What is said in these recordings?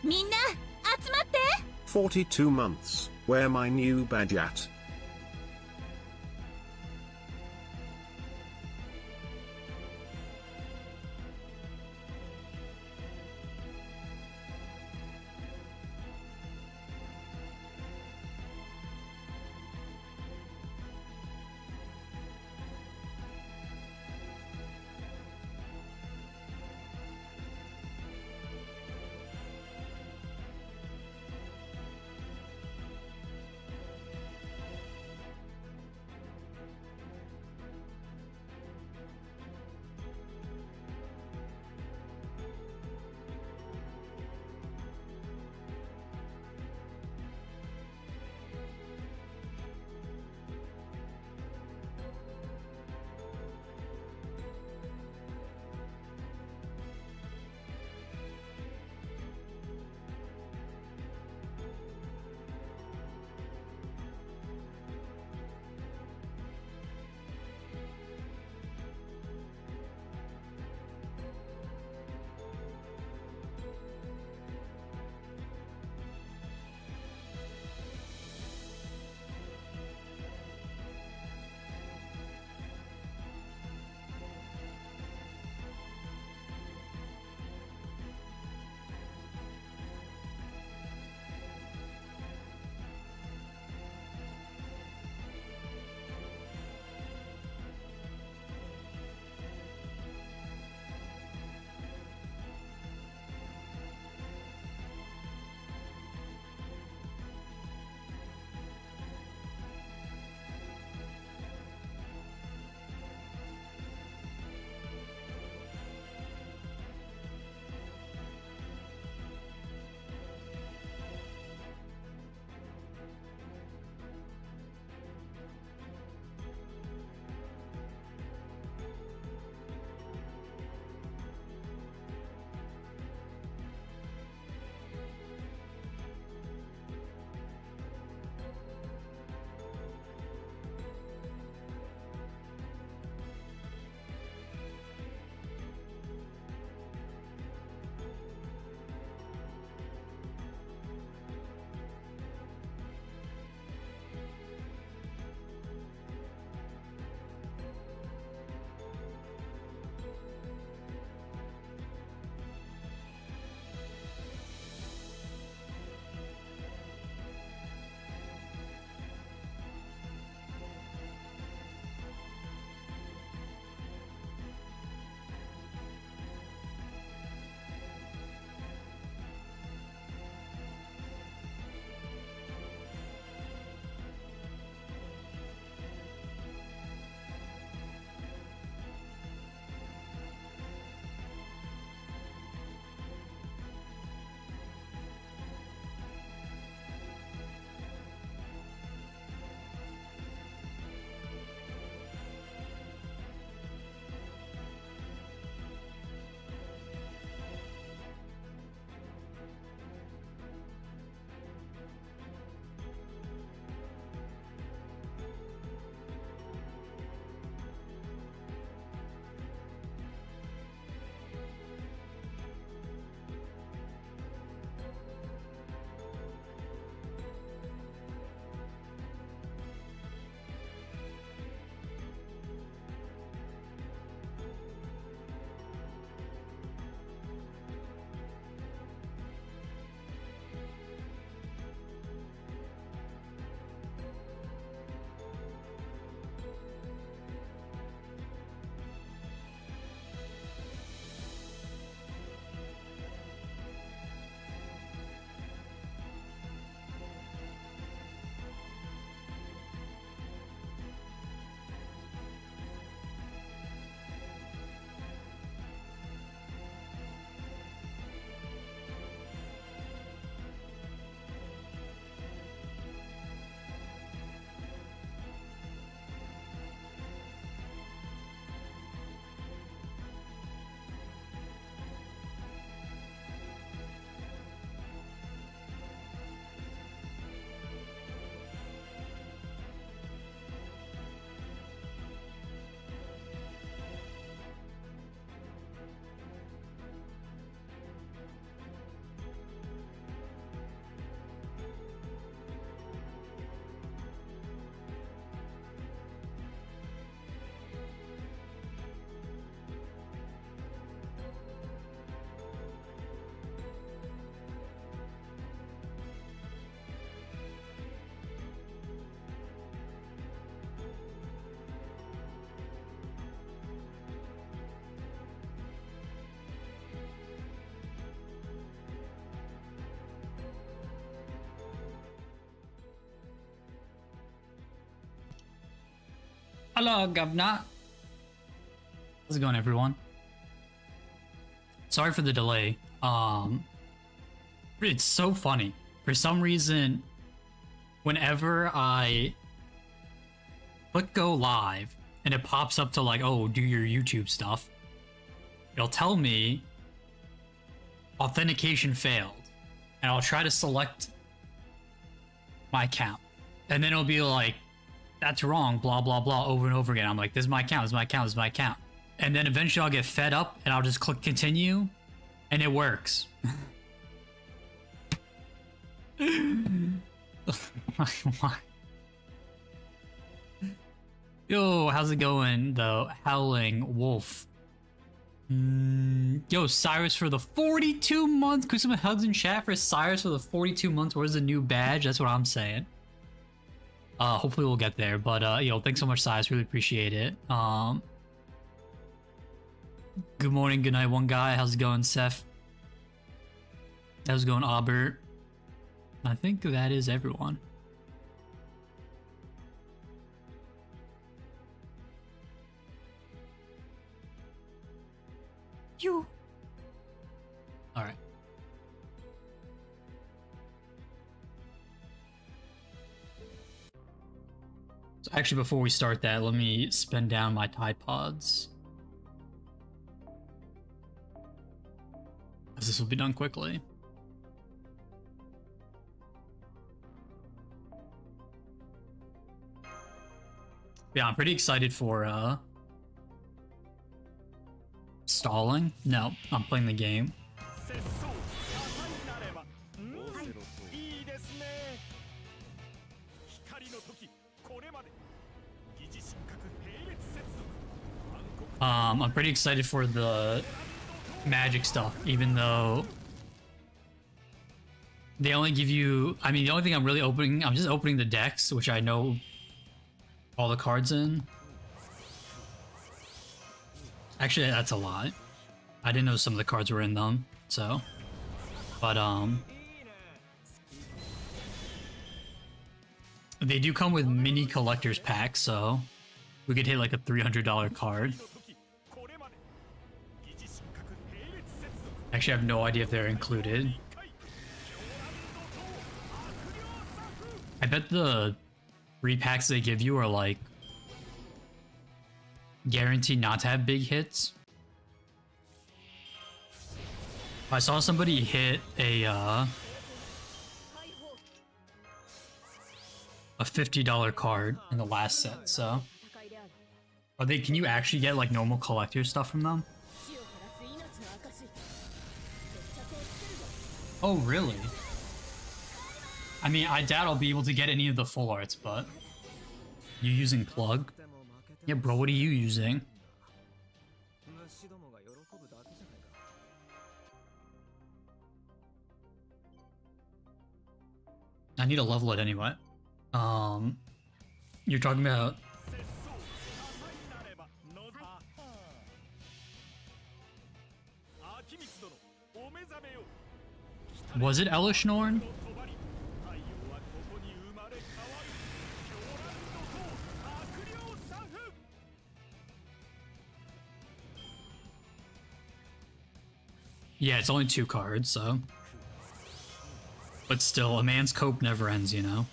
みんな集まって。42 months. Where my new badge at? Hello, Governor. How's it going, everyone? Sorry for the delay. It's so funny. For some reason, whenever I click go live and it pops up to like, oh, do your YouTube stuff, it'll tell me authentication failed. And I'll try to select my account. And then it'll be like, that's wrong, blah, blah, blah, over and over again. I'm like, this is my account, this is my account, this is my account. And then eventually I'll get fed up and I'll just click continue and it works. Why? Yo, how's it going, though? Howling Wolf. Yo, Cyrus for the 42 months. Could someone hugs in chat for Cyrus for the 42 months? Where's the new badge? That's what I'm saying. Hopefully we'll get there. But yo, thanks so much, Cyrus. Really appreciate it. Good morning, good night, one guy. How's it going, Seth? How's it going, Albert? I think that is everyone. You. All right. So actually, before we start that, let me spin down my Tide Pods. As this will be done quickly. Yeah, I'm pretty excited for stalling. No, I'm playing the game. I'm pretty excited for the magic stuff, even though they only give you, I mean, the only thing I'm really opening, I'm just opening the decks, which I know all the cards in. Actually, that's a lot. I didn't know some of the cards were in them, so. But, they do come with mini collector's packs, so we could hit like a $300 card. Actually, I have no idea if they're included. I bet the repacks they give you are like guaranteed not to have big hits. I saw somebody hit a $50 card in the last set, so are they, can you actually get like normal collector stuff from them? Oh really? I mean, I doubt I'll be able to get any of the full arts, but you using plug? Yeah, bro, what are you using? I need to level it anyway. You're talking about... Was it Elishnorn? Yeah, it's only 2 cards, so... But still, a man's cope never ends, you know?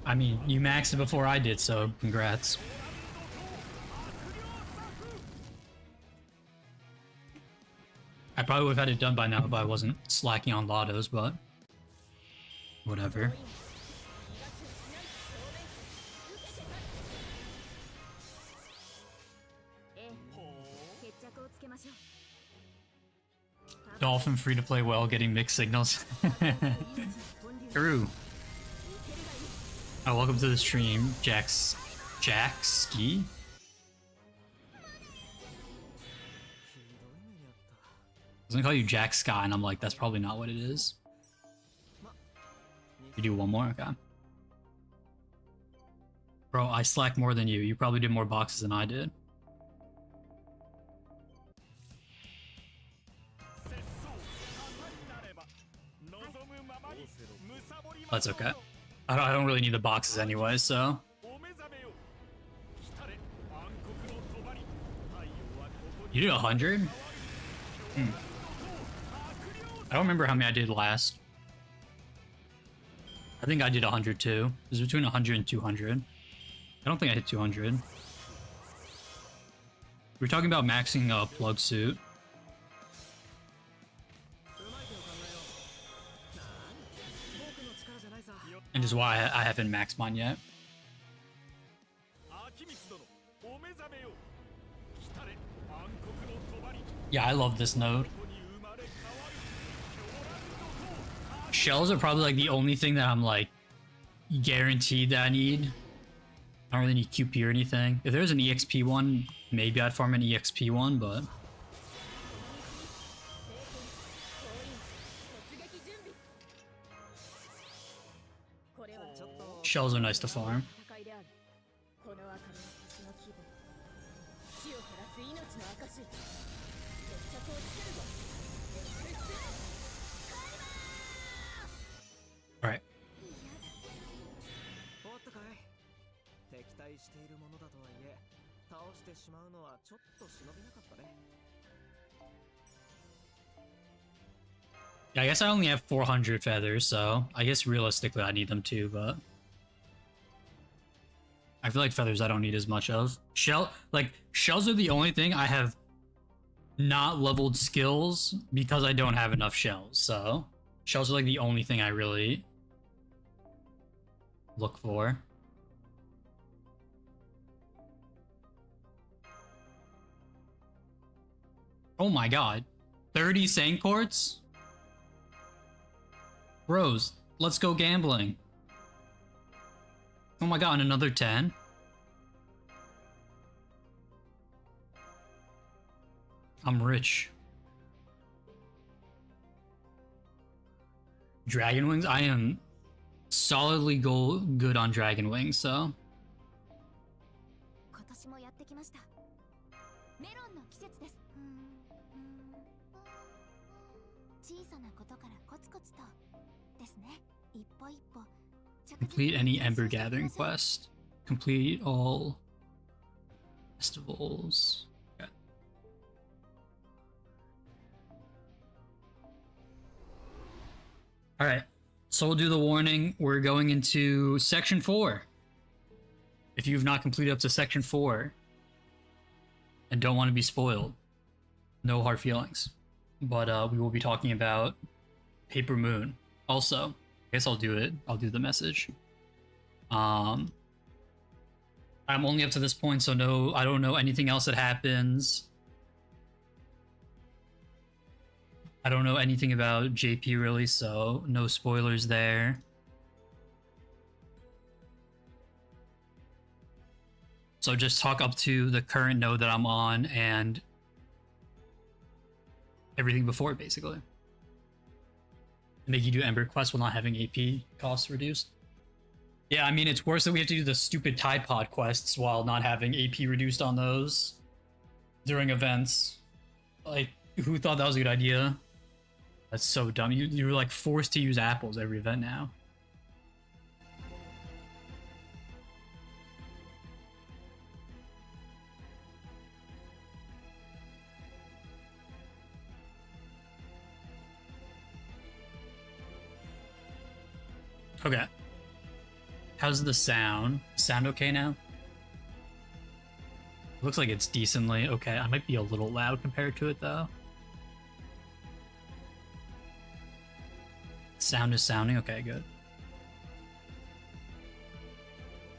I mean, you maxed it before I did, so congrats. I probably would have had it done by now if I wasn't slacking on lottos, but whatever. Dolphin free to play well, getting mixed signals. True. Oh, welcome to the stream, Jack Ski. I was gonna call you Jack Sky, and I'm like, that's probably not what it is. You do one more, okay. Bro, I slack more than you. You probably did more boxes than I did. That's okay. I don't really need the boxes anyway, so. You did 100? I don't remember how many I did last. I think I did 100 too. It was between 100 and 200. I don't think I hit 200. We're talking about maxing a plug suit. And just why I haven't maxed mine yet. Yeah, I love this node. Shells are probably like the only thing that I'm like guaranteed that I need. I don't really need QP or anything. If there's an EXP one, maybe I'd farm an EXP one, but shells are nice to farm. All right. Yeah, I guess I only have 400 feathers, so I guess realistically I need them too, but I feel like feathers I don't need as much of. Shells are the only thing I have not leveled skills because I don't have enough shells, so shells are like the only thing I really look for. Oh my god. 30 Saint Quartz? Bros, let's go gambling. Oh my god, and another 10. I'm rich. Dragon Wings? I am solidly good on Dragon Wings, so. Complete any Ember Gathering quest. Complete all festivals. Okay. Alright, so we'll do the warning. We're going into Section 4. If you've not completed up to Section 4 and don't want to be spoiled, no hard feelings. But we will be talking about Paper Moon. Also, I guess I'll do it. I'll do the message. I'm only up to this point, so no, I don't know anything else that happens. I don't know anything about JP really, so no spoilers there. So just talk up to the current node that I'm on and everything before it, basically. Make you do Ember quests while not having AP costs reduced. Yeah, I mean, it's worse that we have to do the stupid Tide Pod quests while not having AP reduced on those during events. Like, who thought that was a good idea? That's so dumb. You're like forced to use apples every event now. Okay. How's the sound? Sound okay now? Looks like it's decently okay. I might be a little loud compared to it though. Sound is sounding okay, good.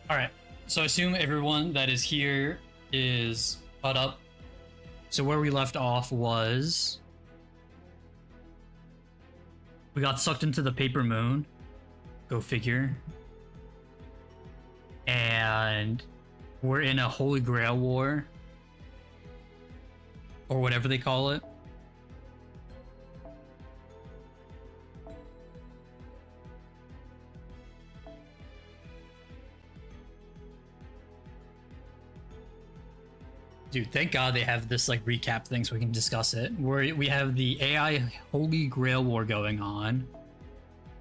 Alright, so I assume everyone that is here is caught up. So where we left off was we got sucked into the Paper Moon. Go figure. And we're in a Holy Grail war. Or whatever they call it. Dude, thank God they have this like recap thing so we can discuss it. We have the AI Holy Grail War going on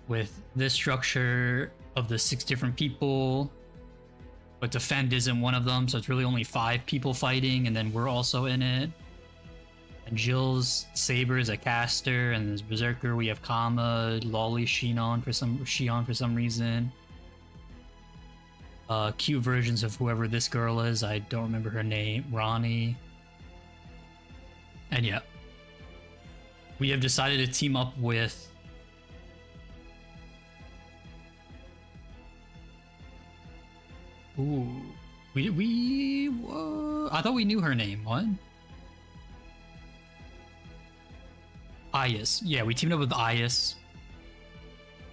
with this structure of the 6 different people, but defend isn't one of them, so it's really only 5 people fighting, and then we're also in it. And Jill's Saber is a caster, and as Berserker we have Kama, Lolly, Shion for some reason. Cute versions of whoever this girl is. I don't remember her name. Ronnie. And yeah. We have decided to team up with... Ooh. I thought we knew her name. What? Ayas. Yeah, we teamed up with Ayas.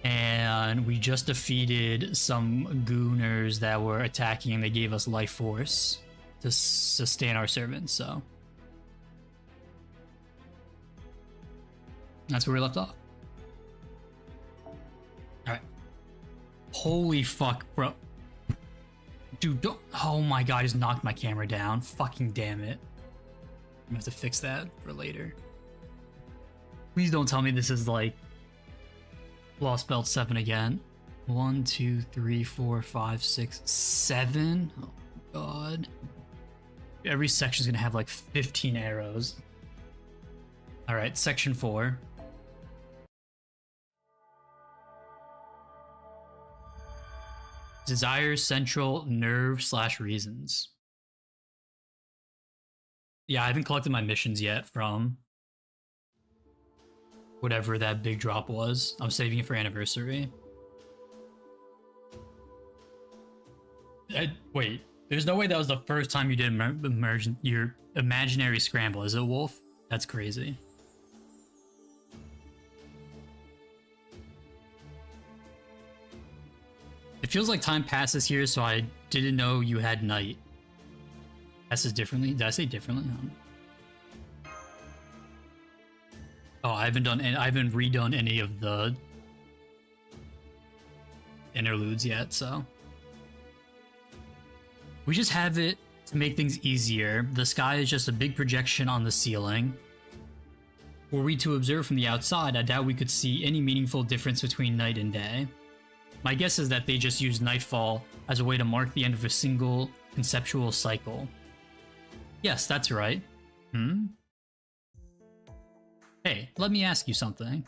And we just defeated some gooners that were attacking, and they gave us life force to sustain our servants, so that's where we left off. Alright. Holy fuck, bro. Dude, don't... Oh my god, I just knocked my camera down. Fucking damn it. I'm gonna have to fix that for later. Please don't tell me this is like Lost Belt 7 again. 1, 2, 3, 4, 5, 6, 7. Oh god. Every section's gonna have like 15 arrows. Alright, section 4. Desire, central, nerve / reasons. Yeah, I haven't collected my missions yet from whatever that big drop was. I'm saving it for anniversary. Wait, there's no way that was the first time you did your imaginary scramble, is it, Wolf? That's crazy. It feels like time passes here, so I didn't know you had night. Passes differently? Did I say differently? Oh, I haven't redone any of the interludes yet, so we just have it to make things easier. The sky is just a big projection on the ceiling. Were we to observe from the outside, I doubt we could see any meaningful difference between night and day. My guess is that they just use nightfall as a way to mark the end of a single conceptual cycle. Yes, that's right. Hey, let me ask you something.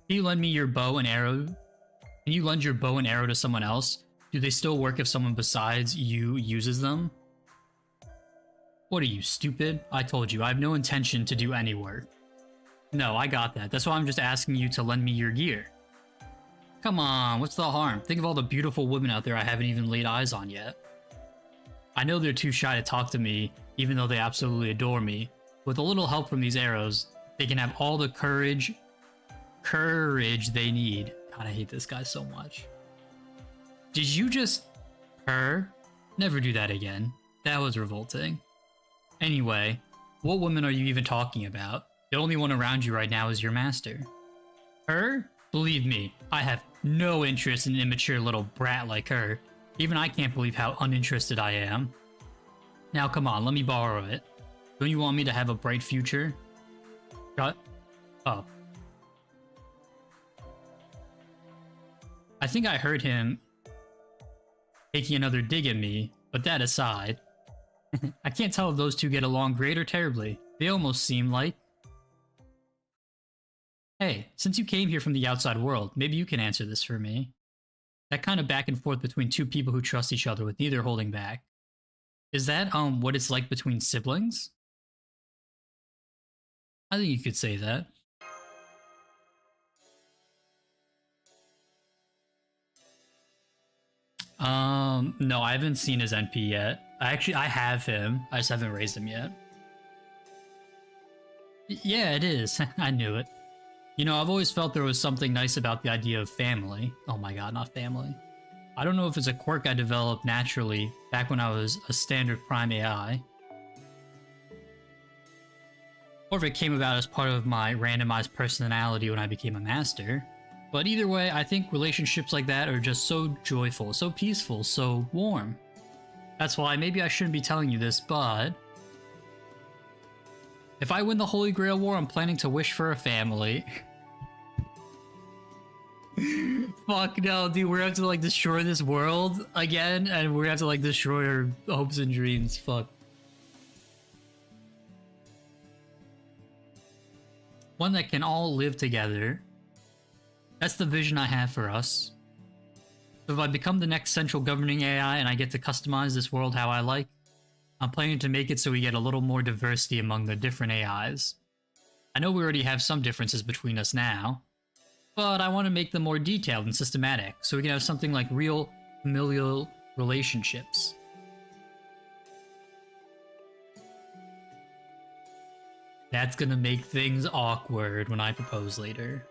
Can you lend me your bow and arrow? Can you lend your bow and arrow to someone else? Do they still work if someone besides you uses them? What are you, stupid? I told you, I have no intention to do any work. No, I got that. That's why I'm just asking you to lend me your gear. Come on, what's the harm? Think of all the beautiful women out there I haven't even laid eyes on yet. I know they're too shy to talk to me, even though they absolutely adore me. With a little help from these arrows, they can have all the courage they need. God, I hate this guy so much. Did you just purr? Never do that again. That was revolting. Anyway, what woman are you even talking about? The only one around you right now is your master. Her? Believe me, I have no interest in an immature little brat like her. Even I can't believe how uninterested I am. Now come on, let me borrow it. Don't you want me to have a bright future? Shut up. I think I heard him taking another dig at me, but that aside, I can't tell if those two get along great or terribly. They almost seem like... Hey, since you came here from the outside world, maybe you can answer this for me. That kind of back and forth between two people who trust each other with neither holding back. Is that, what it's like between siblings? I think you could say that. No, I haven't seen his NP yet. I have him. I just haven't raised him yet. Yeah, it is. I knew it. You know, I've always felt there was something nice about the idea of family. Oh my god, not family. I don't know if it's a quirk I developed naturally back when I was a standard Prime AI, or if it came about as part of my randomized personality when I became a master. But either way, I think relationships like that are just so joyful, so peaceful, so warm. That's why maybe I shouldn't be telling you this, but If I win the Holy Grail War, I'm planning to wish for a family. Fuck no, dude, we're gonna have to like destroy this world again, and we're gonna have to like destroy our hopes and dreams. Fuck. One that can all live together. That's the vision I have for us. So if I become the next central governing AI and I get to customize this world how I like, I'm planning to make it so we get a little more diversity among the different AIs. I know we already have some differences between us now, but I want to make them more detailed and systematic so we can have something like real familial relationships. That's gonna make things awkward when I propose later.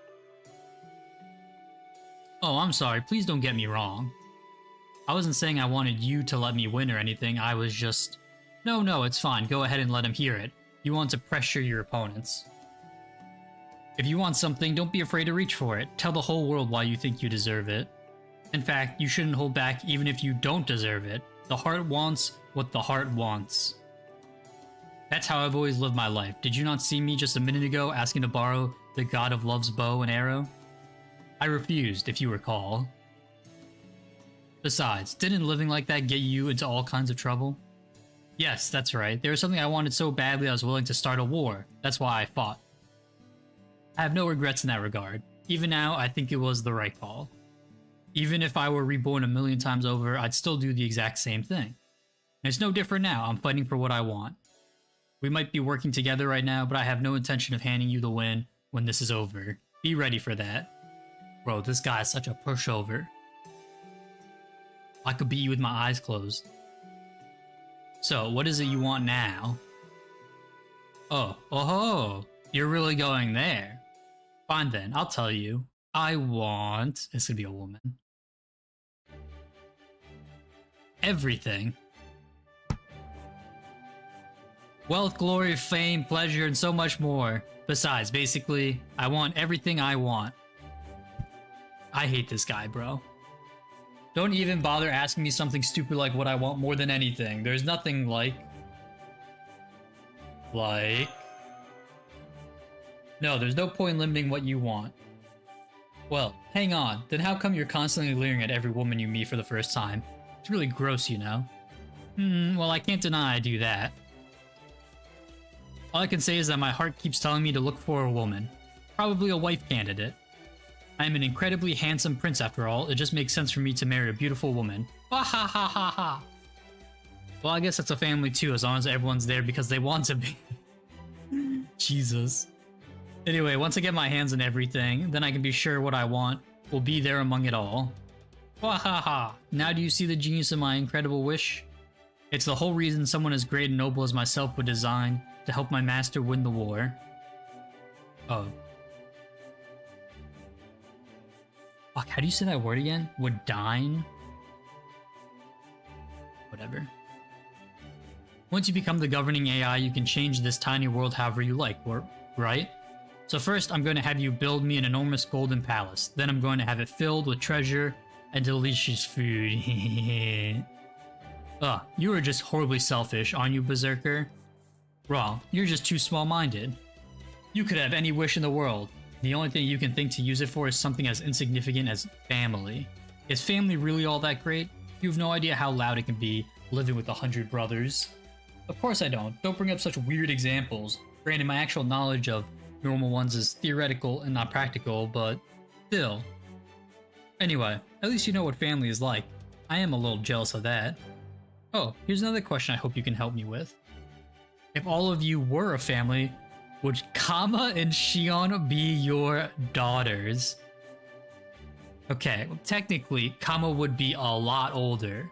Oh, I'm sorry, please don't get me wrong. I wasn't saying I wanted you to let me win or anything, I was just... No, it's fine, go ahead and let him hear it. You want to pressure your opponents. If you want something, don't be afraid to reach for it. Tell the whole world why you think you deserve it. In fact, you shouldn't hold back even if you don't deserve it. The heart wants what the heart wants. That's how I've always lived my life. Did you not see me just a minute ago asking to borrow the god of love's bow and arrow? I refused, if you recall. Besides, didn't living like that get you into all kinds of trouble? Yes, that's right. There was something I wanted so badly I was willing to start a war. That's why I fought. I have no regrets in that regard. Even now, I think it was the right call. Even if I were reborn a million times over, I'd still do the exact same thing. And it's no different now. I'm fighting for what I want. We might be working together right now, but I have no intention of handing you the win when this is over. Be ready for that. Bro, this guy is such a pushover. I could beat you with my eyes closed. So, what is it you want now? Oh, you're really going there. Fine then, I'll tell you. I want... It's gonna be a woman. Everything. Wealth, glory, fame, pleasure, and so much more. Besides, basically, I want everything I want. I hate this guy, bro. Don't even bother asking me something stupid like what I want more than anything. There's nothing like... No, there's no point in limiting what you want. Well, hang on. Then how come you're constantly leering at every woman you meet for the first time? It's really gross, you know? Well, I can't deny I do that. All I can say is that my heart keeps telling me to look for a woman. Probably a wife candidate. I am an incredibly handsome prince after all. It just makes sense for me to marry a beautiful woman. Ha ha ha ha ha. Well, I guess that's a family too, as long as everyone's there because they want to be. Jesus. Anyway, once I get my hands on everything, then I can be sure what I want will be there among it all. Ha ha ha. Now do you see the genius of my incredible wish? It's the whole reason someone as great and noble as myself would design to help my master win the war. Oh. Fuck, how do you say that word again? Would dine? Whatever. Once you become the governing AI, you can change this tiny world however you like, right? So first, I'm going to have you build me an enormous golden palace. Then I'm going to have it filled with treasure and delicious food. Ugh, you are just horribly selfish, aren't you, Berserker? Wrong, you're just too small-minded. You could have any wish in the world. The only thing you can think to use it for is something as insignificant as family. Is family really all that great? You have no idea how loud it can be, living with 100 brothers. Of course I don't. Don't bring up such weird examples. Granted, my actual knowledge of normal ones is theoretical and not practical, but still. Anyway, at least you know what family is like. I am a little jealous of that. Oh, here's another question I hope you can help me with. If all of you were a family, would Kama and Shion be your daughters? Okay, well, technically, Kama would be a lot older,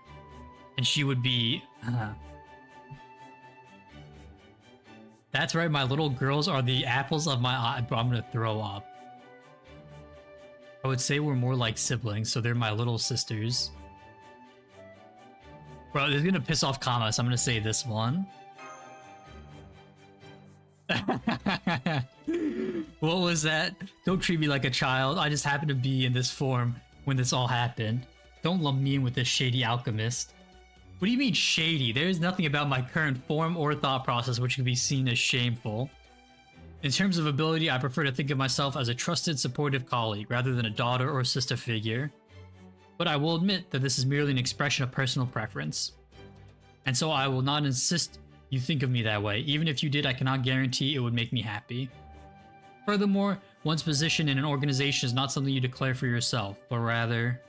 and she would be... That's right, my little girls are the apples of my eye. Bro, I'm gonna throw up. I would say we're more like siblings, so they're my little sisters. Bro, this is gonna piss off Kama, so I'm gonna say this one. What was that? Don't treat me like a child. I just happened to be in this form when this all happened. Don't lump me in with this shady alchemist. What do you mean shady? There is nothing about my current form or thought process which can be seen as shameful. In terms of ability, I prefer to think of myself as a trusted, supportive colleague rather than a daughter or sister figure. But I will admit that this is merely an expression of personal preference. And so I will not insist you think of me that way. Even if you did, I cannot guarantee it would make me happy. Furthermore, one's position in an organization is not something you declare for yourself, but rather...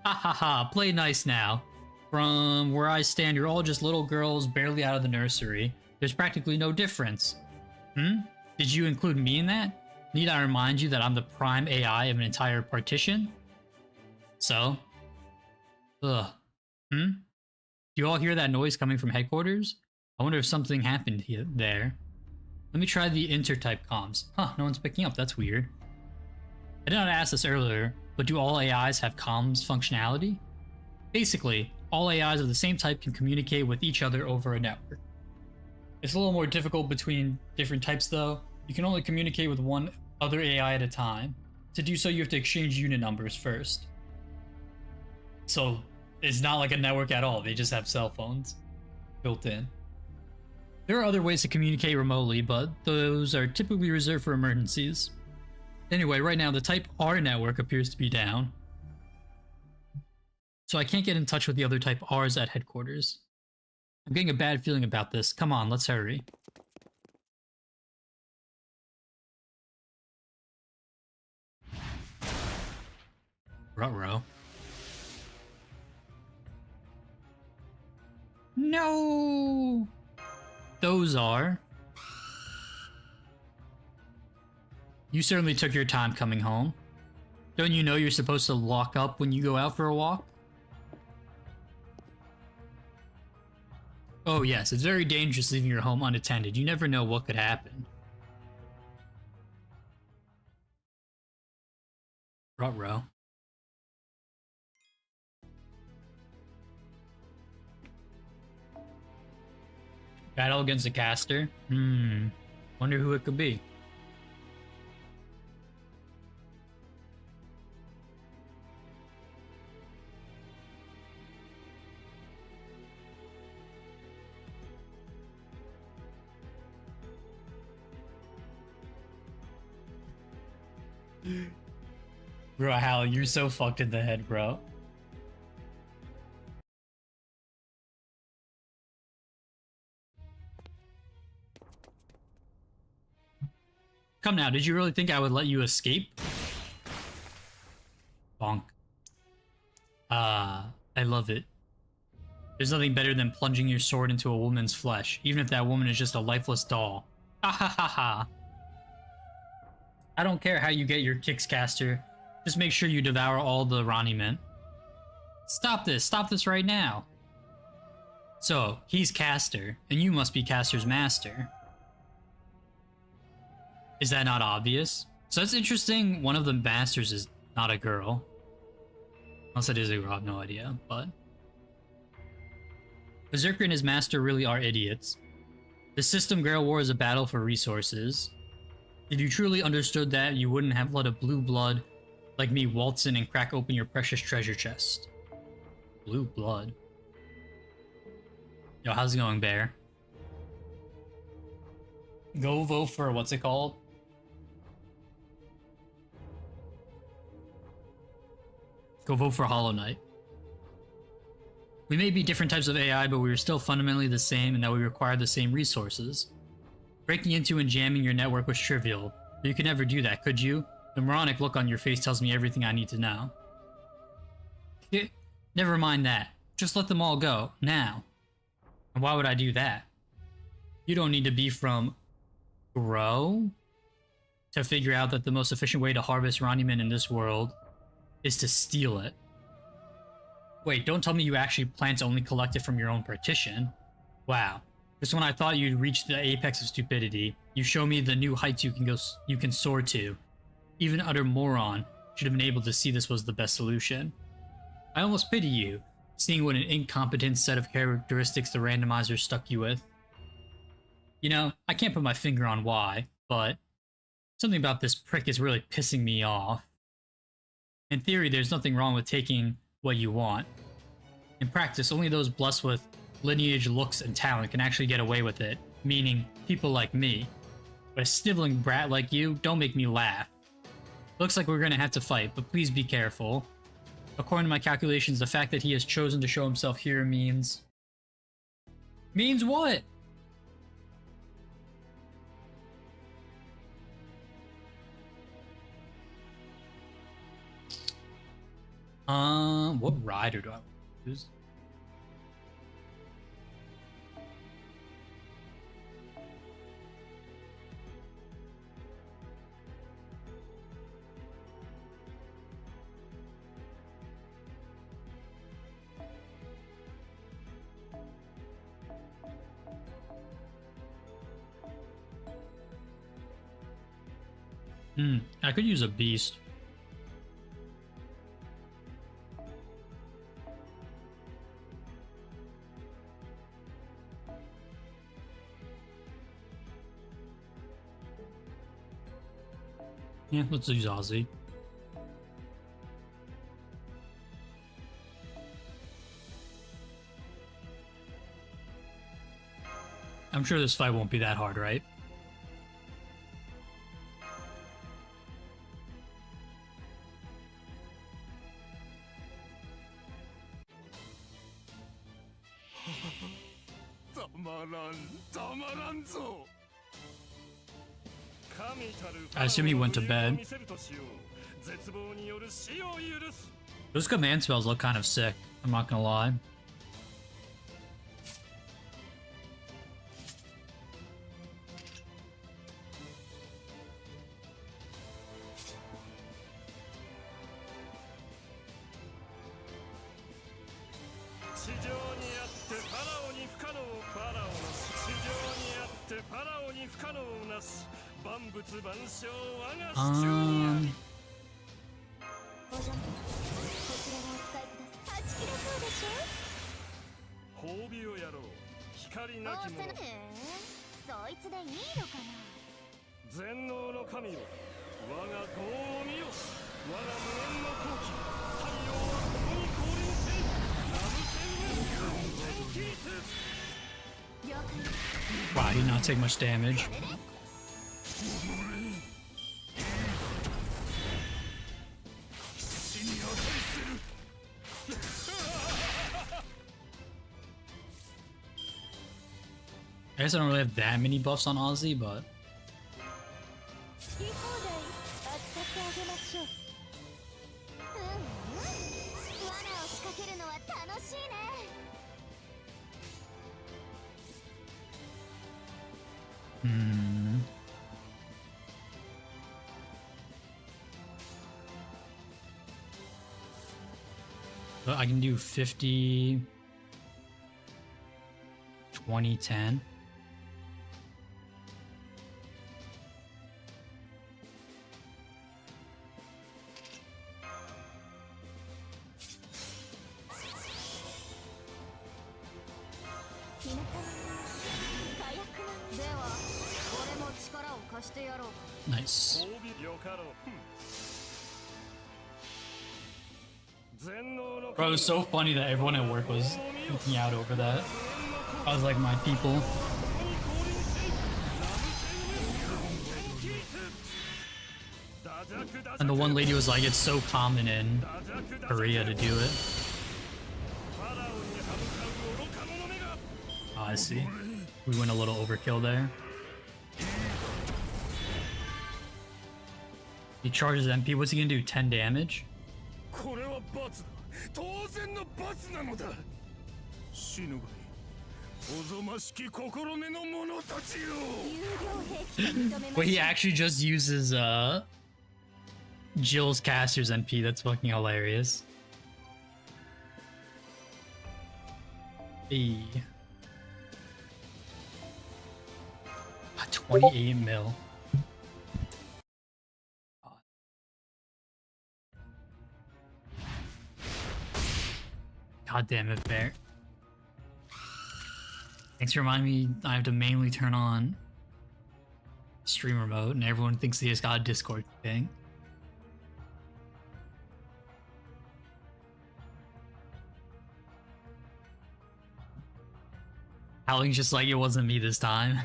Ha ha ha, play nice now. From where I stand, you're all just little girls barely out of the nursery. There's practically no difference. Did you include me in that? Need I remind you that I'm the prime AI of an entire partition? So? Ugh. Do you all hear that noise coming from headquarters? I wonder if something happened here, there. Let me try the intertype comms. Huh, no one's picking up, that's weird. I did not ask this earlier, but do all AIs have comms functionality? Basically, all AIs of the same type can communicate with each other over a network. It's a little more difficult between different types though. You can only communicate with one other AI at a time. To do so, you have to exchange unit numbers first. So, it's not like a network at all, they just have cell phones built in. There are other ways to communicate remotely, but those are typically reserved for emergencies. Anyway, right now the type R network appears to be down. So I can't get in touch with the other type Rs at headquarters. I'm getting a bad feeling about this. Come on, let's hurry. Ruh-roh. No! Those are... You certainly took your time coming home. Don't you know you're supposed to lock up when you go out for a walk? Oh yes, it's very dangerous leaving your home unattended. You never know what could happen. Ruh-roh. Battle against a caster? Wonder who it could be. Bro, Hal, you're so fucked in the head, bro. Come now, did you really think I would let you escape? Bonk. I love it. There's nothing better than plunging your sword into a woman's flesh, even if that woman is just a lifeless doll. Ha ha ha ha. I don't care how you get your kicks, caster. Just make sure you devour all the Ronnie men. Stop this right now. So, he's caster, and you must be caster's master. Is that not obvious? So that's interesting, one of the masters is not a girl. Unless it is a girl, I have no idea, but... Berserker and his master really are idiots. The system Grail War is a battle for resources. If you truly understood that, you wouldn't have let a blue blood like me waltz in and crack open your precious treasure chest. Blue blood. Yo, how's it going, Bear? Go vote for, what's it called? Go vote for Hollow Knight. We may be different types of AI, but we are still fundamentally the same in that we require the same resources. Breaking into and jamming your network was trivial, but you could never do that, could you? The moronic look on your face tells me everything I need to know. Never mind that. Just let them all go, now. And why would I do that? You don't need to be from Grow to figure out that the most efficient way to harvest Roniman in this world is to steal it. Wait, don't tell me you actually plan to only collect it from your own partition. Wow. Just when I thought you'd reach the apex of stupidity, you show me the new heights you can soar to. Even an utter moron should have been able to see this was the best solution. I almost pity you, seeing what an incompetent set of characteristics the randomizer stuck you with. You know, I can't put my finger on why, but something about this prick is really pissing me off. In theory, there's nothing wrong with taking what you want. In practice, only those blessed with lineage, looks, and talent can actually get away with it, meaning people like me. But a sniveling brat like you, don't make me laugh. Looks like we're gonna have to fight, but please be careful. According to my calculations, the fact that he has chosen to show himself here means... Means what? What rider do I use? I could use a beast. Yeah, let's use Ozzy. I'm sure this fight won't be that hard, right? I assume he went to bed. Those command spells look kind of sick, I'm not gonna lie. Wow, he did not take much damage. I guess I don't really have that many buffs on Ozzy, but... So I can do 50... 20, 10. Nice. Bro, it was so funny that everyone at work was freaking out over that. I was like, my people. And the one lady was like, it's so common in Korea to do it. Oh, I see. We went a little overkill there. He charges MP. What's he gonna do? 10 damage? Wait, he actually just uses Jill's caster's MP. That's fucking hilarious. Hey. 28 mil. God damn it, Bear. Thanks for reminding me I have to manually turn on stream remote and everyone thinks they just got a Discord thing. Howling's just like, it wasn't me this time.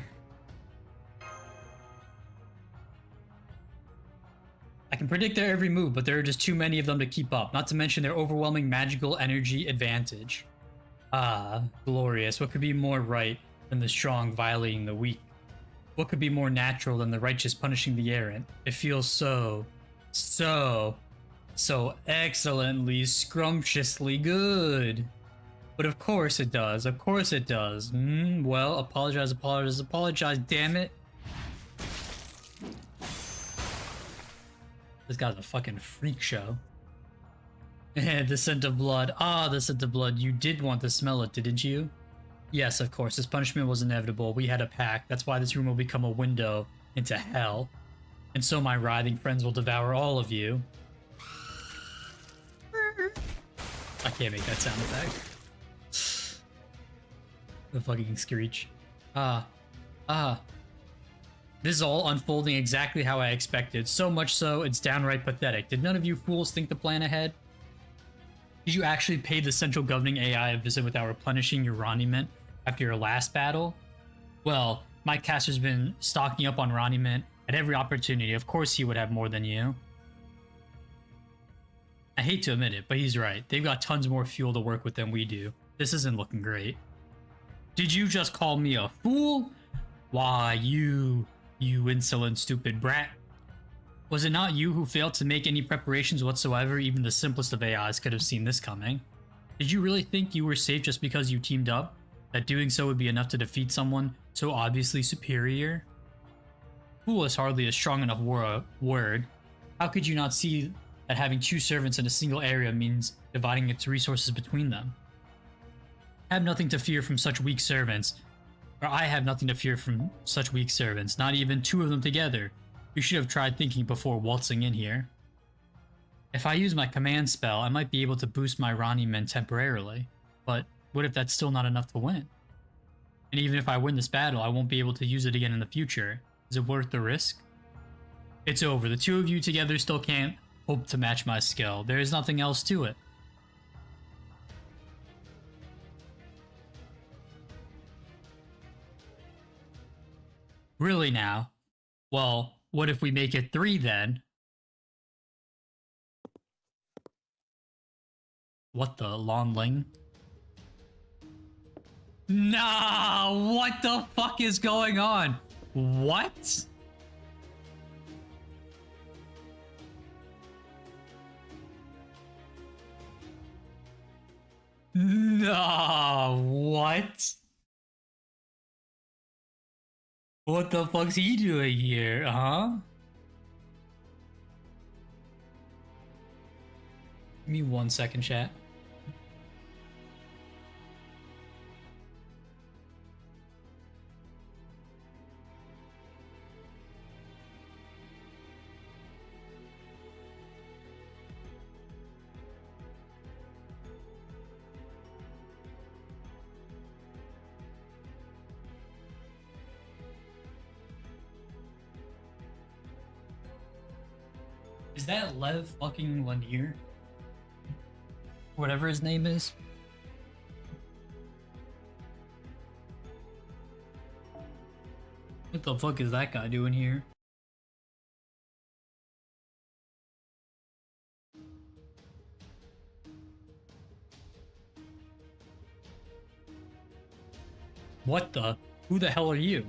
I can predict their every move, but there are just too many of them to keep up, not to mention their overwhelming magical energy advantage. Ah, glorious. What could be more right than the strong violating the weak? What could be more natural than the righteous punishing the errant? It feels so excellently, scrumptiously good. But of course it does. Of course it does. Well, apologize, damn it. This guy's a fucking freak show. The scent of blood. Ah, the scent of blood. You did want to smell it, didn't you? Yes, of course. This punishment was inevitable. We had a pact. That's why this room will become a window into hell. And so my writhing friends will devour all of you. I can't make that sound effect. The fucking screech. This is all unfolding exactly how I expected. So much so, it's downright pathetic. Did none of you fools think to plan ahead? Did you actually pay the central governing AI a visit without replenishing your Roniment after your last battle? Well, my caster's been stocking up on Roniment at every opportunity. Of course he would have more than you. I hate to admit it, but he's right. They've got tons more fuel to work with than we do. This isn't looking great. Did you just call me a fool? Why, you insolent, stupid brat. Was it not you who failed to make any preparations whatsoever? Even the simplest of AIs could have seen this coming. Did you really think you were safe just because you teamed up? That doing so would be enough to defeat someone so obviously superior? Fool is hardly a strong enough word. How could you not see that having two servants in a single area means dividing its resources between them? I have nothing to fear from such weak servants. Or I have nothing to fear from such weak servants, not even two of them together. You should have tried thinking before waltzing in here. If I use my command spell, I might be able to boost my Roniment temporarily, but what if that's still not enough to win? And even if I win this battle, I won't be able to use it again in the future. Is it worth the risk? It's over. The two of you together still can't hope to match my skill. There is nothing else to it. Really now? Well, what if we make it 3 then? What the Lonling? Nah, what the fuck is going on? What? Nah, what? What the fuck's he doing here, huh? Give me 1 second, chat. Is that Lev fucking Lanier? Whatever his name is. What the fuck is that guy doing here? What the? Who the hell are you?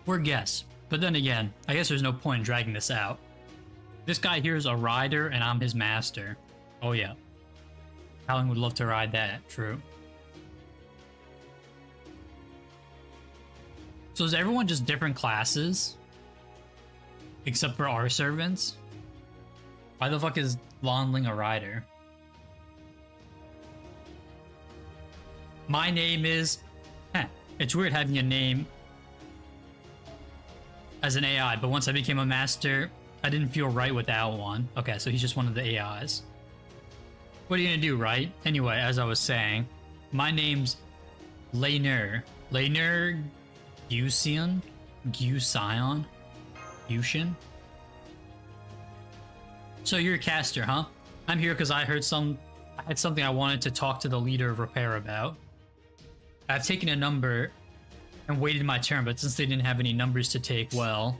We're guests, but then again, I guess there's no point in dragging this out. This guy here is a rider and I'm his master. Oh yeah. Howling would love to ride that, true. So is everyone just different classes? Except for our servants? Why the fuck is Lonling a rider? My name is... It's weird having a name as an AI, but once I became a master, I didn't feel right without one. Okay, so he's just one of the AIs. What are you gonna do, right? Anyway, as I was saying, my name's Lainer. Lainer Gusion? Gusion? Gushin? So you're a caster, huh? I'm here because I heard some I had something I wanted to talk to the leader of repair about. I've taken a number and waited my turn, but since they didn't have any numbers to take, well,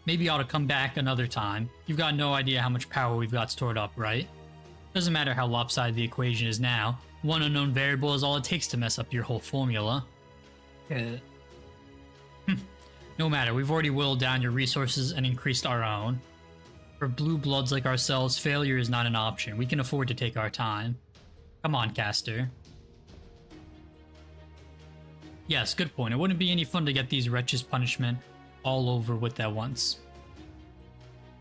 maybe I ought to come back another time. You've got no idea how much power we've got stored up, right? Doesn't matter how lopsided the equation is now. One unknown variable is all it takes to mess up your whole formula. No matter, we've already whittled down your resources and increased our own. For blue bloods like ourselves, failure is not an option. We can afford to take our time. Come on, Caster. Yes, good point. It wouldn't be any fun to get these wretches' punishment all over with at once.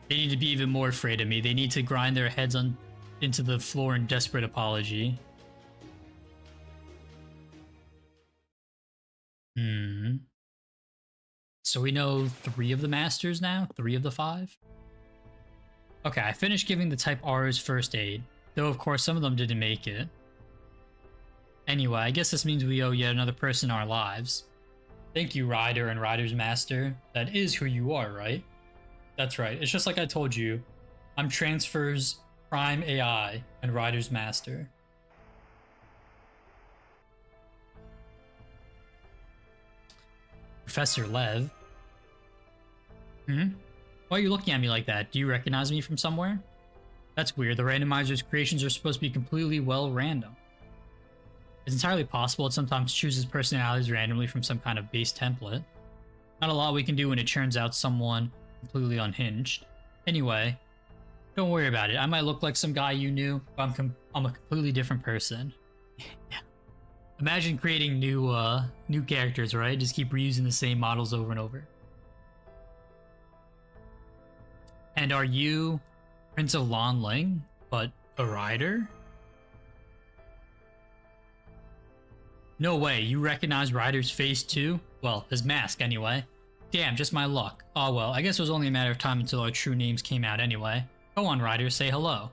They need to be even more afraid of me. They need to grind their heads into the floor in desperate apology. So we know 3 of the masters now? 3 of the 5? Okay, I finished giving the type R's first aid, though of course some of them didn't make it. Anyway, I guess this means we owe yet another person our lives. Thank you, Rider and Rider's Master. That is who you are, right? That's right, it's just like I told you. I'm Transfer's Prime AI and Rider's Master. Professor Lev. Why are you looking at me like that? Do you recognize me from somewhere? That's weird. The randomizer's creations are supposed to be completely random. It's entirely possible it sometimes chooses personalities randomly from some kind of base template. Not a lot we can do when it churns out someone completely unhinged. Anyway, don't worry about it. I might look like some guy you knew, but I'm a completely different person. Yeah. Imagine creating new characters, right? Just keep reusing the same models over and over. And are you Prince of Lonling, but a rider? No way, you recognize Ryder's face too? Well, his mask anyway. Damn, just my luck. Oh well, I guess it was only a matter of time until our true names came out anyway. Go on, Ryder, say hello.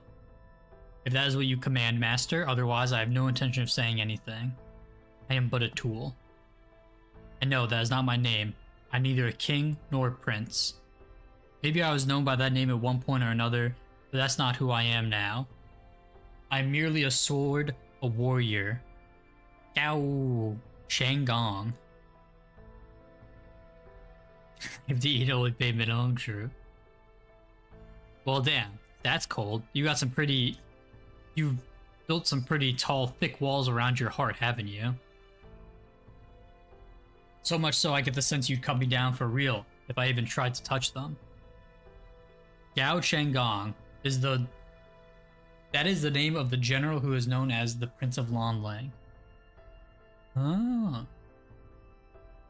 If that is what you command, Master, otherwise I have no intention of saying anything. I am but a tool. And no, that is not my name. I'm neither a king nor a prince. Maybe I was known by that name at one point or another, but that's not who I am now. I'm merely a sword, a warrior. Gao Shanggong. If the eat only paid minimum, true. Well, damn, that's cold. You've built some pretty tall, thick walls around your heart, haven't you? So much so I get the sense you'd cut me down for real if I even tried to touch them. Gao Shanggong is the name of the general who is known as the Prince of Lonling. Oh.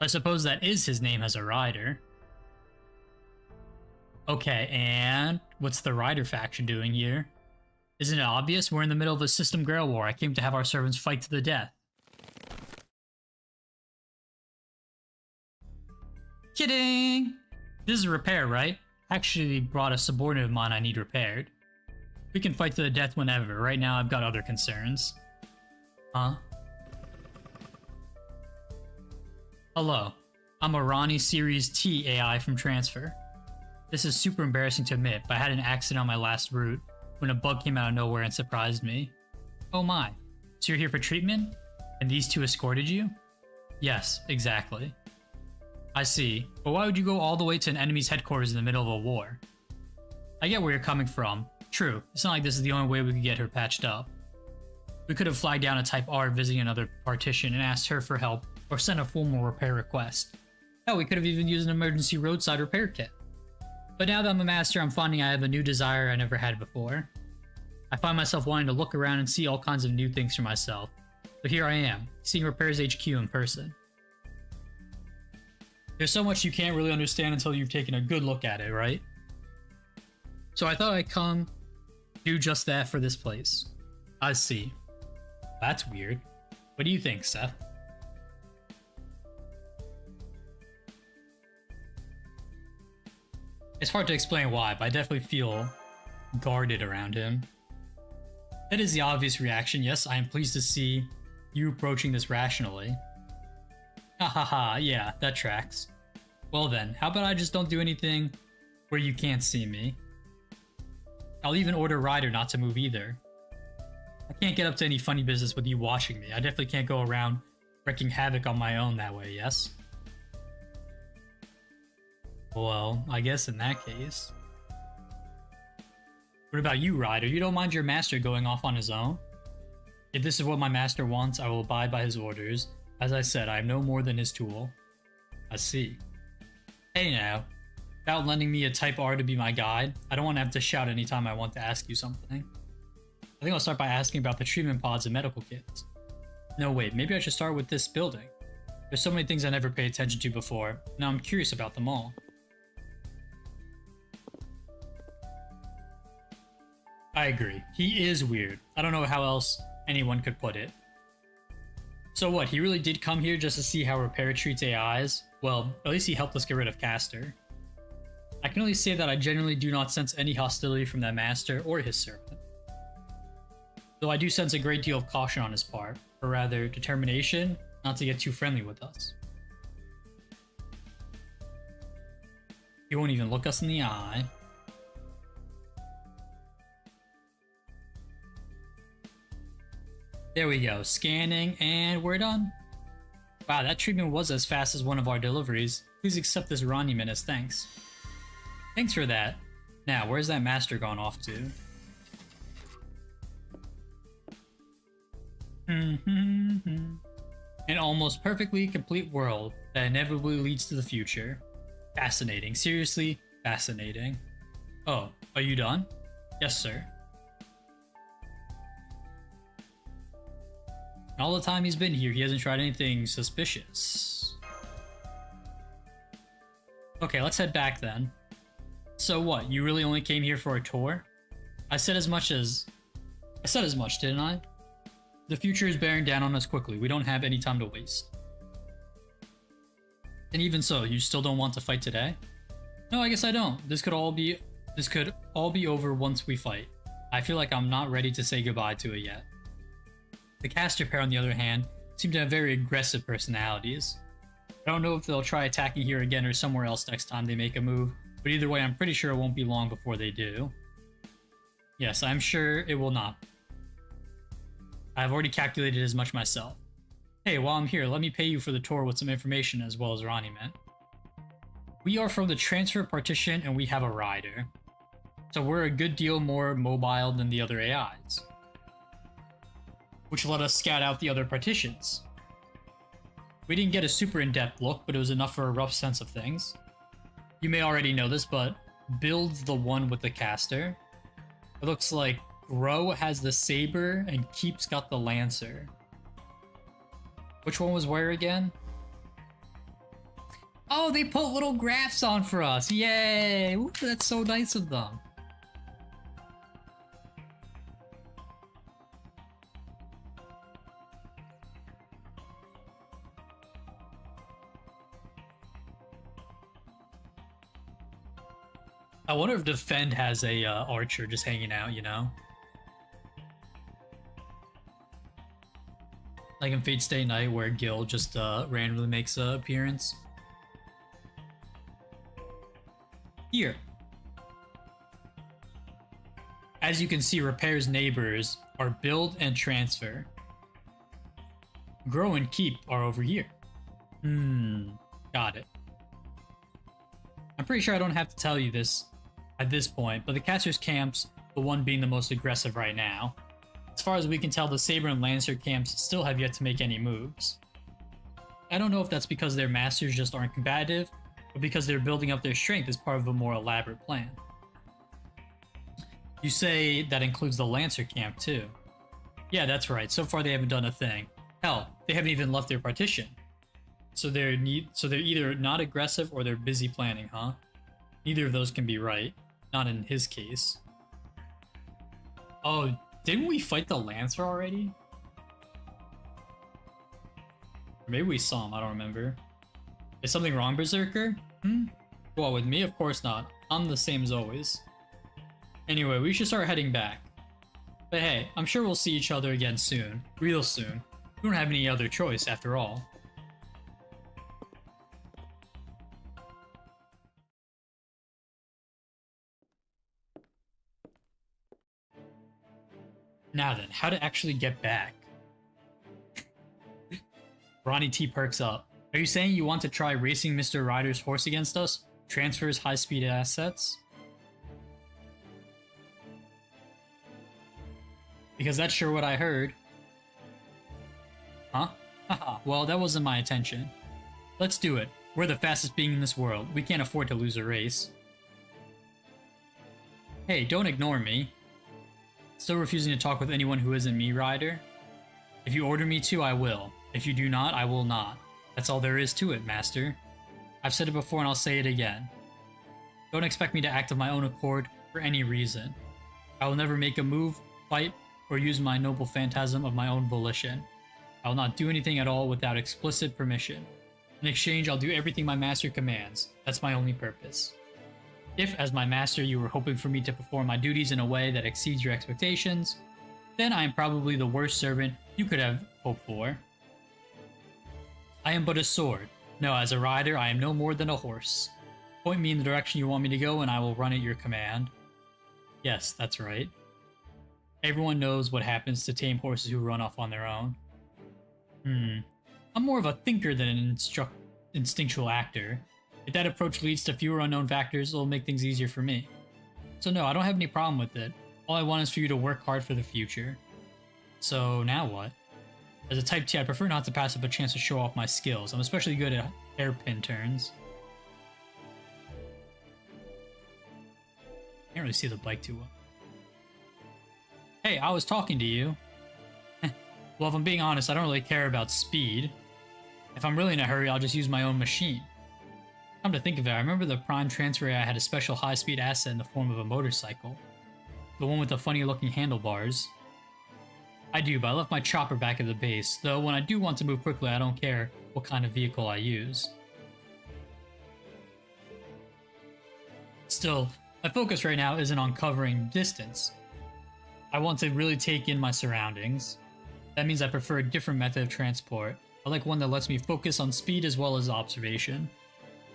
I suppose that is his name as a rider. Okay, and what's the rider faction doing here? Isn't it obvious? We're in the middle of a system grail war. I came to have our servants fight to the death. Kidding! This is a repair, right? Actually brought a subordinate of mine I need repaired. We can fight to the death whenever. Right now I've got other concerns. Huh? Hello. I'm a Ronnie Series T AI from Transfer. This is super embarrassing to admit, but I had an accident on my last route when a bug came out of nowhere and surprised me. Oh my. So you're here for treatment? And these two escorted you? Yes, exactly. I see, but why would you go all the way to an enemy's headquarters in the middle of a war? I get where you're coming from. True, it's not like this is the only way we could get her patched up. We could have flagged down a Type R visiting another partition and asked her for help, or sent a formal repair request. Hell, we could have even used an emergency roadside repair kit. But now that I'm a master, I'm finding I have a new desire I never had before. I find myself wanting to look around and see all kinds of new things for myself. So here I am, seeing Repairs HQ in person. There's so much you can't really understand until you've taken a good look at it, right? So I thought I'd come do just that for this place. I see. That's weird. What do you think, Seth? It's hard to explain why, but I definitely feel guarded around him. That is the obvious reaction. Yes, I am pleased to see you approaching this rationally. Ha ha ha, yeah, that tracks. Well then, how about I just don't do anything where you can't see me? I'll even order Ryder not to move either. I can't get up to any funny business with you watching me. I definitely can't go around wreaking havoc on my own that way, yes? Well, I guess in that case. What about you, Ryder? You don't mind your master going off on his own? If this is what my master wants, I will abide by his orders. As I said, I am no more than his tool. I see. Hey now. Without lending me a Type R to be my guide, I don't want to have to shout anytime I want to ask you something. I think I'll start by asking about the treatment pods and medical kits. No, wait, maybe I should start with this building. There's so many things I never paid attention to before. Now I'm curious about them all. I agree. He is weird. I don't know how else anyone could put it. So what, he really did come here just to see how Repair treats AIs? Well, at least he helped us get rid of Caster. I can only say that I genuinely do not sense any hostility from that master or his servant. Though I do sense a great deal of caution on his part, or rather, determination not to get too friendly with us. He won't even look us in the eye. There we go, scanning, and we're done. Wow, that treatment was as fast as one of our deliveries. Please accept this monument as thanks. Thanks for that. Now, where's that master gone off to? An almost perfectly complete world that inevitably leads to the future. Fascinating. Seriously, fascinating. Oh, are you done? Yes, sir. All the time he's been here, he hasn't tried anything suspicious. Okay, let's head back then. So what, you really only came here for a tour? I said as much, didn't I? The future is bearing down on us quickly. We don't have any time to waste. And even so, you still don't want to fight today? No, I guess I don't. This could all be over once we fight. I feel like I'm not ready to say goodbye to it yet. The caster pair, on the other hand, seem to have very aggressive personalities. I don't know if they'll try attacking here again or somewhere else next time they make a move, but either way, I'm pretty sure it won't be long before they do. Yes, I'm sure it will not. I've already calculated as much myself. Hey, while I'm here, let me pay you for the tour with some information as well as Ronnie meant. We are from the transfer partition and we have a rider. So we're a good deal more mobile than the other AIs, which let us scout out the other partitions. We didn't get a super in-depth look, but it was enough for a rough sense of things. You may already know this, but Build's the one with the caster. It looks like Ro has the saber and Keep's got the lancer. Which one was where again? Oh, they put little graphs on for us. Yay! Ooh, that's so nice of them. I wonder if Defend has a archer just hanging out, you know? Like in Fate Stay Night, where Gil just randomly makes an appearance. Here. As you can see, Repair's neighbors are Build and Transfer. Grow and Keep are over here. Got it. I'm pretty sure I don't have to tell you this at this point, but the caster's camp's the one being the most aggressive right now. As far as we can tell, the Saber and Lancer camps still have yet to make any moves. I don't know if that's because their masters just aren't combative, or because they're building up their strength as part of a more elaborate plan. You say that includes the Lancer camp too. Yeah, that's right. So far they haven't done a thing. Hell, they haven't even left their partition. So they're either not aggressive or they're busy planning, huh? Neither of those can be right. Not in his case. Oh, didn't we fight the Lancer already? Or maybe we saw him, I don't remember. Is something wrong, Berserker? Well, with me, of course not. I'm the same as always. Anyway, we should start heading back. But hey, I'm sure we'll see each other again soon. Real soon. We don't have any other choice, after all. Now then, how to actually get back? Ronnie T perks up. Are you saying you want to try racing Mr. Ryder's horse against us? Transfers high-speed assets? Because that's sure what I heard. Huh? Haha, well, that wasn't my intention. Let's do it. We're the fastest being in this world. We can't afford to lose a race. Hey, don't ignore me. Still refusing to talk with anyone who isn't me, Ryder? If you order me to, I will. If you do not, I will not. That's all there is to it, Master. I've said it before and I'll say it again. Don't expect me to act of my own accord for any reason. I will never make a move, fight, or use my noble phantasm of my own volition. I will not do anything at all without explicit permission. In exchange, I'll do everything my master commands. That's my only purpose. If, as my master, you were hoping for me to perform my duties in a way that exceeds your expectations, then I am probably the worst servant you could have hoped for. I am but a sword. No, as a rider, I am no more than a horse. Point me in the direction you want me to go and I will run at your command. Yes, that's right. Everyone knows what happens to tame horses who run off on their own. I'm more of a thinker than an instinctual actor. If that approach leads to fewer unknown factors, it'll make things easier for me. So no, I don't have any problem with it. All I want is for you to work hard for the future. So now what? As a Type T, I prefer not to pass up a chance to show off my skills. I'm especially good at hairpin turns. Can't really see the bike too well. Hey, I was talking to you. Well, if I'm being honest, I don't really care about speed. If I'm really in a hurry, I'll just use my own machine. Come to think of it, I remember the Prime Transfer I had a special high-speed asset in the form of a motorcycle. The one with the funny-looking handlebars. I do, but I left my chopper back at the base, though when I do want to move quickly, I don't care what kind of vehicle I use. Still, my focus right now isn't on covering distance. I want to really take in my surroundings. That means I prefer a different method of transport. I like one that lets me focus on speed as well as observation.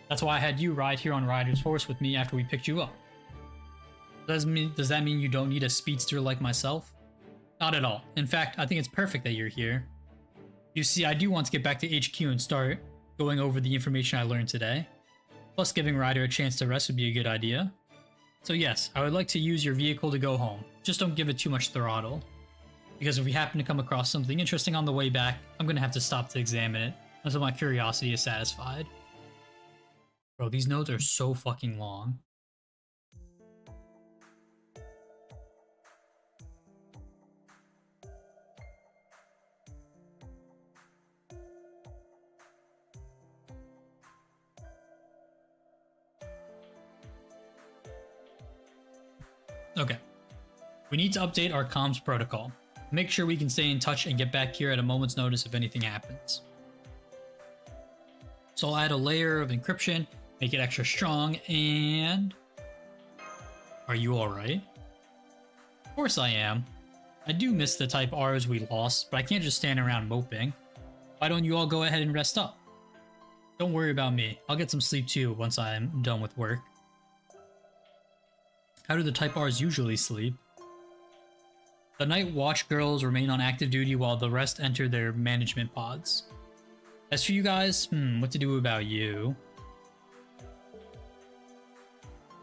That's why I had you ride here on Ryder's horse with me after we picked you up. Does that mean you don't need a speedster like myself? Not at all. In fact, I think it's perfect that you're here. You see, I do want to get back to HQ and start going over the information I learned today. Plus, giving Ryder a chance to rest would be a good idea. So yes, I would like to use your vehicle to go home. Just don't give it too much throttle. Because if we happen to come across something interesting on the way back, I'm going to have to stop to examine it until my curiosity is satisfied. Bro, these notes are so fucking long. Okay. We need to update our comms protocol. Make sure we can stay in touch and get back here at a moment's notice if anything happens. So I'll add a layer of encryption, make it extra strong, and... Are you alright? Of course I am. I do miss the Type Rs we lost, but I can't just stand around moping. Why don't you all go ahead and rest up? Don't worry about me. I'll get some sleep too once I'm done with work. How do the Type Rs usually sleep? The Night Watch girls remain on active duty while the rest enter their management pods. As for you guys, what to do about you?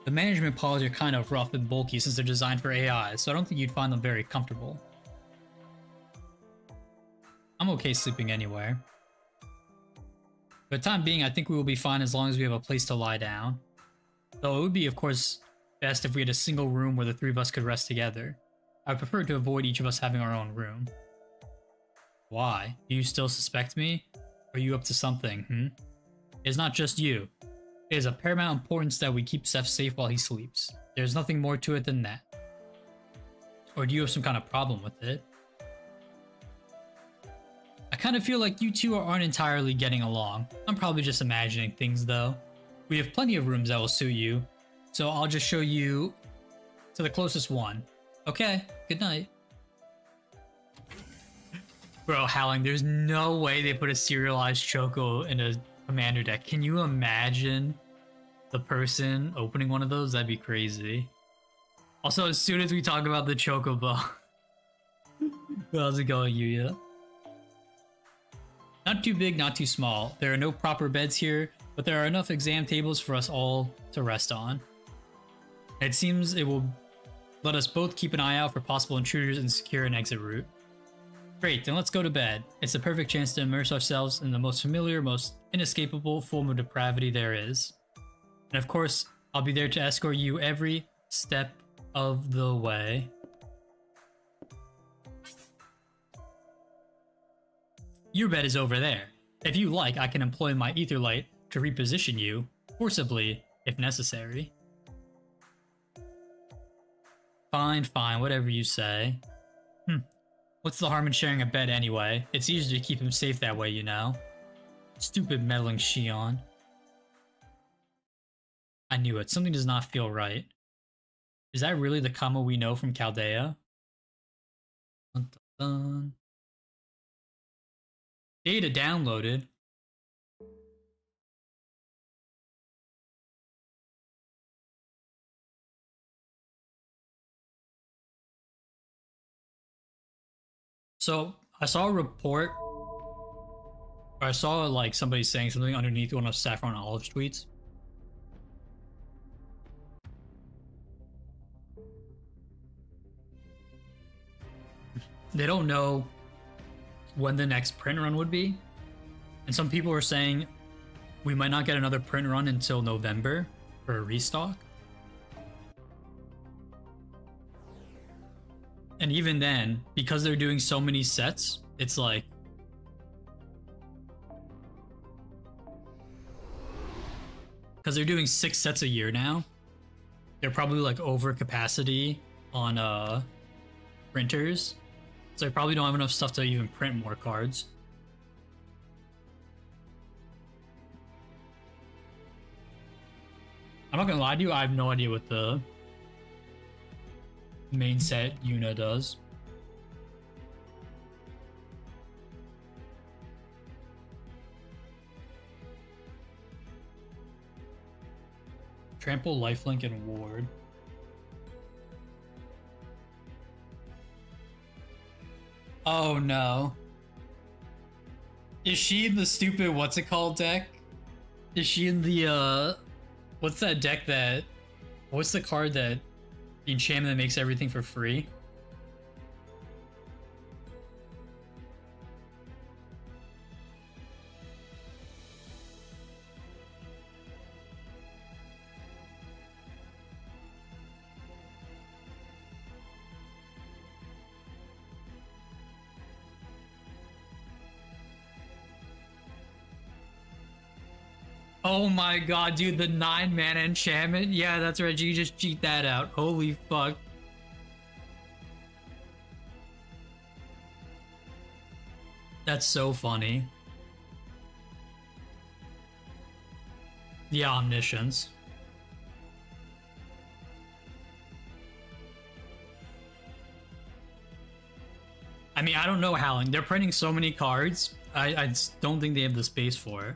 The management pods are kind of rough and bulky since they're designed for AI, so I don't think you'd find them very comfortable. I'm okay sleeping anywhere. For the time being, I think we will be fine as long as we have a place to lie down. Though it would be, of course, best if we had a single room where the three of us could rest together. I would prefer to avoid each of us having our own room. Why? Do you still suspect me? Are you up to something, It's not just you. It is of paramount importance that we keep Seth safe while he sleeps. There's nothing more to it than that. Or do you have some kind of problem with it? I kind of feel like you two aren't entirely getting along. I'm probably just imagining things though. We have plenty of rooms that will suit you, so I'll just show you to the closest one. Okay, good night. Bro, Howling, there's no way they put a serialized Choco in a commander deck. Can you imagine the person opening one of those? That'd be crazy. Also, as soon as we talk about the Chocobo, How's it going, Yuya? Not too big, not too small. There are no proper beds here, but there are enough exam tables for us all to rest on. It seems it will let us both keep an eye out for possible intruders and secure an exit route. Great, then let's go to bed. It's the perfect chance to immerse ourselves in the most familiar, most inescapable form of depravity there is. And of course, I'll be there to escort you every step of the way. Your bed is over there. If you like, I can employ my ether light to reposition you, forcibly, if necessary. Fine, fine, whatever you say. What's the harm in sharing a bed anyway? It's easier to keep him safe that way, you know? Stupid meddling Shion. I knew it. Something does not feel right. Is that really the Kama we know from Chaldea? Dun, dun, dun. Data downloaded. So I saw a report, or I saw like somebody saying something underneath one of Saffron Olive's tweets. They don't know when the next print run would be, and some people are saying we might not get another print run until November for a restock. And even then, because they're doing so many sets, it's like because they're doing 6 sets a year now, they're probably like over capacity on printers. So they probably don't have enough stuff to even print more cards. I'm not gonna lie to you, I have no idea what the main set Yuna does. Trample, Lifelink, and Ward. Oh no. Is she in the stupid what's it called deck? Is she in the what's that deck that what's the card that the enchantment that makes everything for free? Oh my god, dude, the 9-mana enchantment? Yeah, that's right, you just cheat that out. Holy fuck. That's so funny. The omniscience. I mean, I don't know how. They're printing so many cards. I just don't think they have the space for it.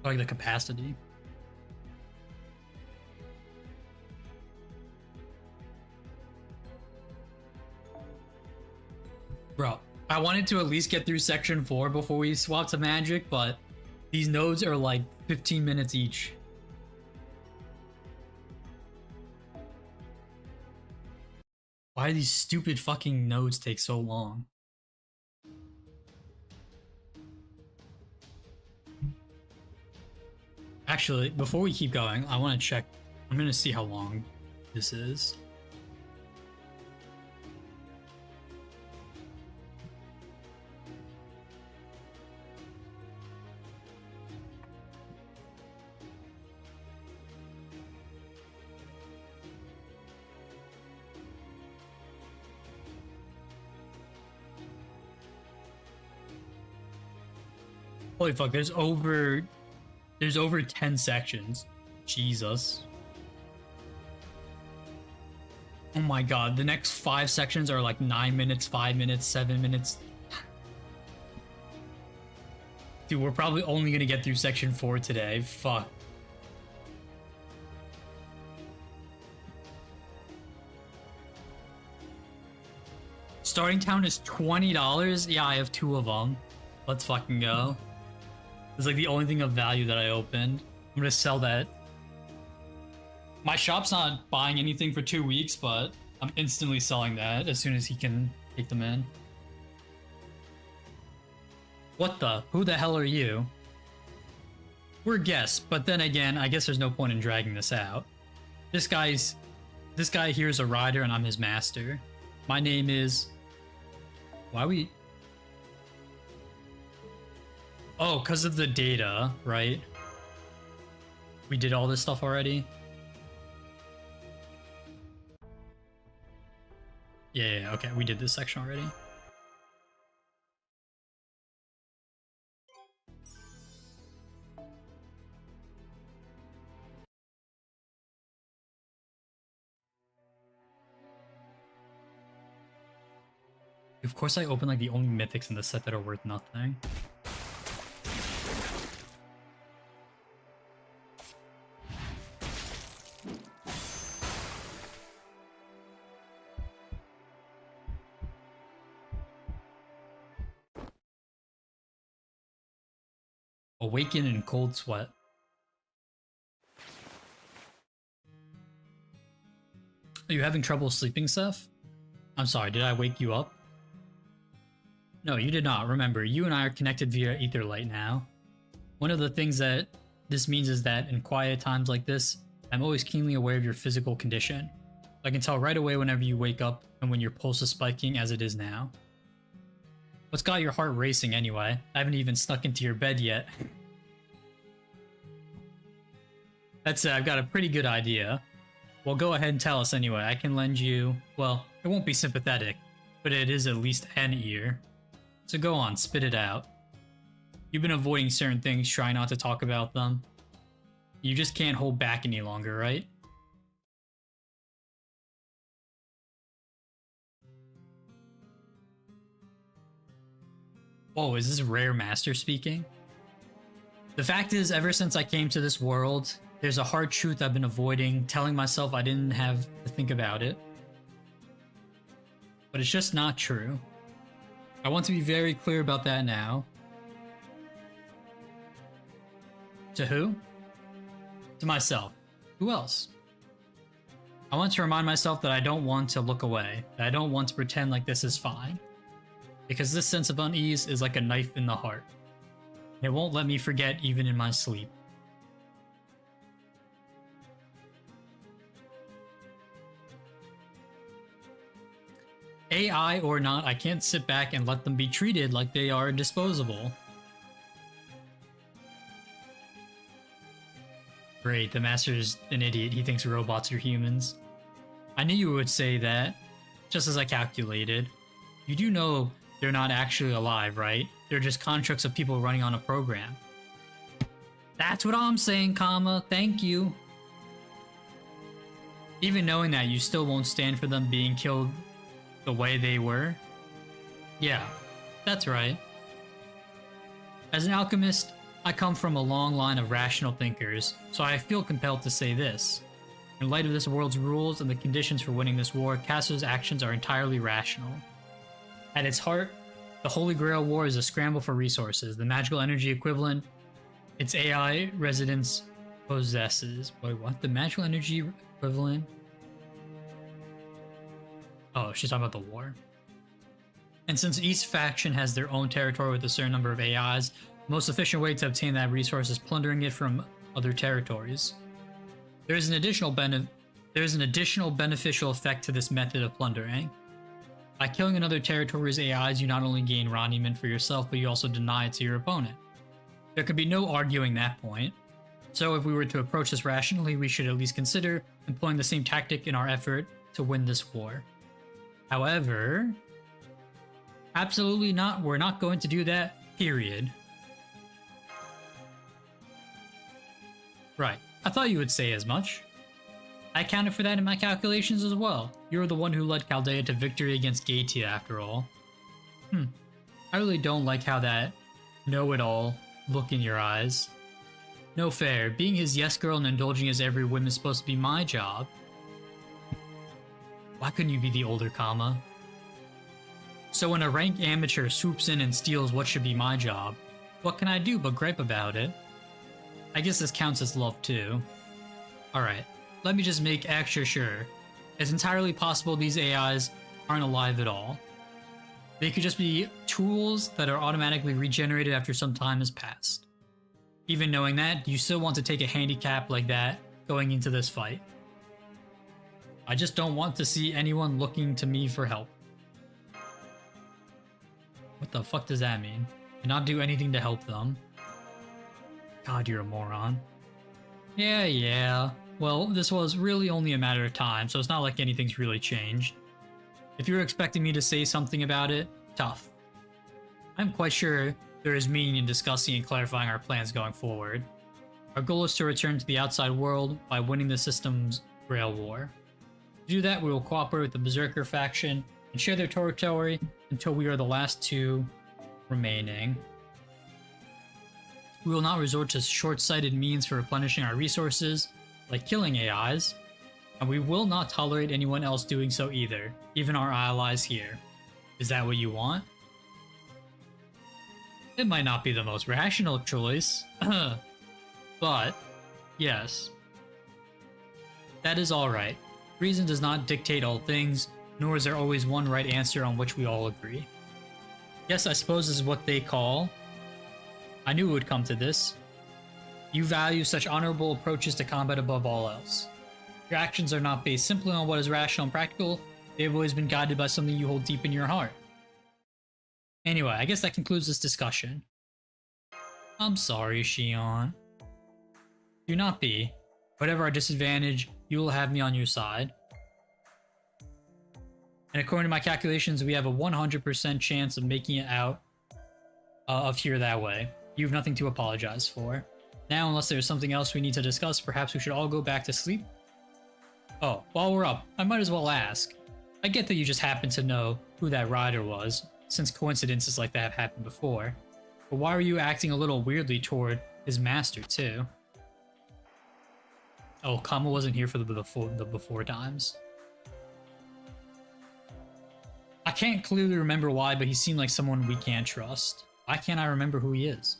Like the capacity. Bro, I wanted to at least get through section 4 before we swap to Magic, but these nodes are like 15 minutes each. Why do these stupid fucking nodes take so long? Actually, before we keep going, I want to check. I'm going to see how long this is. Holy fuck, there's over 10 sections. Jesus. Oh my god, the next 5 sections are like 9 minutes, 5 minutes, 7 minutes. Dude, we're probably only gonna get through section 4 today. Fuck. starting town is $20? Yeah, I have 2 of them. Let's fucking go. It's like the only thing of value that I opened. I'm gonna sell that. My shop's not buying anything for 2 weeks, but I'm instantly selling that as soon as he can take them in. What the? Who the hell are you? We're guests, but then again, I guess there's no point in dragging this out. This guy here is a rider and I'm his master. My name is... Why we... Oh, because of the data, right? We did all this stuff already? Yeah, okay, we did this section already. Of course I opened like the only mythics in the set that are worth nothing. Awaken in cold sweat. Are you having trouble sleeping, Seth? I'm sorry, did I wake you up? No, you did not. Remember, you and I are connected via Etherlight now. One of the things that this means is that in quiet times like this, I'm always keenly aware of your physical condition. I can tell right away whenever you wake up and when your pulse is spiking as it is now. What's got your heart racing anyway? I haven't even snuck into your bed yet. That's it, I've got a pretty good idea. Well, go ahead and tell us anyway. I can lend you... Well, it won't be sympathetic, but it is at least an ear. So go on, spit it out. You've been avoiding certain things, trying not to talk about them. You just can't hold back any longer, right? Whoa, is this Rare Master speaking? The fact is, ever since I came to this world, there's a hard truth I've been avoiding, telling myself I didn't have to think about it. But it's just not true. I want to be very clear about that now. To who? To myself. Who else? I want to remind myself that I don't want to look away, that I don't want to pretend like this is fine. Because this sense of unease is like a knife in the heart. It won't let me forget even in my sleep. AI or not, I can't sit back and let them be treated like they are disposable. Great, the master's an idiot. He thinks robots are humans. I knew you would say that, just as I calculated. You do know they're not actually alive, right? They're just constructs of people running on a program. That's what I'm saying, comma. Thank you. Even knowing that, you still won't stand for them being killed the way they were? Yeah, that's right. As an alchemist, I come from a long line of rational thinkers, so I feel compelled to say this. In light of this world's rules and the conditions for winning this war, Castro's actions are entirely rational. At its heart, the Holy Grail War is a scramble for resources, the magical energy equivalent its AI residence possesses. Wait, what? The magical energy equivalent? Oh, she's talking about the war. And since each faction has their own territory with a certain number of AIs, the most efficient way to obtain that resource is plundering it from other territories. There is an additional beneficial effect to this method of plundering. By killing another territory's AIs, you not only gain monument for yourself, but you also deny it to your opponent. There could be no arguing that point. So if we were to approach this rationally, we should at least consider employing the same tactic in our effort to win this war. However, absolutely not. We're not going to do that, period. Right. I thought you would say as much. I accounted for that in my calculations as well. You're the one who led Chaldea to victory against Gaetia, after all. I really don't like how that know-it-all look in your eyes. No fair. Being his yes girl and indulging his every whim is supposed to be my job. Why couldn't you be the older comma? So when a rank amateur swoops in and steals what should be my job, what can I do but gripe about it? I guess this counts as love too. Alright, let me just make extra sure. It's entirely possible these AIs aren't alive at all. They could just be tools that are automatically regenerated after some time has passed. Even knowing that, you still want to take a handicap like that going into this fight. I just don't want to see anyone looking to me for help. What the fuck does that mean? And not do anything to help them. God, you're a moron. Yeah. Well, this was really only a matter of time, so it's not like anything's really changed. If you're expecting me to say something about it, tough. I'm quite sure there is meaning in discussing and clarifying our plans going forward. Our goal is to return to the outside world by winning the system's rail war. To do that, we will cooperate with the Berserker faction and share their territory until we are the last two remaining. We will not resort to short-sighted means for replenishing our resources, like killing AIs, and we will not tolerate anyone else doing so either, even our allies here. Is that what you want? It might not be the most rational choice, but yes. That is alright. Reason does not dictate all things, nor is there always one right answer on which we all agree. Yes, I suppose this is what they call... I knew it would come to this. You value such honorable approaches to combat above all else. Your actions are not based simply on what is rational and practical, they have always been guided by something you hold deep in your heart. Anyway, I guess that concludes this discussion. I'm sorry, Shion. Do not be. Whatever our disadvantage, you will have me on your side. And according to my calculations, we have a 100% chance of making it out of here that way. You have nothing to apologize for. Now, unless there's something else we need to discuss, perhaps we should all go back to sleep? Oh, while we're up, I might as well ask. I get that you just happen to know who that rider was, since coincidences like that have happened before. But why were you acting a little weirdly toward his master, too? Oh, Kama wasn't here for the before times. I can't clearly remember why, but he seemed like someone we can't trust. Why can't I remember who he is?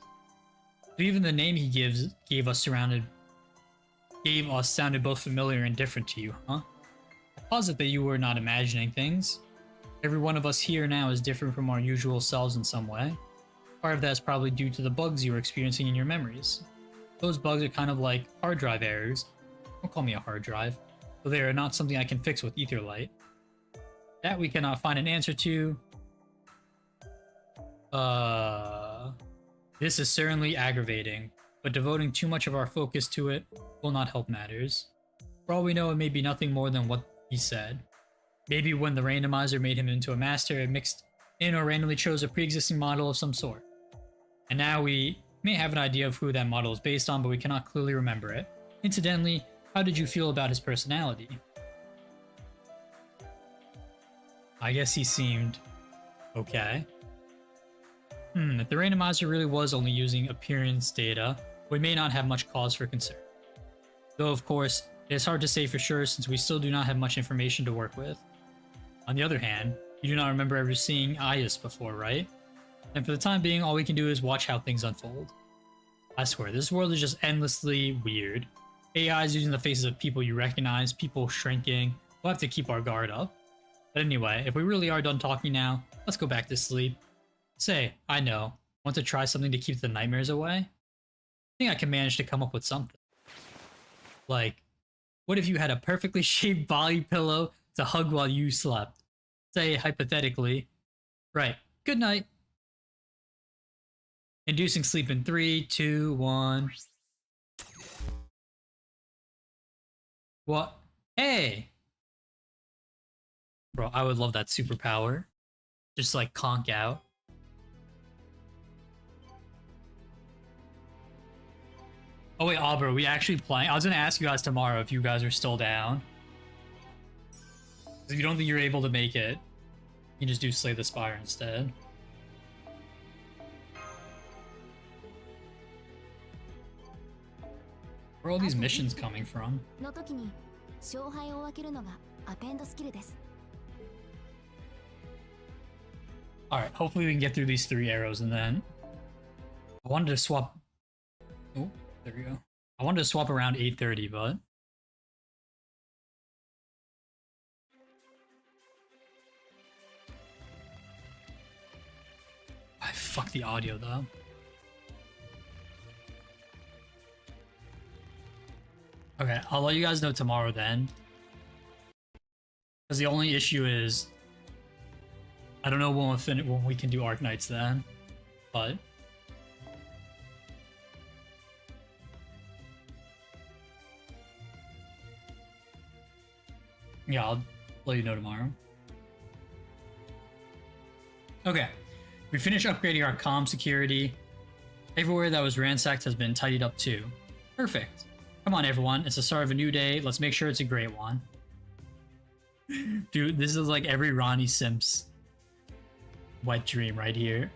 So even the name he gave us sounded both familiar and different to you, huh? I posit that you were not imagining things. Every one of us here now is different from our usual selves in some way. Part of that is probably due to the bugs you were experiencing in your memories. Those bugs are kind of like hard drive errors. Don't call me a hard drive, though they are not something I can fix with Etherlight. That we cannot find an answer to. This is certainly aggravating, but devoting too much of our focus to it will not help matters. For all we know, it may be nothing more than what he said. Maybe when the randomizer made him into a master, it mixed in or randomly chose a pre-existing model of some sort. And now we may have an idea of who that model is based on, but we cannot clearly remember it. Incidentally, how did you feel about his personality? I guess he seemed okay. If the randomizer really was only using appearance data, we may not have much cause for concern. Though, of course, it is hard to say for sure since we still do not have much information to work with. On the other hand, you do not remember ever seeing Ayas before, right? And for the time being, all we can do is watch how things unfold. I swear, this world is just endlessly weird. AIs using the faces of people you recognize, people shrinking. We'll have to keep our guard up. But anyway, if we really are done talking now, let's go back to sleep. Say, I know. Want to try something to keep the nightmares away? I think I can manage to come up with something. Like, what if you had a perfectly shaped body pillow to hug while you slept? Say, hypothetically. Right. Good night. Inducing sleep in 3, 2, 1. What? Hey! Bro, I would love that superpower. Just like conk out. Oh wait, Aubrey, are we actually playing? I was gonna ask you guys tomorrow if you guys are still down. If you don't think you're able to make it, you can just do Slay the Spire instead. Where are all these missions coming from? Alright, hopefully we can get through these 3 arrows and then... I wanted to swap... Oh, there we go. I wanted to swap around 8:30, but... I fuck the audio though. Okay, I'll let you guys know tomorrow then. Because the only issue is... I don't know when we can do Arc Knights then, but... Yeah, I'll let you know tomorrow. Okay, we finished upgrading our comm security. Everywhere that was ransacked has been tidied up too. Perfect. Come on everyone, it's the start of a new day. Let's make sure it's a great one. Dude, this is like every Ronnie Simps wet dream right here.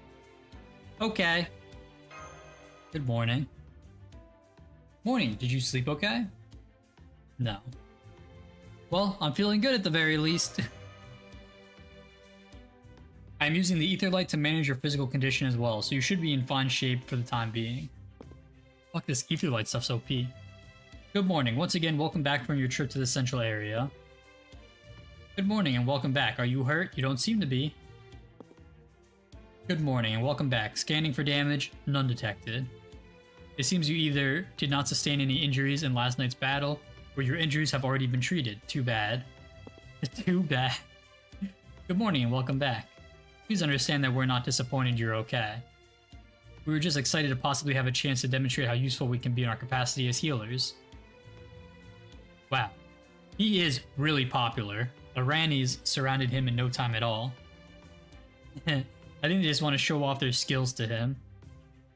Okay. Good morning. Morning, did you sleep okay? No. Well, I'm feeling good at the very least. I'm using the ether light to manage your physical condition as well, so you should be in fine shape for the time being. Fuck, this ether light stuff's OP. Good morning. Once again, welcome back from your trip to the central area. Good morning and welcome back. Are you hurt? You don't seem to be. Good morning and welcome back. Scanning for damage, none detected. It seems you either did not sustain any injuries in last night's battle, or your injuries have already been treated. Too bad. Too bad. Good morning and welcome back. Please understand that we're not disappointed you're okay. We were just excited to possibly have a chance to demonstrate how useful we can be in our capacity as healers. Wow. He is really popular. The Rannies surrounded him in no time at all. I think they just want to show off their skills to him.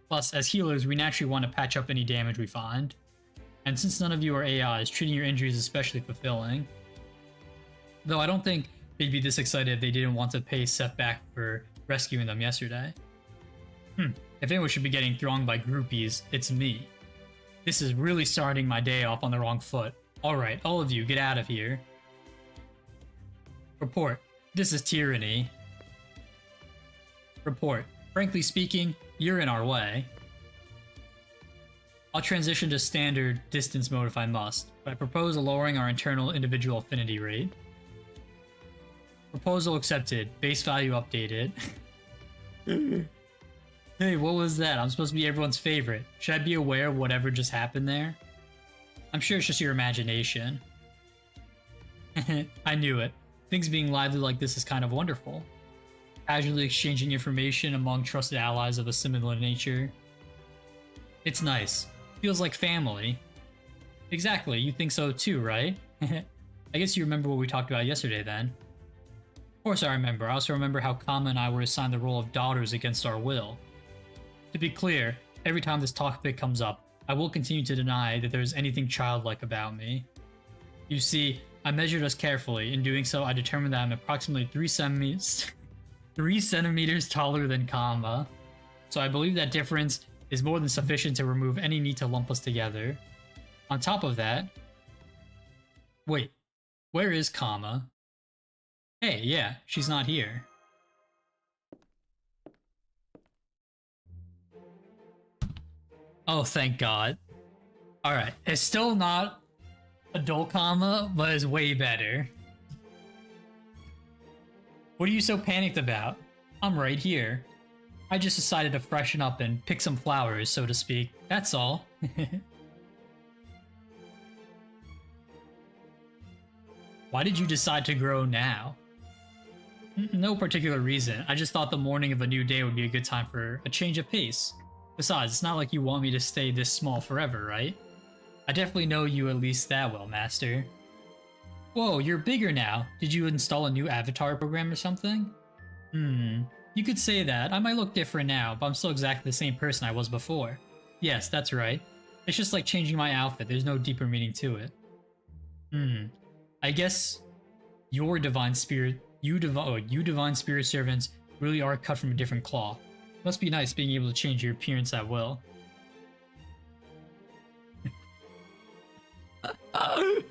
Plus, as healers, we naturally want to patch up any damage we find. And since none of you are AIs, treating your injuries is especially fulfilling. Though I don't think they'd be this excited if they didn't want to pay Seth back for rescuing them yesterday. If anyone should be getting thronged by groupies, it's me. This is really starting my day off on the wrong foot. Alright, all of you, get out of here. Report. This is tyranny. Report. Frankly speaking, you're in our way. I'll transition to standard distance mode if I must, but I propose lowering our internal individual affinity rate. Proposal accepted. Base value updated. Hey, what was that? I'm supposed to be everyone's favorite. Should I be aware of whatever just happened there? I'm sure it's just your imagination. I knew it. Things being lively like this is kind of wonderful. Casually exchanging information among trusted allies of a similar nature. It's nice. Feels like family. Exactly, you think so too, right? I guess you remember what we talked about yesterday then. Of course I remember. I also remember how Kama and I were assigned the role of daughters against our will. To be clear, every time this topic comes up, I will continue to deny that there is anything childlike about me. You see, I measured us carefully. In doing so, I determined that I'm approximately 3 centimeters taller than Kama. So I believe that difference is more than sufficient to remove any need to lump us together. On top of that... Wait, where is Kama? Hey, yeah, she's not here. Oh, thank God. Alright, it's still not adult Kama, but it's way better. What are you so panicked about? I'm right here. I just decided to freshen up and pick some flowers, so to speak. That's all. Why did you decide to grow now? No particular reason. I just thought the morning of a new day would be a good time for a change of pace. Besides, it's not like you want me to stay this small forever, right? I definitely know you at least that well, Master. Whoa, you're bigger now. Did you install a new avatar program or something? You could say that. I might look different now, but I'm still exactly the same person I was before. Yes, that's right. It's just like changing my outfit. There's no deeper meaning to it. I guess your divine spirit, you divine spirit servants really are cut from a different cloth. Must be nice being able to change your appearance at will. Oh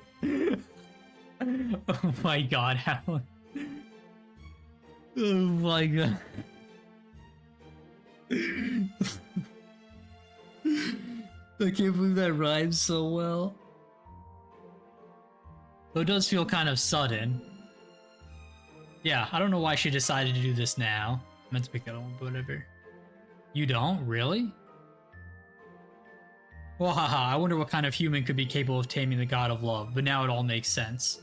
my God, Alan. Oh my God. I can't believe that rhymes so well. Though it does feel kind of sudden. Yeah, I don't know why she decided to do this now. I meant to pick that one, but whatever. You don't? Really? Well, haha, I wonder what kind of human could be capable of taming the god of love, but now it all makes sense.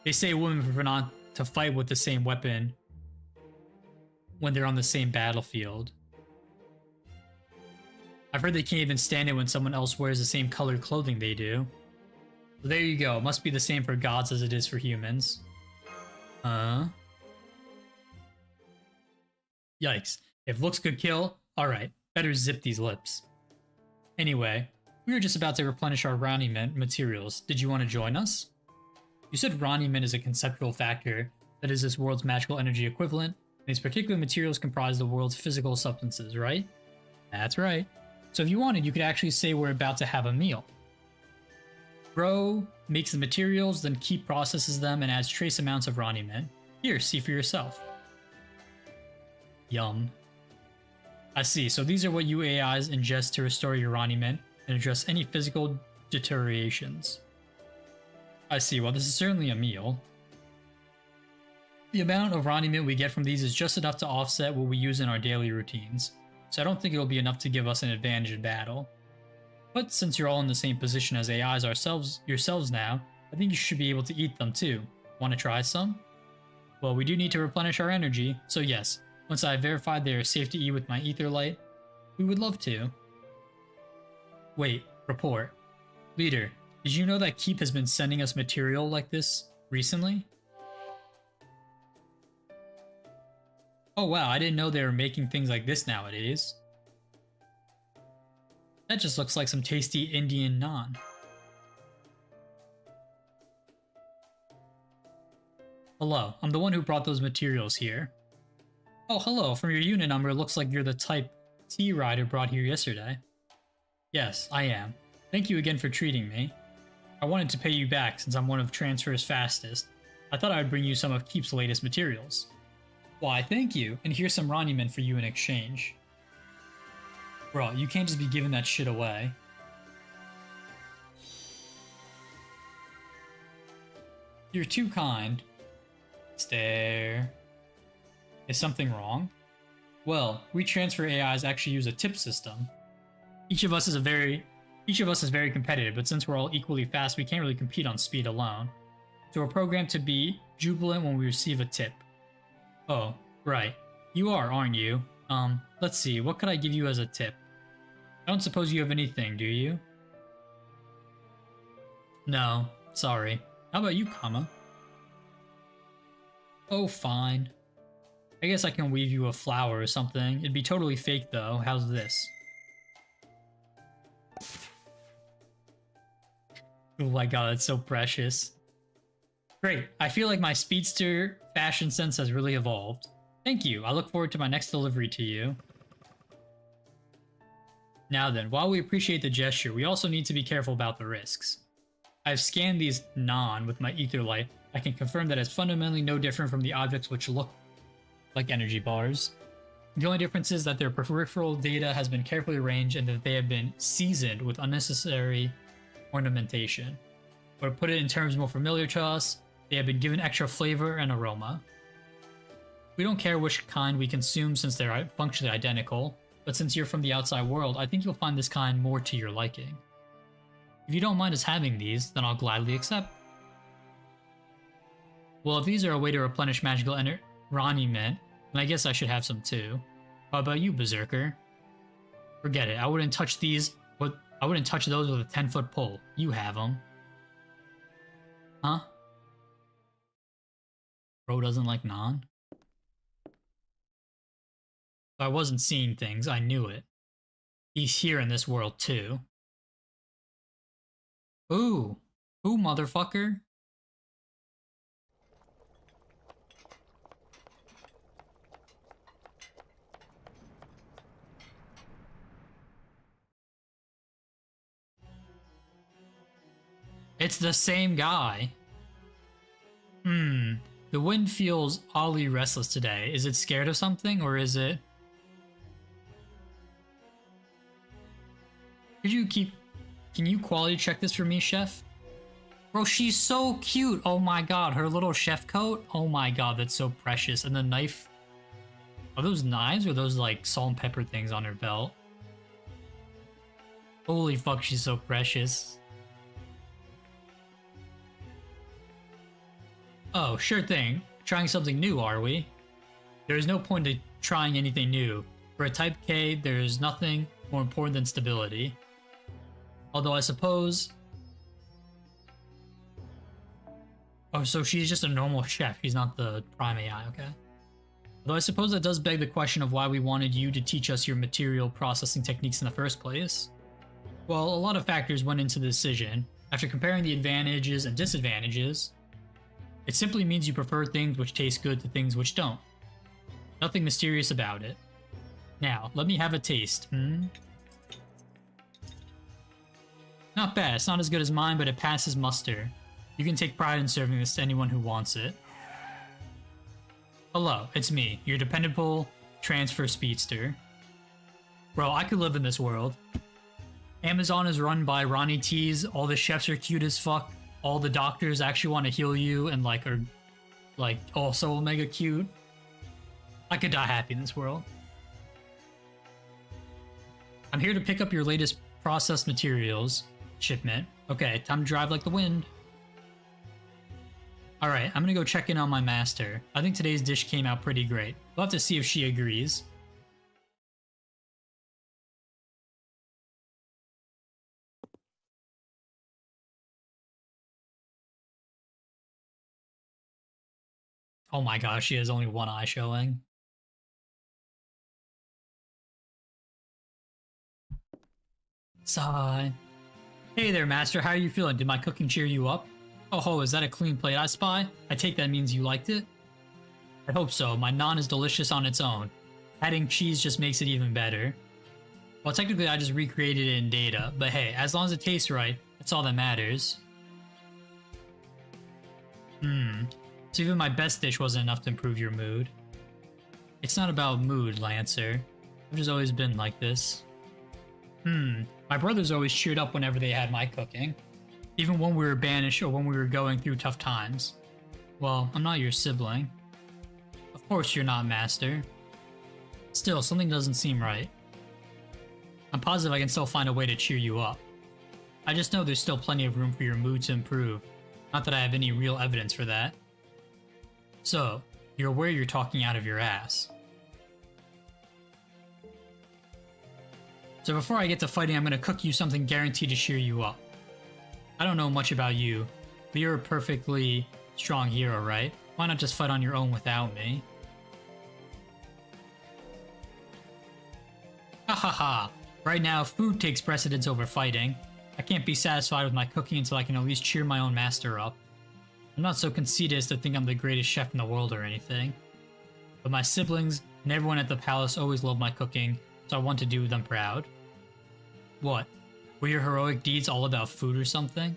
They say women prefer not to fight with the same weapon when they're on the same battlefield. I've heard they can't even stand it when someone else wears the same colored clothing they do. So there you go, it must be the same for gods as it is for humans. Yikes. If looks could kill, alright, better zip these lips. Anyway, we were just about to replenish our Roniment materials. Did you want to join us? You said Roniment is a conceptual factor that is this world's magical energy equivalent, and these particular materials comprise the world's physical substances, right? That's right. So if you wanted, you could actually say we're about to have a meal. Grow makes the materials, then Keep processes them and adds trace amounts of Roniment. Here, see for yourself. Yum. I see, so these are what you AIs ingest to restore your Roniment and address any physical deteriorations. I see, well this is certainly a meal. The amount of Roniment we get from these is just enough to offset what we use in our daily routines, so I don't think it'll be enough to give us an advantage in battle. But since you're all in the same position as AIs yourselves now, I think you should be able to eat them too. Want to try some? Well, we do need to replenish our energy, so yes, once I have verified they are safe to eat with my ether light, we would love to. Wait, report. Leader, did you know that Keep has been sending us material like this recently? Oh wow, I didn't know they were making things like this nowadays. That just looks like some tasty Indian naan. Hello, I'm the one who brought those materials here. Oh, hello, from your unit number it looks like you're the type T rider brought here yesterday. Yes, I am. Thank you again for treating me. I wanted to pay you back since I'm one of Transfer's fastest. I thought I would bring you some of Keep's latest materials. Why, thank you, and here's some Roniment for you in exchange. Bro, you can't just be giving that shit away. You're too kind. Stare. Is something wrong? Well, we transfer AIs actually use a tip system. Each of us is very competitive, but since we're all equally fast, we can't really compete on speed alone. So we're programmed to be jubilant when we receive a tip. Oh, right. You are, aren't you? Let's see, what could I give you as a tip? I don't suppose you have anything, do you? No, sorry. How about you, Kama? Oh, fine. I guess I can weave you a flower or something. It'd be totally fake though. How's this? Oh my god, that's so precious. Great. I feel like my speedster fashion sense has really evolved. Thank you. I look forward to my next delivery to you. Now then, while we appreciate the gesture, we also need to be careful about the risks. I've scanned these non with my ether light. I can confirm that it's fundamentally no different from the objects which look like energy bars. The only difference is that their peripheral data has been carefully arranged and that they have been seasoned with unnecessary ornamentation. Or to put it in terms more familiar to us, they have been given extra flavor and aroma. We don't care which kind we consume since they're functionally identical, but since you're from the outside world, I think you'll find this kind more to your liking. If you don't mind us having these, then I'll gladly accept. Well, if these are a way to replenish magical Roniment, then I guess I should have some too. How about you, Berserker? Forget it, I wouldn't touch these, but I wouldn't touch those with a 10-foot pole. You have them. Huh? Bro doesn't like naan? I wasn't seeing things, I knew it. He's here in this world too. Ooh, motherfucker. It's the same guy. The wind feels oddly restless today. Is it scared of something, or is it... Could you keep... Can you quality check this for me, chef? Bro, she's so cute. Oh my god, her little chef coat. Oh my god, that's so precious. And the knife. Are those knives or those like salt and pepper things on her belt? Holy fuck, she's so precious. Oh, sure thing. Trying something new, are we? There is no point to trying anything new. For a Type K, there is nothing more important than stability. Although I suppose... Oh, so she's just a normal chef. She's not the Prime AI, okay. Although I suppose that does beg the question of why we wanted you to teach us your material processing techniques in the first place. Well, a lot of factors went into the decision. After comparing the advantages and disadvantages, it simply means you prefer things which taste good to things which don't. Nothing mysterious about it. Now, let me have a taste, Not bad, it's not as good as mine, but it passes muster. You can take pride in serving this to anyone who wants it. Hello, it's me, your dependable transfer speedster. Bro, I could live in this world. Amazon is run by Ronnie T's, all the chefs are cute as fuck, all the doctors actually want to heal you and like are like also mega cute. I could die happy in this world. I'm here to pick up your latest processed materials shipment. Okay, time to drive like the wind. Alright, I'm gonna go check in on my master. I think today's dish came out pretty great. We'll have to see if she agrees. Oh my gosh, she has only one eye showing. Sigh. Hey there, master. How are you feeling? Did my cooking cheer you up? Oh ho, is that a clean plate I spy? I take that means you liked it? I hope so. My naan is delicious on its own. Adding cheese just makes it even better. Well, technically I just recreated it in data, but hey, as long as it tastes right, that's all that matters. So even my best dish wasn't enough to improve your mood. It's not about mood, Lancer. I've just always been like this. My brothers always cheered up whenever they had my cooking. Even when we were banished or when we were going through tough times. Well, I'm not your sibling. Of course you're not, master. Still, something doesn't seem right. I'm positive I can still find a way to cheer you up. I just know there's still plenty of room for your mood to improve. Not that I have any real evidence for that. So, you're aware you're talking out of your ass. So before I get to fighting, I'm gonna cook you something guaranteed to cheer you up. I don't know much about you, but you're a perfectly strong hero, right? Why not just fight on your own without me? Ha ha ha! Right now, food takes precedence over fighting. I can't be satisfied with my cooking until I can at least cheer my own master up. I'm not so conceited as to think I'm the greatest chef in the world or anything. But my siblings and everyone at the palace always loved my cooking, so I want to do them proud. What? Were your heroic deeds all about food or something?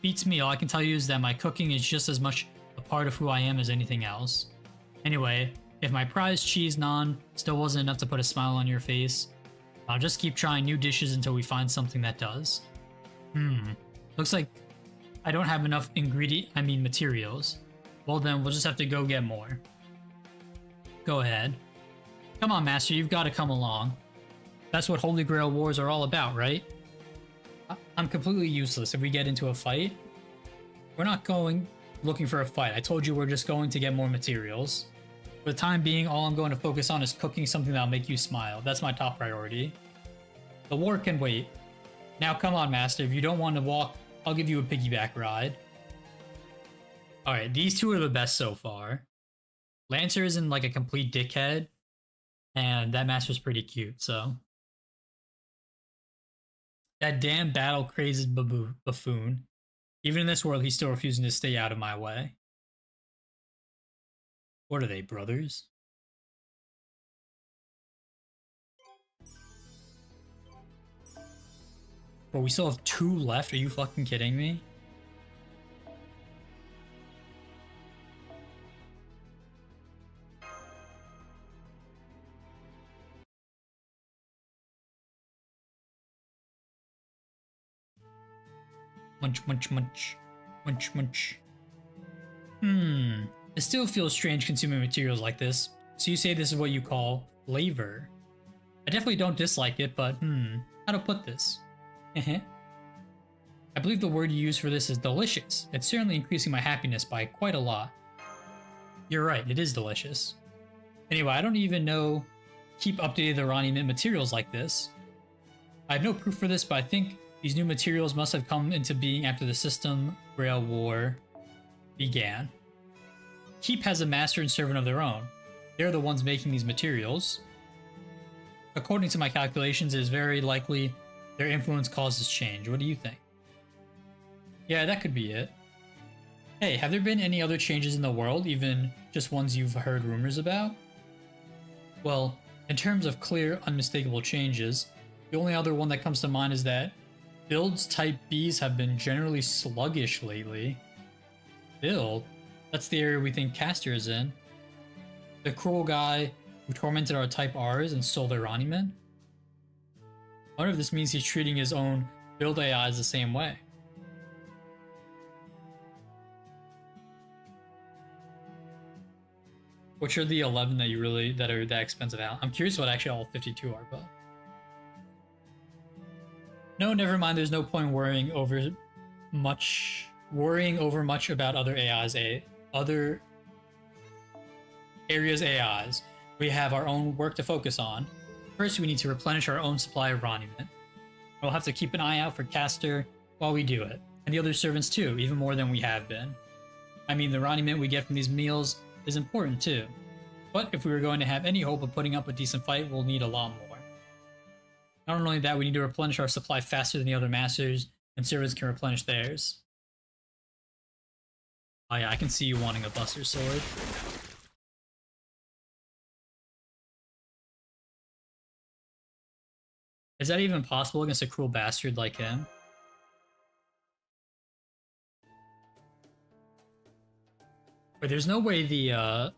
Beats me, all I can tell you is that my cooking is just as much a part of who I am as anything else. Anyway, if my prized cheese naan still wasn't enough to put a smile on your face, I'll just keep trying new dishes until we find something that does. Looks like I don't have enough materials. Well then, we'll just have to go get more. Go ahead. Come on, master, you've got to come along. That's what Holy Grail wars are all about, right? I'm completely useless if we get into a fight. We're not going looking for a fight. I told you we're just going to get more materials. For the time being, all I'm going to focus on is cooking something that'll make you smile. That's my top priority. The war can wait. Now come on, master. If you don't want to walk, I'll give you a piggyback ride. Alright, these two are the best so far. Lancer isn't like a complete dickhead. And that master's pretty cute, so. That damn battle-crazed buffoon. Even in this world, he's still refusing to stay out of my way. What are they, brothers? But we still have 2 left? Are you fucking kidding me? Munch, munch, munch. Munch, munch. It still feels strange consuming materials like this. So you say this is what you call flavor. I definitely don't dislike it, but how to put this? I believe the word you use for this is delicious. It's certainly increasing my happiness by quite a lot. You're right, it is delicious. Anyway, I don't even know keep updated the Ronnie Mint materials like this. I have no proof for this, but I think these new materials must have come into being after the System Rail War began. Keep has a master and servant of their own. They're the ones making these materials. According to my calculations, it is very likely their influence causes change. What do you think? Yeah, that could be it. Hey, have there been any other changes in the world, even just ones you've heard rumors about? Well, in terms of clear, unmistakable changes, the only other one that comes to mind is that builds type Bs have been generally sluggish lately. Build? That's the area we think Caster is in. The cruel guy who tormented our type Rs and stole their Ronnie Mint? I wonder if this means he's treating his own build AIs the same way. Which are the 11 that are that expensive out? I'm curious what actually all 52 are, but... No, never mind. There's no point worrying over much about other AIs, other areas AIs. We have our own work to focus on. First, we need to replenish our own supply of Ronnie Mint. We'll have to keep an eye out for Caster while we do it, and the other servants too, even more than we have been. I mean, the Ronnie Mint we get from these meals is important too. But if we were going to have any hope of putting up a decent fight, we'll need a lot more. Not only that, we need to replenish our supply faster than the other masters, and servants can replenish theirs. Oh yeah, I can see you wanting a Buster Sword. Is that even possible against a cruel bastard like him? But there's no way the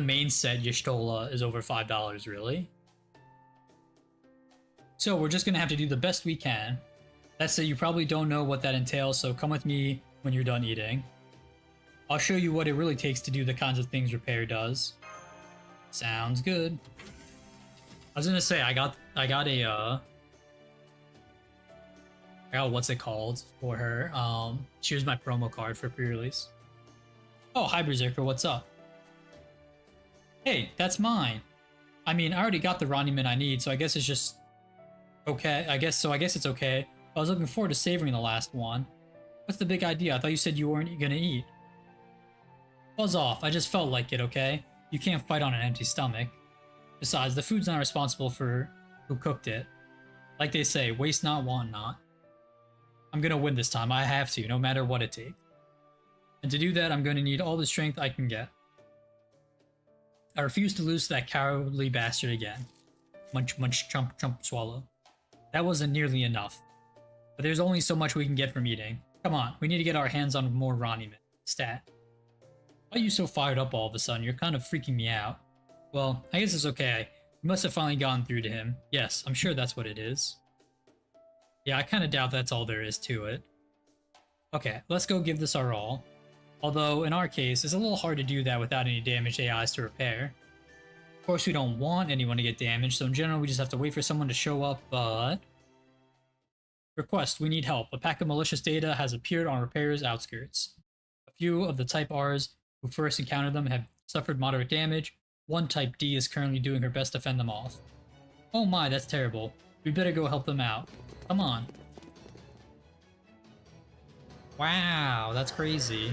main set Y'shtola is over $5, really. So we're just gonna have to do the best we can. That said, you probably don't know what that entails, so come with me when you're done eating. I'll show you what it really takes to do the kinds of things Repair does. Sounds good. I was gonna say I got what's it called for her. She was my promo card for pre-release. Oh, hi Berserker, what's up? Hey, that's mine. I mean, I already got the Ronnie Mint I need, so I guess it's just okay. I guess it's okay. I was looking forward to savoring the last one. What's the big idea? I thought you said you weren't gonna eat. Buzz off. I just felt like it, okay? You can't fight on an empty stomach. Besides, the food's not responsible for who cooked it. Like they say, waste not, want not. I'm gonna win this time. I have to, no matter what it takes. And to do that, I'm gonna need all the strength I can get. I refuse to lose to that cowardly bastard again. Munch, munch, chomp, chomp, swallow. That wasn't nearly enough. But there's only so much we can get from eating. Come on, we need to get our hands on more Ronnie Mint. Stat. Why are you so fired up all of a sudden? You're kind of freaking me out. Well, I guess it's okay. We must have finally gotten through to him. Yes, I'm sure that's what it is. Yeah, I kind of doubt that's all there is to it. Okay, let's go give this our all. Although, in our case, it's a little hard to do that without any damaged AIs to repair. Of course, we don't want anyone to get damaged, so in general, we just have to wait for someone to show up, but... Request, we need help. A pack of malicious data has appeared on Repair's outskirts. A few of the Type Rs who first encountered them have suffered moderate damage. One Type D is currently doing her best to fend them off. Oh my, that's terrible. We better go help them out. Come on. Wow, that's crazy.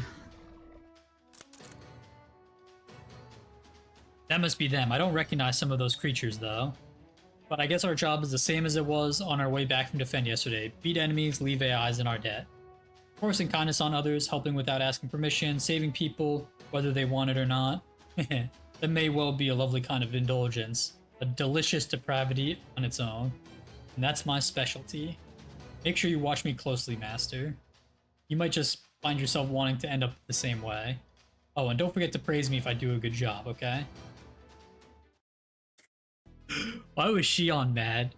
That must be them. I don't recognize some of those creatures, though. But I guess our job is the same as it was on our way back from Defend yesterday. Beat enemies, leave AIs in our debt. Forcing kindness on others, helping without asking permission, saving people, whether they want it or not. That may well be a lovely kind of indulgence. A delicious depravity on its own. And that's my specialty. Make sure you watch me closely, Master. You might just find yourself wanting to end up the same way. Oh, and don't forget to praise me if I do a good job, okay? Why was Shion mad?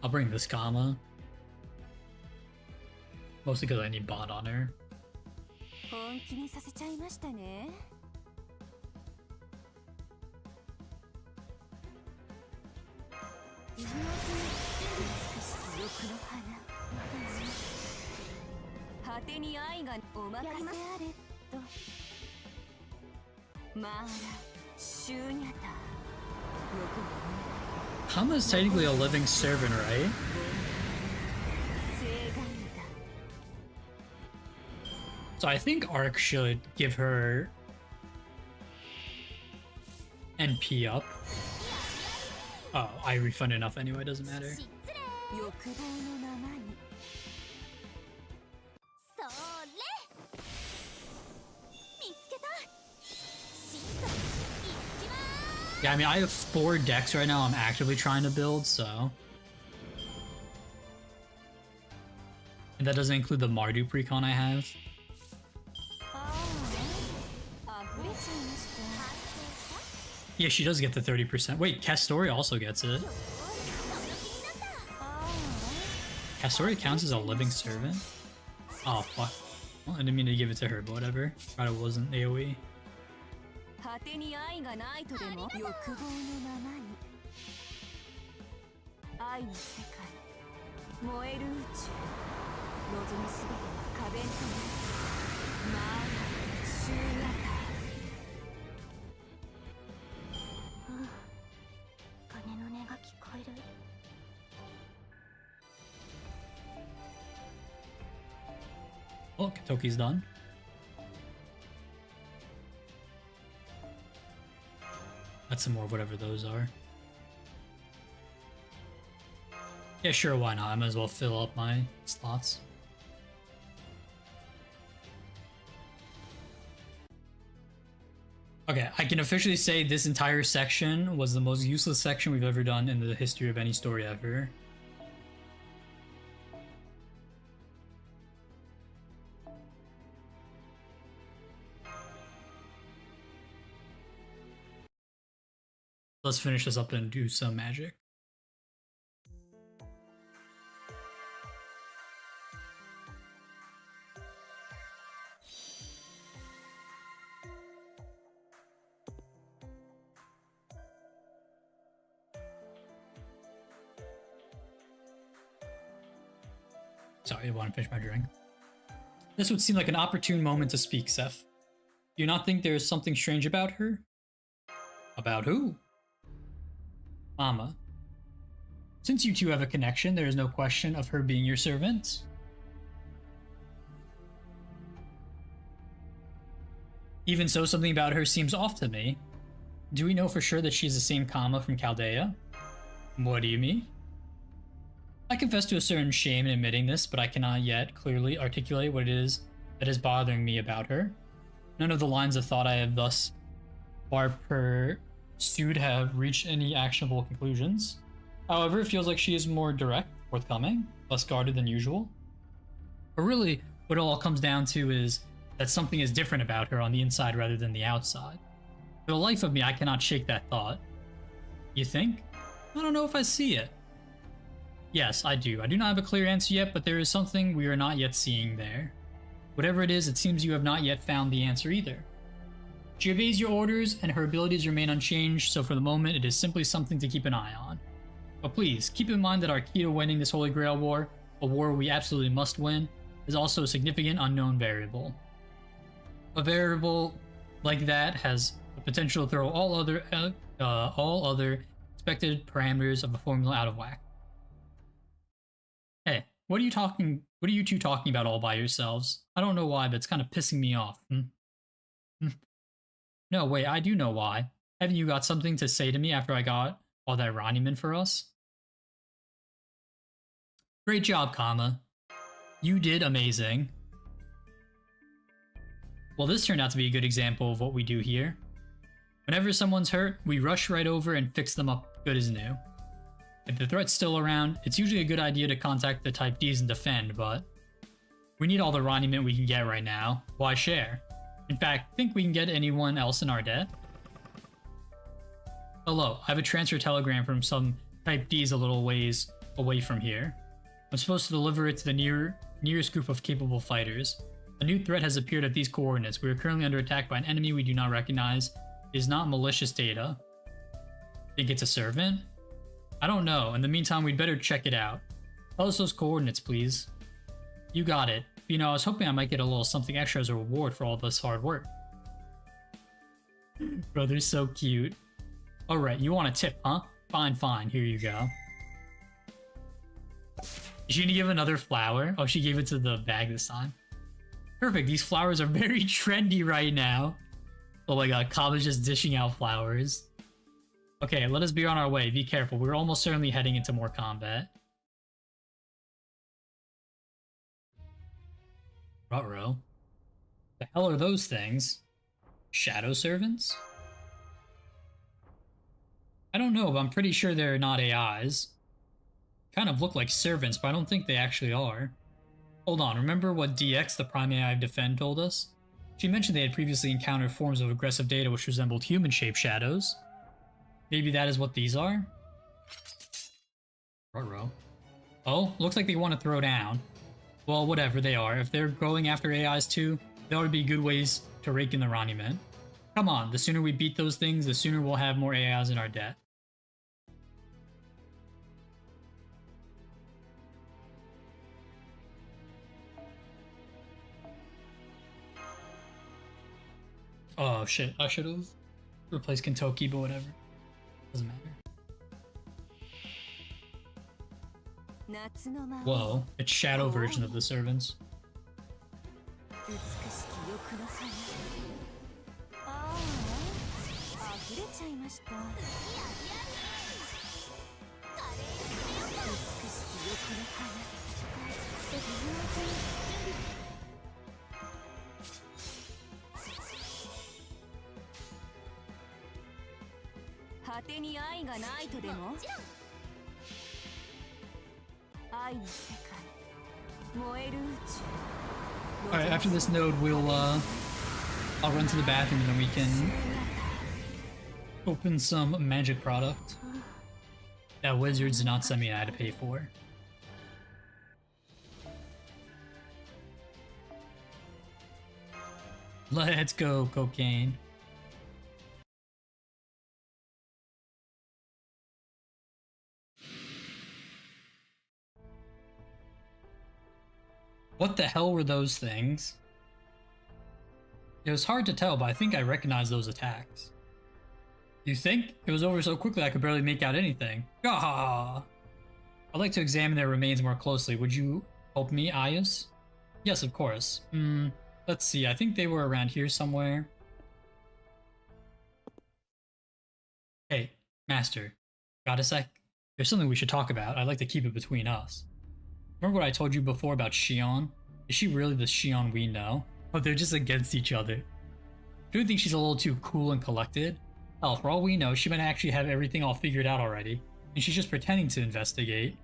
I'll bring this comma. Mostly because I need bot on her. 本気にさせちゃいましたね。美しき欲の花。果てに愛がお任せあれと。まあら、シューニャタ。 Kama is technically a living servant, right? So I think Arc should give her NP up. Oh, I refunded enough anyway, doesn't matter. Yeah, I mean, I have 4 decks right now I'm actively trying to build, so... And that doesn't include the Mardu precon I have. Yeah, she does get the 30%. Wait, Castori also gets it. Castori counts as a living servant? Oh, fuck. Well, I didn't mean to give it to her, but whatever. Thought it wasn't AoE. 果てに愛がないとでも欲望のままに愛の世界燃える宇宙望むすべては可弁となるまあシューアター鐘の音が聞こえる Oh, Toki's done. That's some more of whatever those are. Yeah, sure, why not? I might as well fill up my slots. Okay, I can officially say this entire section was the most useless section we've ever done in the history of any story ever. Let's finish this up and do some magic. Sorry, I want to finish my drink. This would seem like an opportune moment to speak, Seth. Do you not think there is something strange about her? About who? Mama. Since you two have a connection, there is no question of her being your servant. Even so, something about her seems off to me. Do we know for sure that she's the same Kama from Chaldea? What do you mean? I confess to a certain shame in admitting this, but I cannot yet clearly articulate what it is that is bothering me about her. None of the lines of thought I have thus far pursued have reached any actionable conclusions. However, it feels like she is more direct, forthcoming, less guarded than usual. But really, what it all comes down to is that something is different about her on the inside rather than the outside. For the life of me, I cannot shake that thought. You think? I don't know if I see it. Yes, I do. I do not have a clear answer yet, but there is something we are not yet seeing there. Whatever it is, it seems you have not yet found the answer either. She obeys your orders, and her abilities remain unchanged, so for the moment, it is simply something to keep an eye on. But please, keep in mind that our key to winning this Holy Grail war, a war we absolutely must win, is also a significant unknown variable. A variable like that has the potential to throw all other expected parameters of a formula out of whack. Hey, what are you two talking about all by yourselves? I don't know why, but it's kind of pissing me off. No, wait, I do know why. Haven't you got something to say to me after I got all that Roniman for us? Great job, Kama. You did amazing. Well, this turned out to be a good example of what we do here. Whenever someone's hurt, we rush right over and fix them up good as new. If the threat's still around, it's usually a good idea to contact the Type Ds and defend, but we need all the Roniman we can get right now. Why share? In fact, think we can get anyone else in our debt? Hello, I have a transfer telegram from some Type Ds a little ways away from here. I'm supposed to deliver it to the nearest group of capable fighters. A new threat has appeared at these coordinates. We are currently under attack by an enemy we do not recognize. It is not malicious data. Think it's a servant? I don't know. In the meantime, we'd better check it out. Tell us those coordinates, please. You got it. You know, I was hoping I might get a little something extra as a reward for all this hard work. Brother's so cute. Alright, you want a tip, huh? Fine, fine. Here you go. Is she gonna give another flower? Oh, she gave it to the bag this time. Perfect. These flowers are very trendy right now. Oh my god, Kama's just dishing out flowers. Okay, let us be on our way. Be careful. We're almost certainly heading into more combat. Ruh-roh. The hell are those things? Shadow servants? I don't know, but I'm pretty sure they're not AIs. Kind of look like servants, but I don't think they actually are. Hold on, remember what DX, the Prime AI of Defend, told us? She mentioned they had previously encountered forms of aggressive data which resembled human-shaped shadows. Maybe that is what these are? Ruh-roh. Oh, looks like they want to throw down. Well, whatever they are. If they're going after AIs too, there ought to be good ways to rake in the Ronnie-men. Come on, the sooner we beat those things, the sooner we'll have more AIs in our debt. Oh shit, I should have replaced Kentucky, but whatever. Doesn't matter. Whoa, it's shadow version of the servants. Alright, after this node, I'll run to the bathroom and then we can open some magic product that Wizards did not send me and I had to pay for. Let's go, cocaine. What the hell were those things? It was hard to tell, but I think I recognized those attacks. You think? It was over so quickly I could barely make out anything. Gah! I'd like to examine their remains more closely. Would you help me, Ayus? Yes, of course. Let's see. I think they were around here somewhere. Hey, Master. Got a sec? There's something we should talk about. I'd like to keep it between us. Remember what I told you before about Shion? Is she really the Shion we know? Oh, they're just against each other. Do you think she's a little too cool and collected? Hell, for all we know, she might actually have everything all figured out already, and she's just pretending to investigate.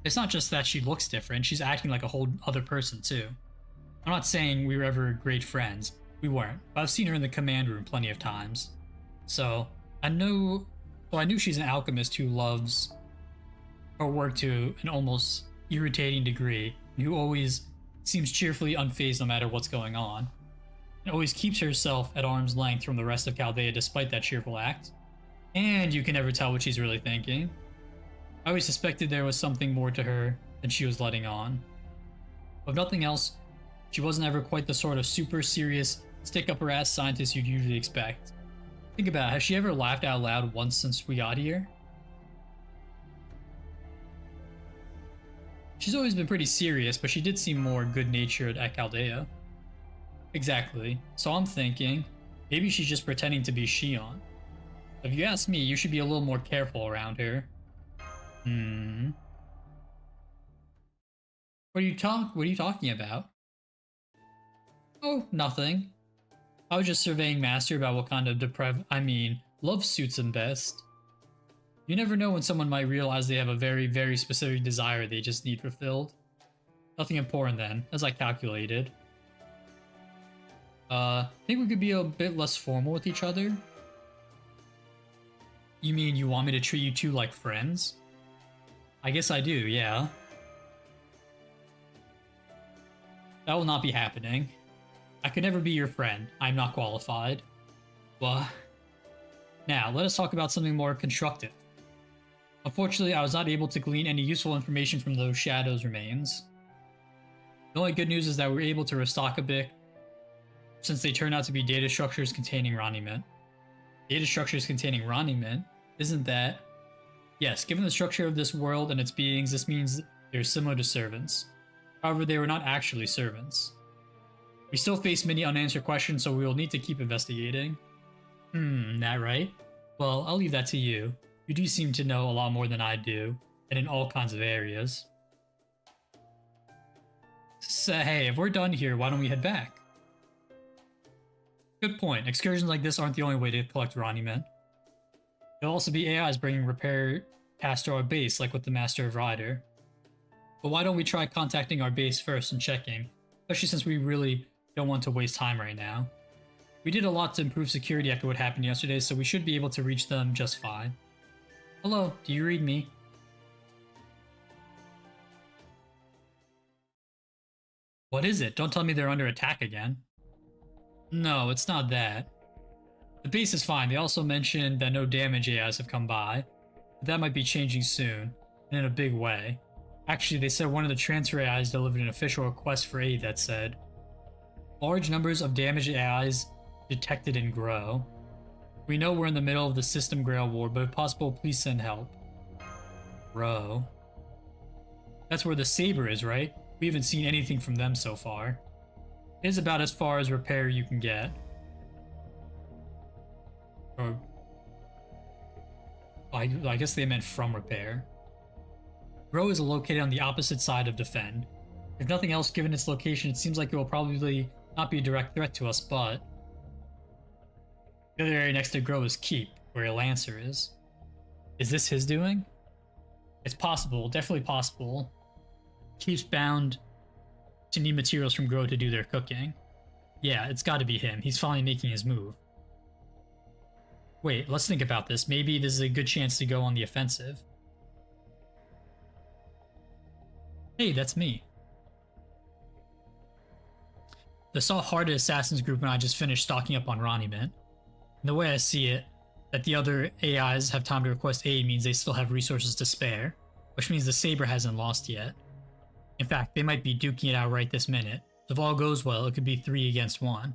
It's not just that she looks different, she's acting like a whole other person too. I'm not saying we were ever great friends. We weren't, but I've seen her in the command room plenty of times. So, I knew she's an alchemist who loves her work to an almost irritating degree, and who always seems cheerfully unfazed no matter what's going on, and always keeps herself at arm's length from the rest of Chaldea despite that cheerful act. And you can never tell what she's really thinking. I always suspected there was something more to her than she was letting on. If nothing else, she wasn't ever quite the sort of super serious, stick-up-her-ass scientist you'd usually expect. Think about it, has she ever laughed out loud once since we got here? She's always been pretty serious, but she did seem more good-natured at Chaldea. Exactly. So I'm thinking, maybe she's just pretending to be Shion. If you ask me, you should be a little more careful around her. What are you talking about? Oh, nothing. I was just surveying Master about what kind of love suits him best. You never know when someone might realize they have a very, very specific desire they just need fulfilled. Nothing important then, as I calculated. Think we could be a bit less formal with each other? You mean you want me to treat you two like friends? I guess I do, yeah. That will not be happening. I could never be your friend. I'm not qualified. Well, now let us talk about something more constructive. Unfortunately, I was not able to glean any useful information from those shadows remains. The only good news is that we were able to restock a bit, since they turned out to be data structures containing Roniment. Data structures containing Roniment? Isn't that? Yes, given the structure of this world and its beings, this means they're similar to servants. However, they were not actually servants. We still face many unanswered questions, so we will need to keep investigating. That right? Well, I'll leave that to you. You do seem to know a lot more than I do, and in all kinds of areas. So, hey, if we're done here, why don't we head back? Good point. Excursions like this aren't the only way to collect Roniment. There'll also be AIs bringing repair tasks to our base, like with the Master of Rider. But why don't we try contacting our base first and checking, especially since we really don't want to waste time right now. We did a lot to improve security after what happened yesterday, so we should be able to reach them just fine. Hello, do you read me? What is it? Don't tell me they're under attack again. No, it's not that. The base is fine. They also mentioned that no damage AIs have come by. But that might be changing soon, and in a big way. Actually, they said one of the transfer AIs delivered an official request for aid that said, large numbers of damaged AIs detected in Grow. We know we're in the middle of the System Grail War, but if possible, please send help. Grow. That's where the Saber is, right? We haven't seen anything from them so far. It is about as far as repair you can get. Or... I guess they meant from repair. Grow is located on the opposite side of Defend. If nothing else, given its location, it seems like it will probably not be a direct threat to us, but... The other area next to Grow is Keep, where a Lancer is. Is this his doing? It's possible, definitely possible. Keep's bound to need materials from Grow to do their cooking. Yeah, it's gotta be him. He's finally making his move. Wait, let's think about this. Maybe this is a good chance to go on the offensive. Hey, that's me. The soft-hearted assassins group and I just finished stocking up on Roniment. And the way I see it, that the other AIs have time to request aid means they still have resources to spare, which means the Saber hasn't lost yet. In fact, they might be duking it out right this minute. If all goes well, it could be 3 against 1.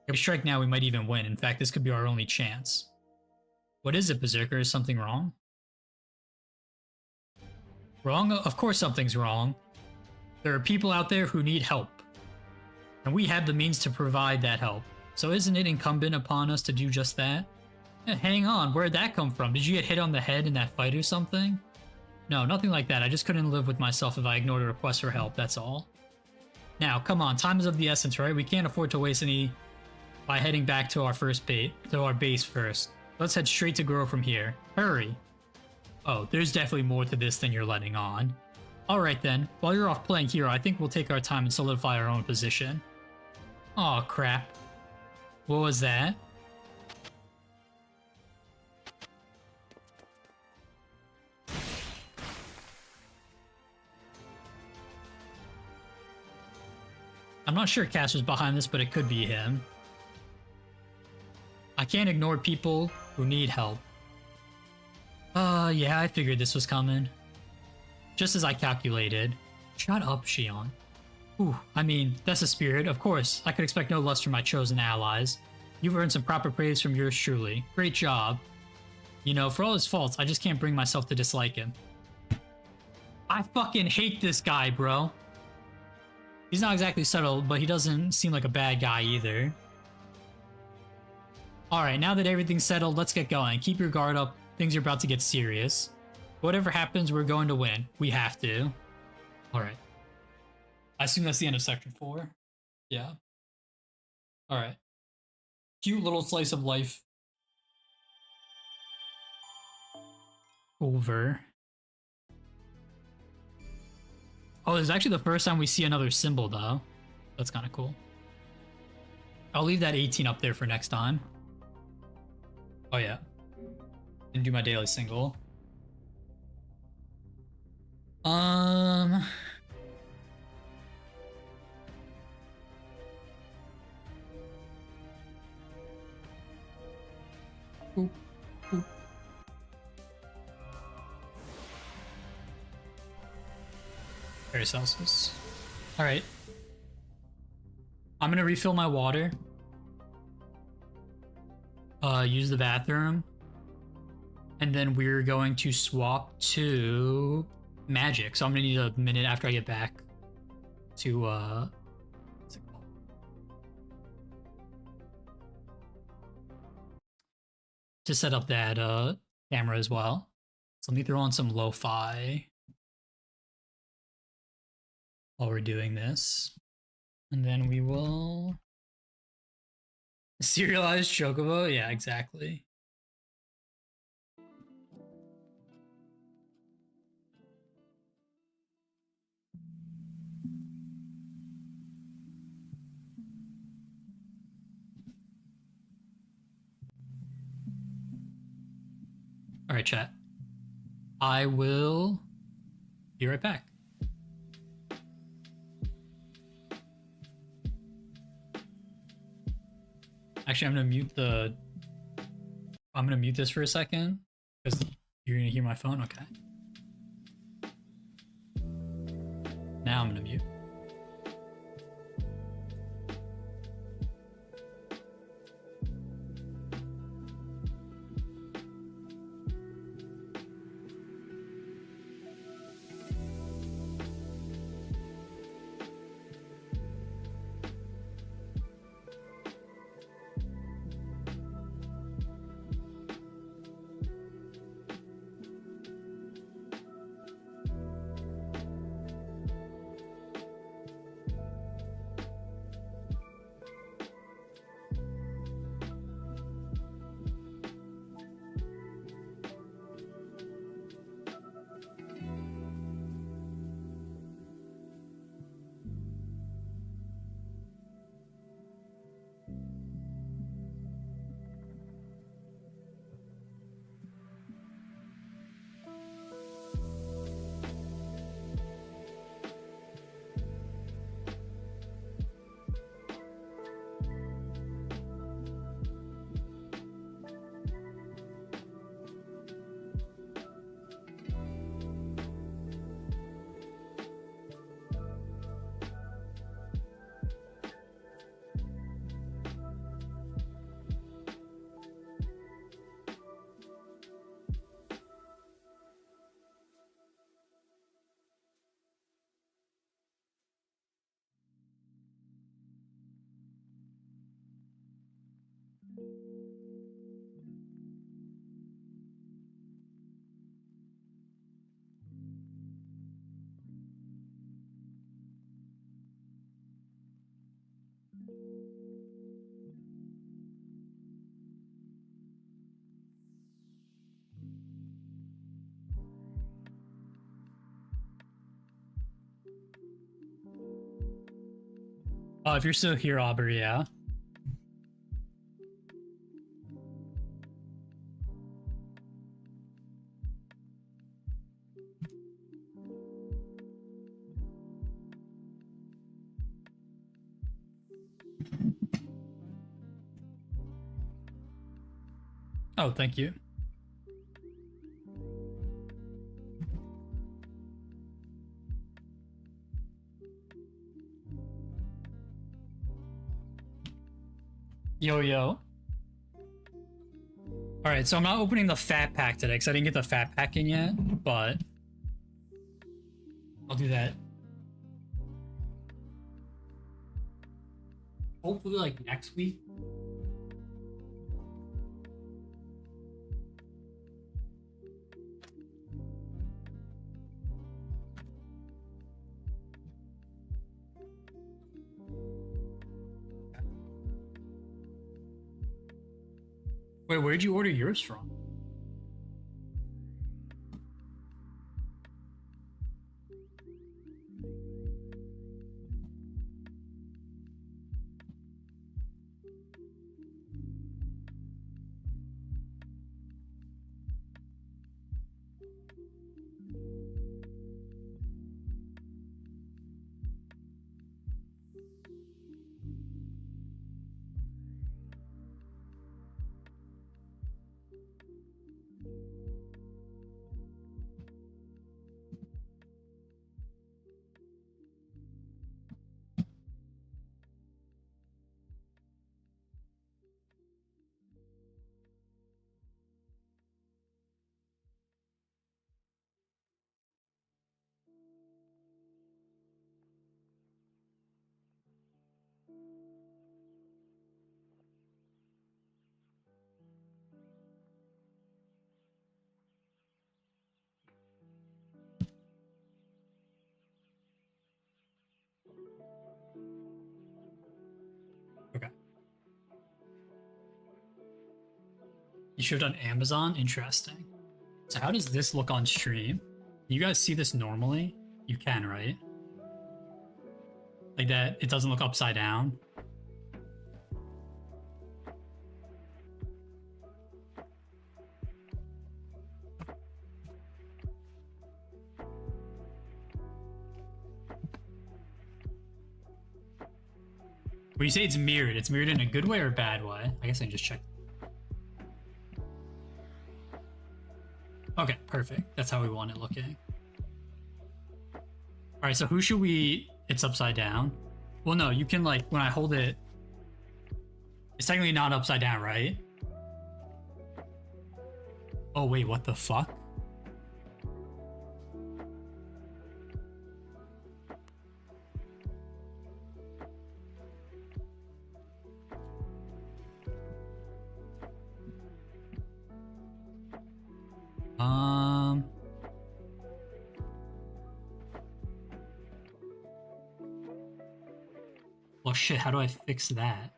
If we strike now, we might even win. In fact, this could be our only chance. What is it, Berserker? Is something wrong? Wrong? Of course something's wrong. There are people out there who need help. And we have the means to provide that help. So isn't it incumbent upon us to do just that? Hang on, where'd that come from? Did you get hit on the head in that fight or something? No, nothing like that. I just couldn't live with myself if I ignored a request for help, that's all. Now, come on, time is of the essence, right? We can't afford to waste any by heading back to our base first. Let's head straight to Grow from here. Hurry! Oh, there's definitely more to this than you're letting on. Alright then, while you're off playing hero, I think we'll take our time and solidify our own position. Aw, crap. What was that? I'm not sure Caster's behind this, but it could be him. I can't ignore people who need help. Yeah, I figured this was coming. Just as I calculated. Shut up, Shion. Ooh, I mean, that's the spirit, of course. I could expect no less from my chosen allies. You've earned some proper praise from yours truly. Great job. You know, for all his faults, I just can't bring myself to dislike him. I fucking hate this guy, bro. He's not exactly subtle, but he doesn't seem like a bad guy either. Alright, now that everything's settled, let's get going. Keep your guard up. Things are about to get serious. Whatever happens, we're going to win. We have to. Alright. I assume that's the end of Section 4. Yeah. Alright. Cute little slice of life. Over. Oh, this is actually the first time we see another symbol, though. That's kind of cool. I'll leave that 18 up there for next time. Oh, yeah. and do my daily single. Um, boop, boop. Paracelsus. All right. I'm gonna refill my water. Use the bathroom. And then we're going to swap to magic. So I'm gonna need a minute after I get back to what's it called? To set up that camera as well. So let me throw on some lo-fi while we're doing this. And then we will serialize Chocobo. Yeah, exactly. All right, chat. I will be right back. Actually, I'm gonna mute this for a second because you're gonna hear my phone. Okay. Now I'm gonna mute. If you're still here, Aubrey, yeah. Oh, thank you. Yo, yo. All right, so I'm not opening the fat pack today because I didn't get the fat pack in yet, but I'll do that. Hopefully, like next week. Wait, where'd you order yours from? You shipped on Amazon? Interesting. So how does this look on stream? You guys see this normally? You can, right? Like that, it doesn't look upside down. When you say it's mirrored in a good way or a bad way? I guess I can just check. Okay, perfect. That's how we want it looking. Alright, so who should we... It's upside down. Well, no, you can, like, when I hold it... It's technically not upside down, right? Oh, wait, what the fuck? Well, shit, how do I fix that?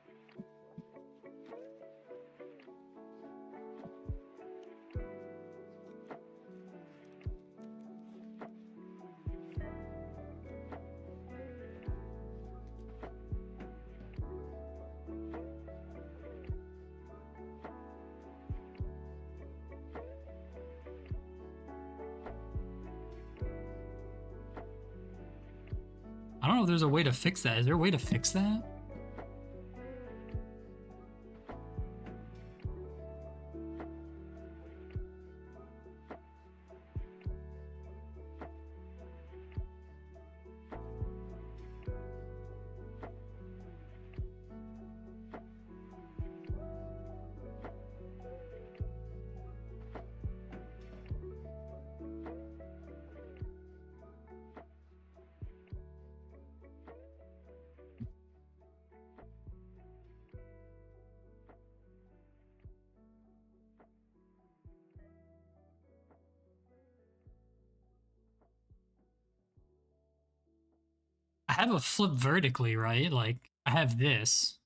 I don't know if there's a way to fix that. Is there a way to fix that? I have a flip vertically, right? Like, I have this.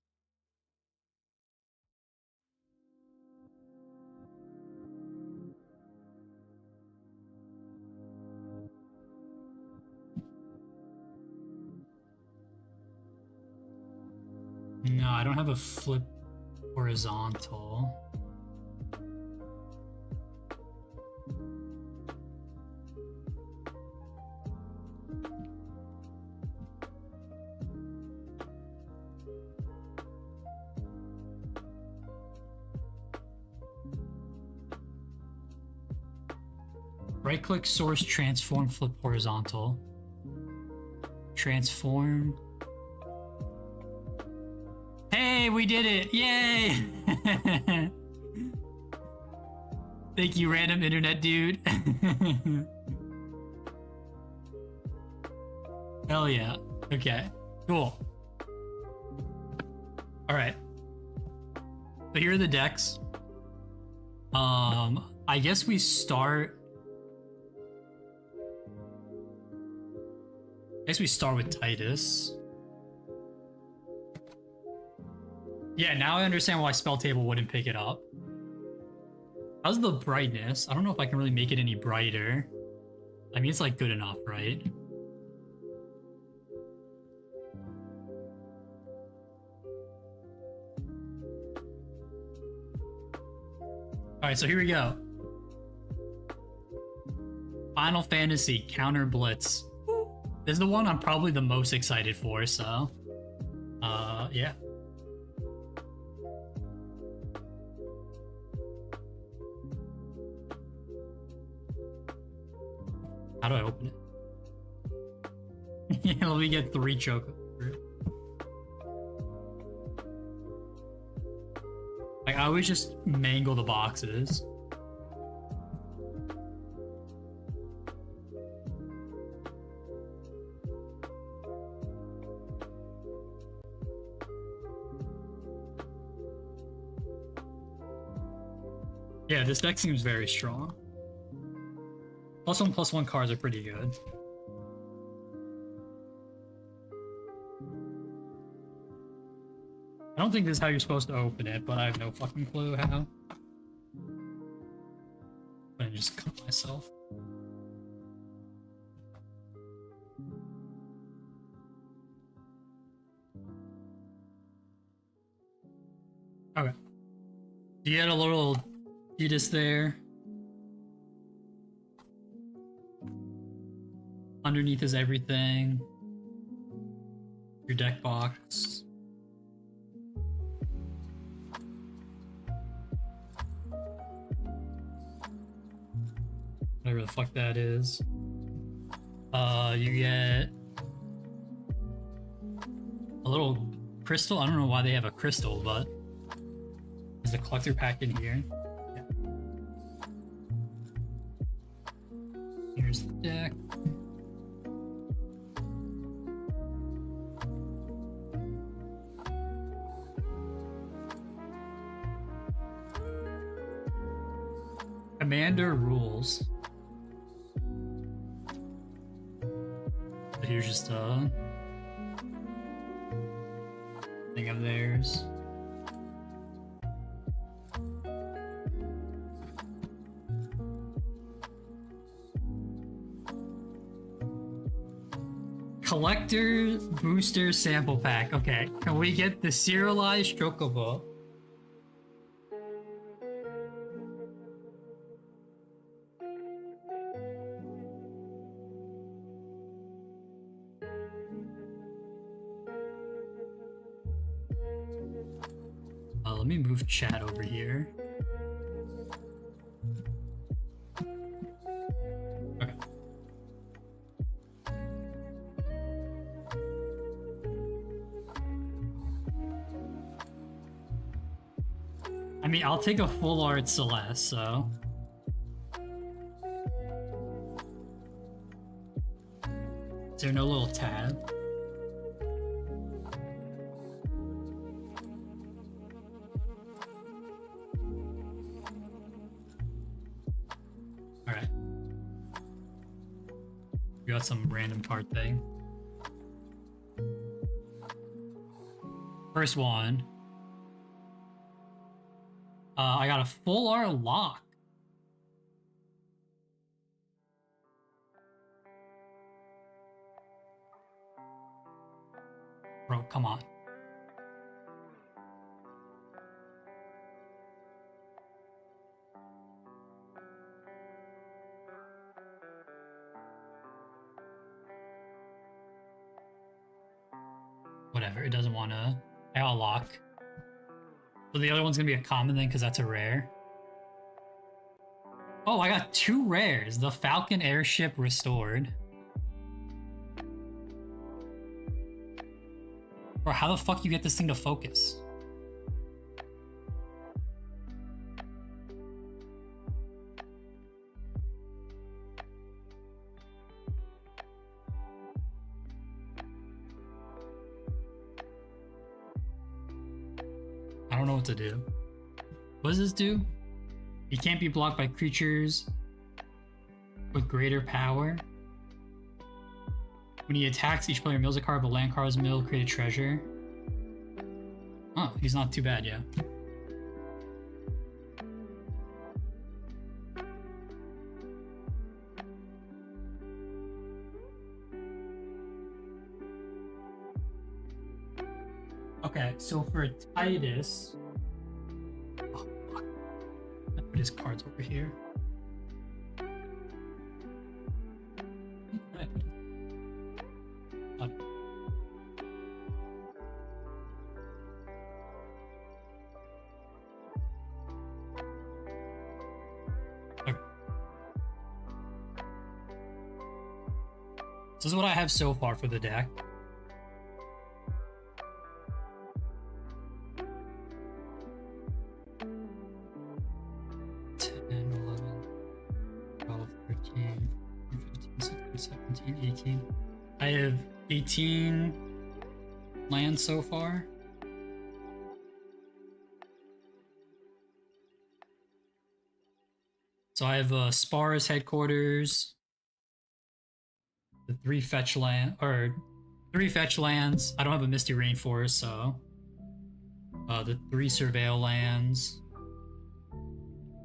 No, I don't have a flip horizontal. Right click, source, transform, flip horizontal. Transform. Hey, we did it! Yay! Thank you, random internet dude. Hell yeah. Okay, cool. Alright. So here are the decks. I guess we start... with Titus. Yeah, now I understand why Spell Table wouldn't pick it up. How's the brightness? I don't know if I can really make it any brighter. I mean, it's like good enough, right? Alright, so here we go. Final Fantasy Counter Blitz. This is the one I'm probably the most excited for, so... yeah. How do I open it? Yeah, let me get 3 choke. Like, I always just mangle the boxes. Yeah, this deck seems very strong. +1/+1 cards are pretty good. I don't think this is how you're supposed to open it, but I have no fucking clue how. me just cut myself. Okay. You get a little fetus there. Underneath is everything. Your deck box. Whatever the fuck that is. You get a little crystal. I don't know why they have a crystal, but there's a collector pack in here. Yeah. Here's the deck. Commander rules. So here's just a thing of theirs. Collector booster sample pack. Okay, can we get the serialized Chocobo? Let me move chat over here. Okay. I mean, I'll take a full art Celeste, so. Is there no little tab? Alright. We got some random card thing. First one. I got a full art lock. Bro, come on. Whatever, it doesn't want to. I got a lock. So the other one's gonna be a common then, because that's a rare. Oh, I got 2 rares. The Falcon Airship Restored. Bro, how the fuck you get this thing to focus? I don't know what to do. What does this do? It can't be blocked by creatures with greater power. When he attacks, each player mills a card, but land cards mill, create a treasure. Oh, he's not too bad, yeah. Okay, so for Titus... Oh, fuck. I put his cards over here. This is what I have so far for the deck. I have 18 lands so far. So I have Spire's headquarters, the 3 fetch lands. I don't have a Misty Rainforest, so the 3 Surveil lands,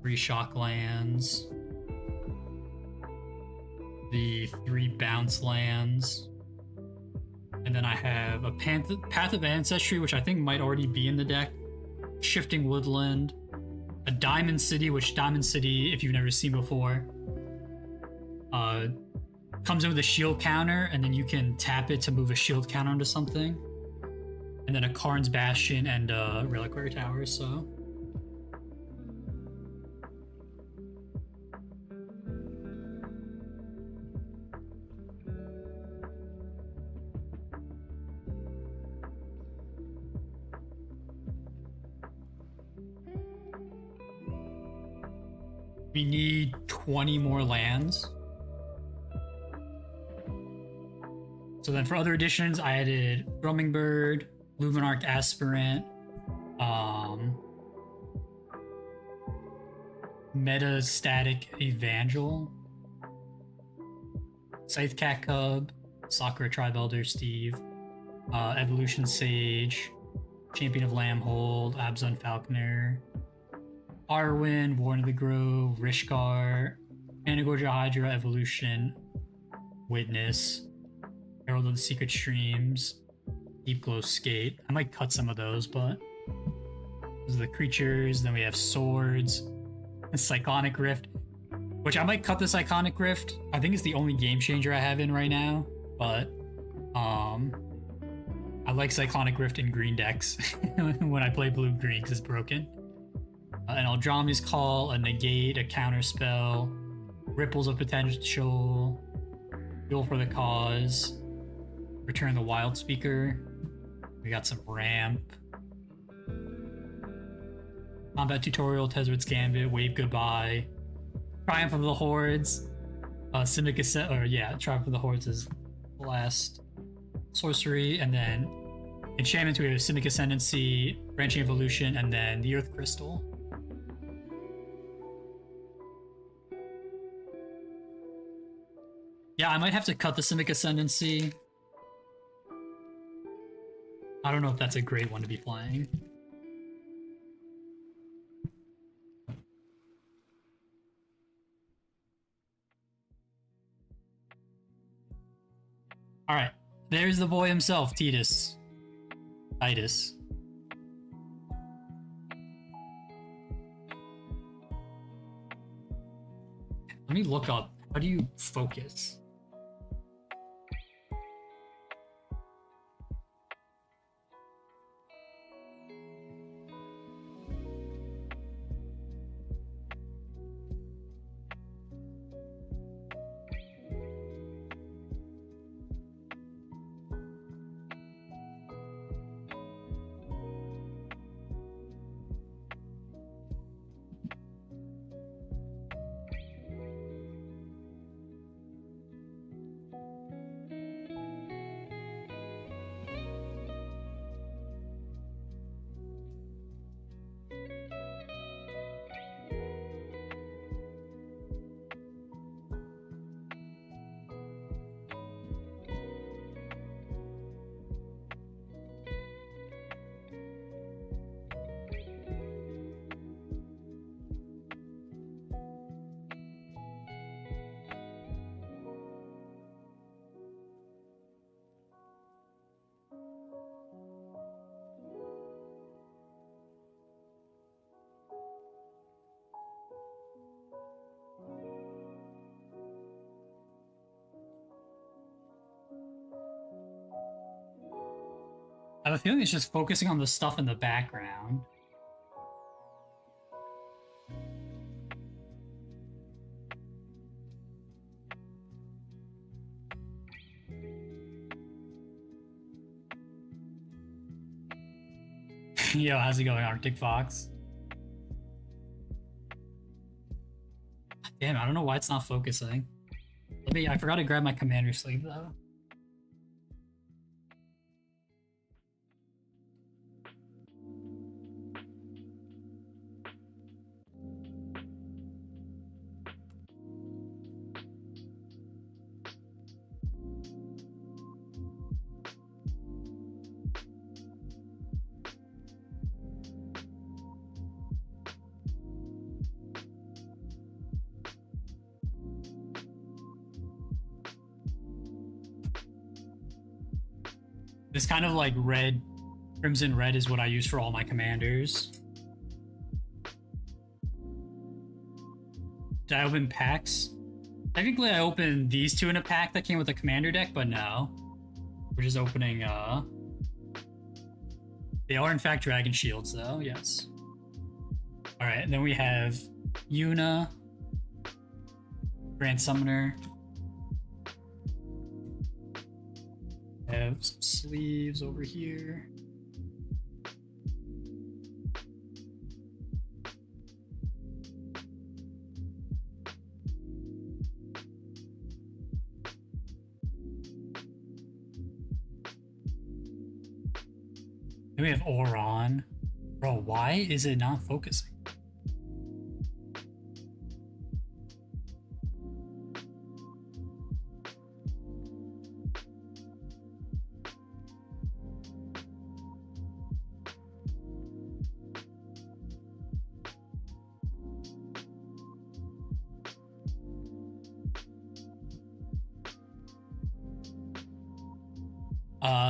3 Shock lands, the 3 bounce lands. And then I have a Path of Ancestry, which I think might already be in the deck. Shifting Woodland. A Diamond City, which Diamond City, if you've never seen before, comes in with a shield counter, and then you can tap it to move a shield counter onto something. And then a Karn's Bastion and a Reliquary Tower, so... We need 20 more lands. So then for other additions, I added Hummingbird, Luminarch Aspirant, Metastatic Evangel, Scythe Cat Cub, Sakura Tribe Elder Steve, Evolution Sage, Champion of Lambhold, Abzun Falconer, Arwen, Warren of the Grove, Rishkar, Anagorja Hydra, Evolution, Witness, Herald of the Secret Streams, Deep Glow Skate. I might cut some of those, but those are the creatures. Then we have Swords, and Cyclonic Rift, which I might cut the Cyclonic Rift. I think it's the only game changer I have in right now, but I like Cyclonic Rift in green decks when I play blue-green because it's broken. An Eldrami's Call, a Negate, a Counter Spell, Ripples of Potential, Fuel for the Cause, Return the Wild Speaker. We got some Ramp, Combat Tutorial, Tezzret's Gambit, Wave Goodbye, Triumph of the Hordes, Triumph of the Hordes is the last sorcery, and then enchantments we have Simic Ascendancy, Branching Evolution, and then the Earth Crystal. Yeah, I might have to cut the Simic Ascendancy. I don't know if that's a great one to be playing. Alright, there's the boy himself, Titus. Let me look up, how do you focus? I have a feeling it's just focusing on the stuff in the background. Yo, how's it going, Arctic Fox? Damn, I don't know why it's not focusing. I forgot to grab my commander sleeve though. This kind of like red, crimson red is what I use for all my commanders. Did I open packs? Technically, I opened these two in a pack that came with a commander deck, but no. We're just opening, They are, in fact, Dragon Shields, though, yes. Alright, and then we have Yuna, Grand Summoner. I have some sleeves over here. Then we have Oron. Bro, why is it not focusing?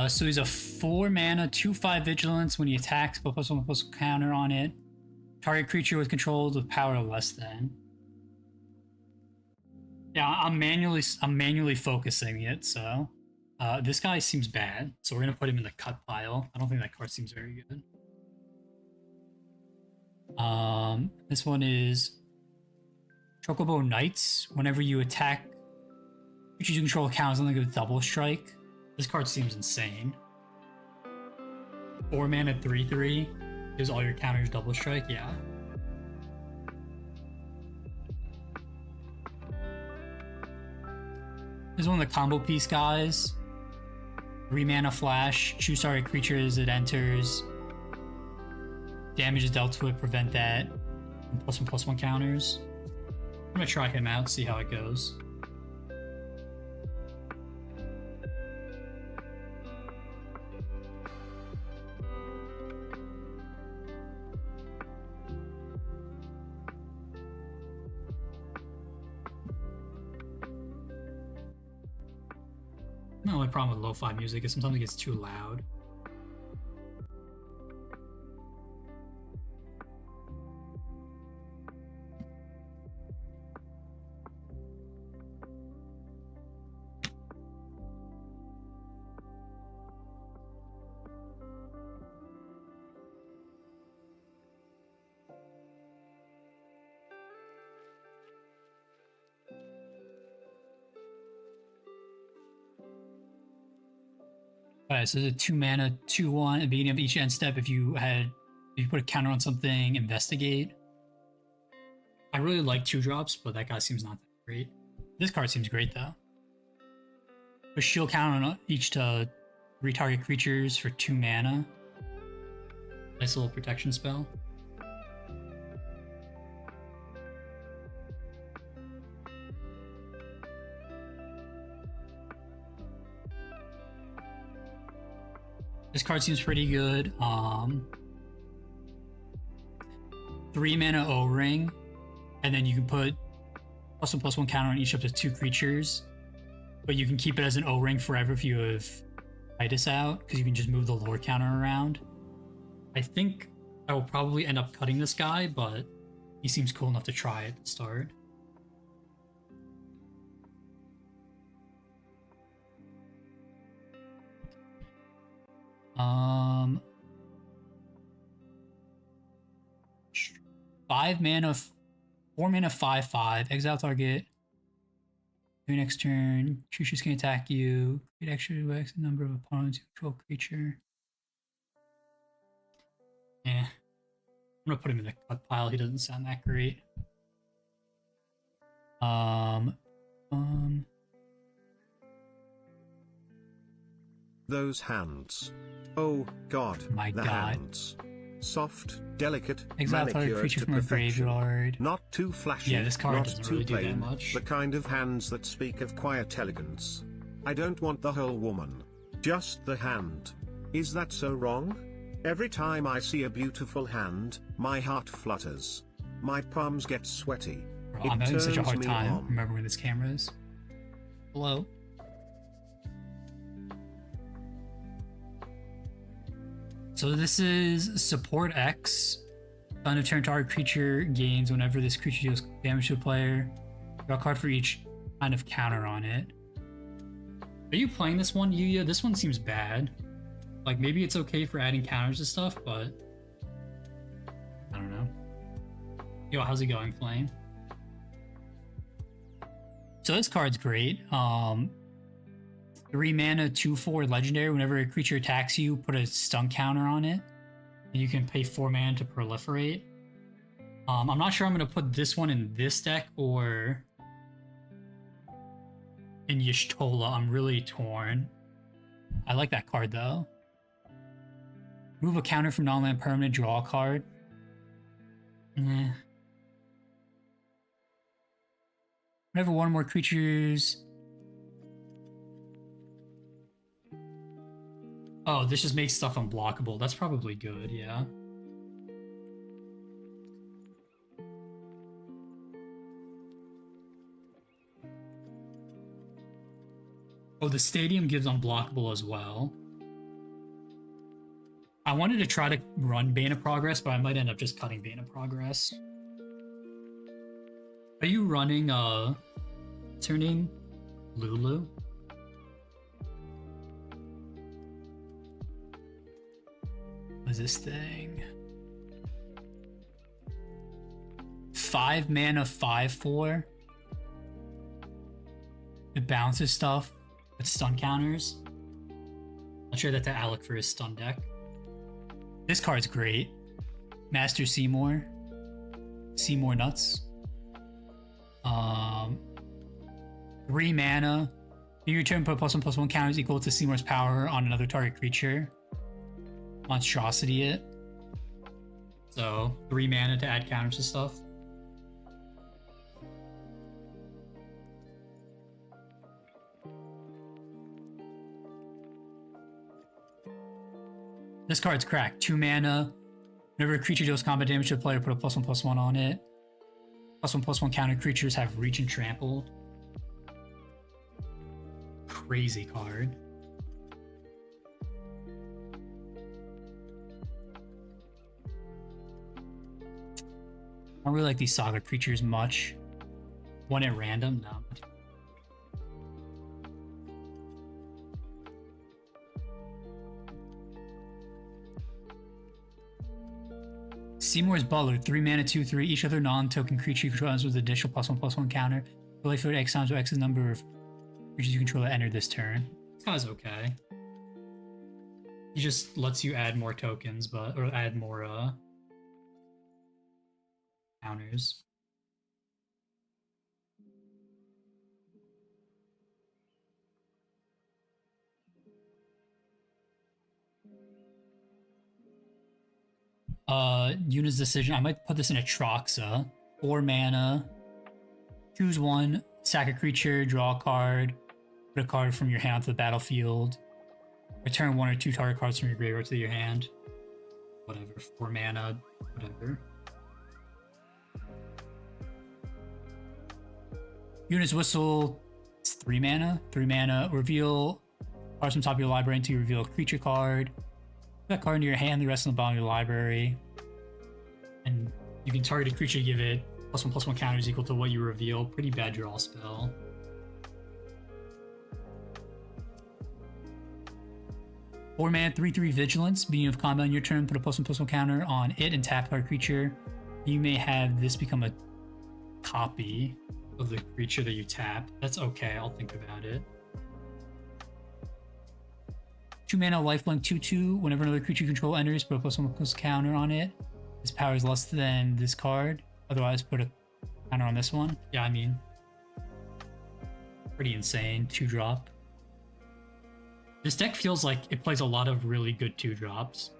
So he's a 4 mana, 2/5 vigilance. When he attacks, put +1/+1 counter on it. Target creature with controls with power less than. Yeah, I'm manually focusing it. So this guy seems bad. So we're gonna put him in the cut pile. I don't think that card seems very good. This one is Chocobo Knights. Whenever you attack creatures you control count something with double strike. This card seems insane. 4 mana 3/3 gives all your counters double strike, yeah. This is one of the combo piece guys. 3 mana flash, choose target creature as it enters. Damage is dealt to it, prevent that. And +1/+1 counters. I'm gonna try him out, see how it goes. My only problem with lo-fi music is sometimes it gets too loud. Alright, so it's a 2 mana, 2/1. At the beginning of each end step, if you put a counter on something, investigate. I really like 2-drops, but that guy seems not that great. This card seems great though. A shield counter on each to retarget creatures for 2 mana. Nice little protection spell. This card seems pretty good. 3 mana O-Ring, and then you can put +1/+1 counter on each up to 2 creatures, but you can keep it as an O-Ring forever if you have Titus out, because you can just move the lore counter around. I think I will probably end up cutting this guy, but he seems cool enough to try at the start. Um, 5 mana, 4 mana, 5/5. Exile target. Your next turn, creatures can attack you. Create extra X number of opponents who control creature. Yeah, I'm gonna put him in the cut pile. He doesn't sound that great. Those hands. Oh God, My the God. hands. Soft, delicate, Exile target manicured creature to from a perfection. graveyard. Not too flashy, Yeah, this card not doesn't too really do that plain, much. the kind of hands that speak of quiet elegance. I don't want the whole woman. Just the hand. Is that so wrong? Every time I see a beautiful hand, my heart flutters. My palms get sweaty. Bro, It I'm having such a turns hard me time on. remembering where this camera is. Hello? So this is support X. On a turn, target creature gains whenever this creature deals damage to a player. Draw a card for each kind of counter on it. Are you playing this one, Yuya? This one seems bad. Like, maybe it's okay for adding counters to stuff, but I don't know. Yo, how's it going, Flame? So this card's great. 3 mana, 2/4 legendary. Whenever a creature attacks you, put a stun counter on it. And you can pay 4 mana to proliferate. I'm not sure I'm going to put this one in this deck or in Y'shtola. I'm really torn. I like that card though. Move a counter from non-land permanent, draw a card. Whenever one or more creatures... Oh, this just makes stuff unblockable. That's probably good, yeah. Oh, the stadium gives unblockable as well. I wanted to try to run Bane of Progress, but I might end up just cutting Bane of Progress. Are you running, what's her name? Lulu? What is this thing? 5 mana, 5/4. It bounces stuff with stun counters. I'll show that to Alec for his stun deck. This card's great. Master Seymour. Seymour Nuts. 3 mana. You return put +1/+1 counters equal to Seymour's power on another target creature. Monstrosity it. So 3 mana to add counters to stuff. This card's cracked. 2 mana. Whenever a creature deals combat damage to the player, put a +1/+1 on it. +1/+1 counter creatures have reach and trample. Crazy card. I don't really like these saga creatures much. One at random? No. Seymour's Butler, 3 mana, 2/3. Each other non-token creature you control with additional +1/+1 counter. Play for X times or X's number of creatures you control that enter this turn. This guy's okay. He just lets you add more tokens, or add more counters. Yuna's Decision. I might put this in a Troxa. 4 mana. Choose one. Sack a creature. Draw a card. Put a card from your hand onto the battlefield. Return 1 or 2 target cards from your graveyard to your hand. Whatever. 4 mana. Whatever. Yuna's Whistle. It's 3 mana. 3 mana. Reveal cards from top of your library until you reveal a creature card. Put that card into your hand, the rest on the bottom of your library. And you can target a creature, give it +1/+1 counters equal to what you reveal. Pretty bad draw spell. Four mana, 3/3 Vigilance. Beginning of combat on your turn, put a +1/+1 counter on it and tap our creature. You may have this become a copy of the creature that you tap. That's okay, I'll think about it. 2 mana, lifelink, 2/2. Whenever another creature you control enters, put a +1/+1 counter on it. This power is less than this card. Otherwise, put a counter on this one. Yeah, I mean, pretty insane. 2-drop. This deck feels like it plays a lot of really good 2-drops.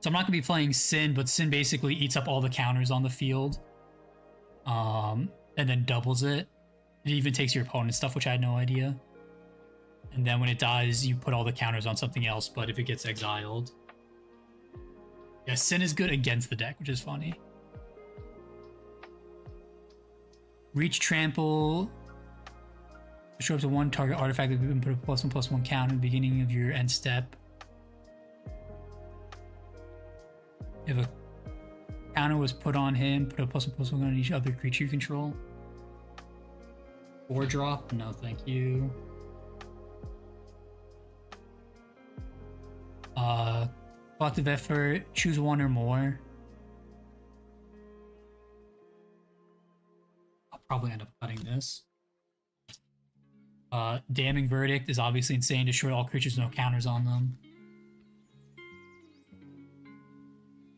So I'm not going to be playing Sin, but Sin basically eats up all the counters on the field. And then doubles it. It even takes your opponent's stuff, which I had no idea. And then when it dies, you put all the counters on something else, but if it gets exiled... Yeah, Sin is good against the deck, which is funny. Reach, Trample. Show up to one target artifact that can put a +1/+1 counter at the beginning of your end step. If a counter was put on him, put a +1/+1 on each other creature you control. 4-drop? No, thank you. Collective effort, choose one or more. I'll probably end up cutting this. Damning Verdict is obviously insane. Destroy all creatures with no counters on them.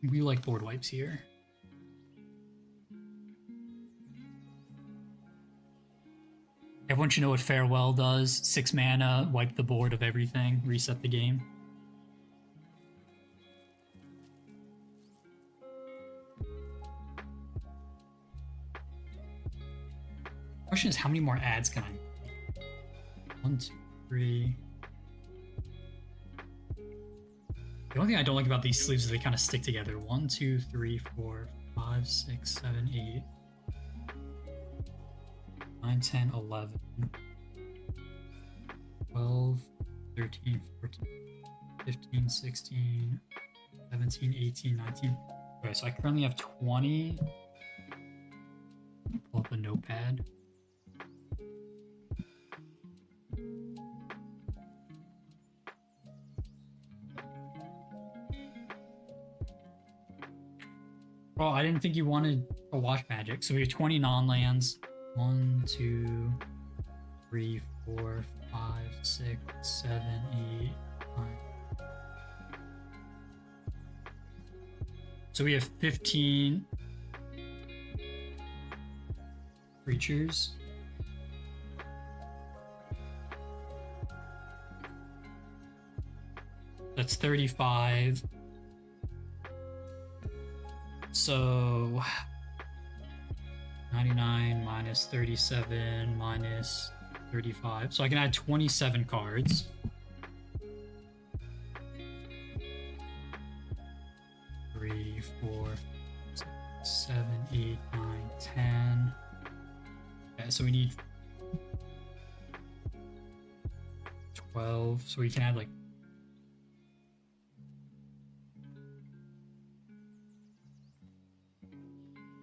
We like board wipes here. Everyone should know what Farewell does. 6 mana, wipe the board of everything, reset the game. Question is, how many more ads can I make? 1, 2, 3. The only thing I don't like about these sleeves is they kind of stick together. 1, 2, 3, 4, 5, 6, 7, 8, 9, 10, 11, 12, 13, 14, 15, 16, 17, 18, 19. Okay, so I currently have 20. Pull up a notepad. Oh, I didn't think you wanted to watch Magic. So we have 20 non-lands. 1, 2, 3, 4, 5, 6, 7, 8, 9. So we have 15 creatures. That's 35. So 99 minus 37 minus 35. So I can add 27 cards. Three, 4, 6, 7, 8, 9, 10. Okay, so we need 12. So we can add like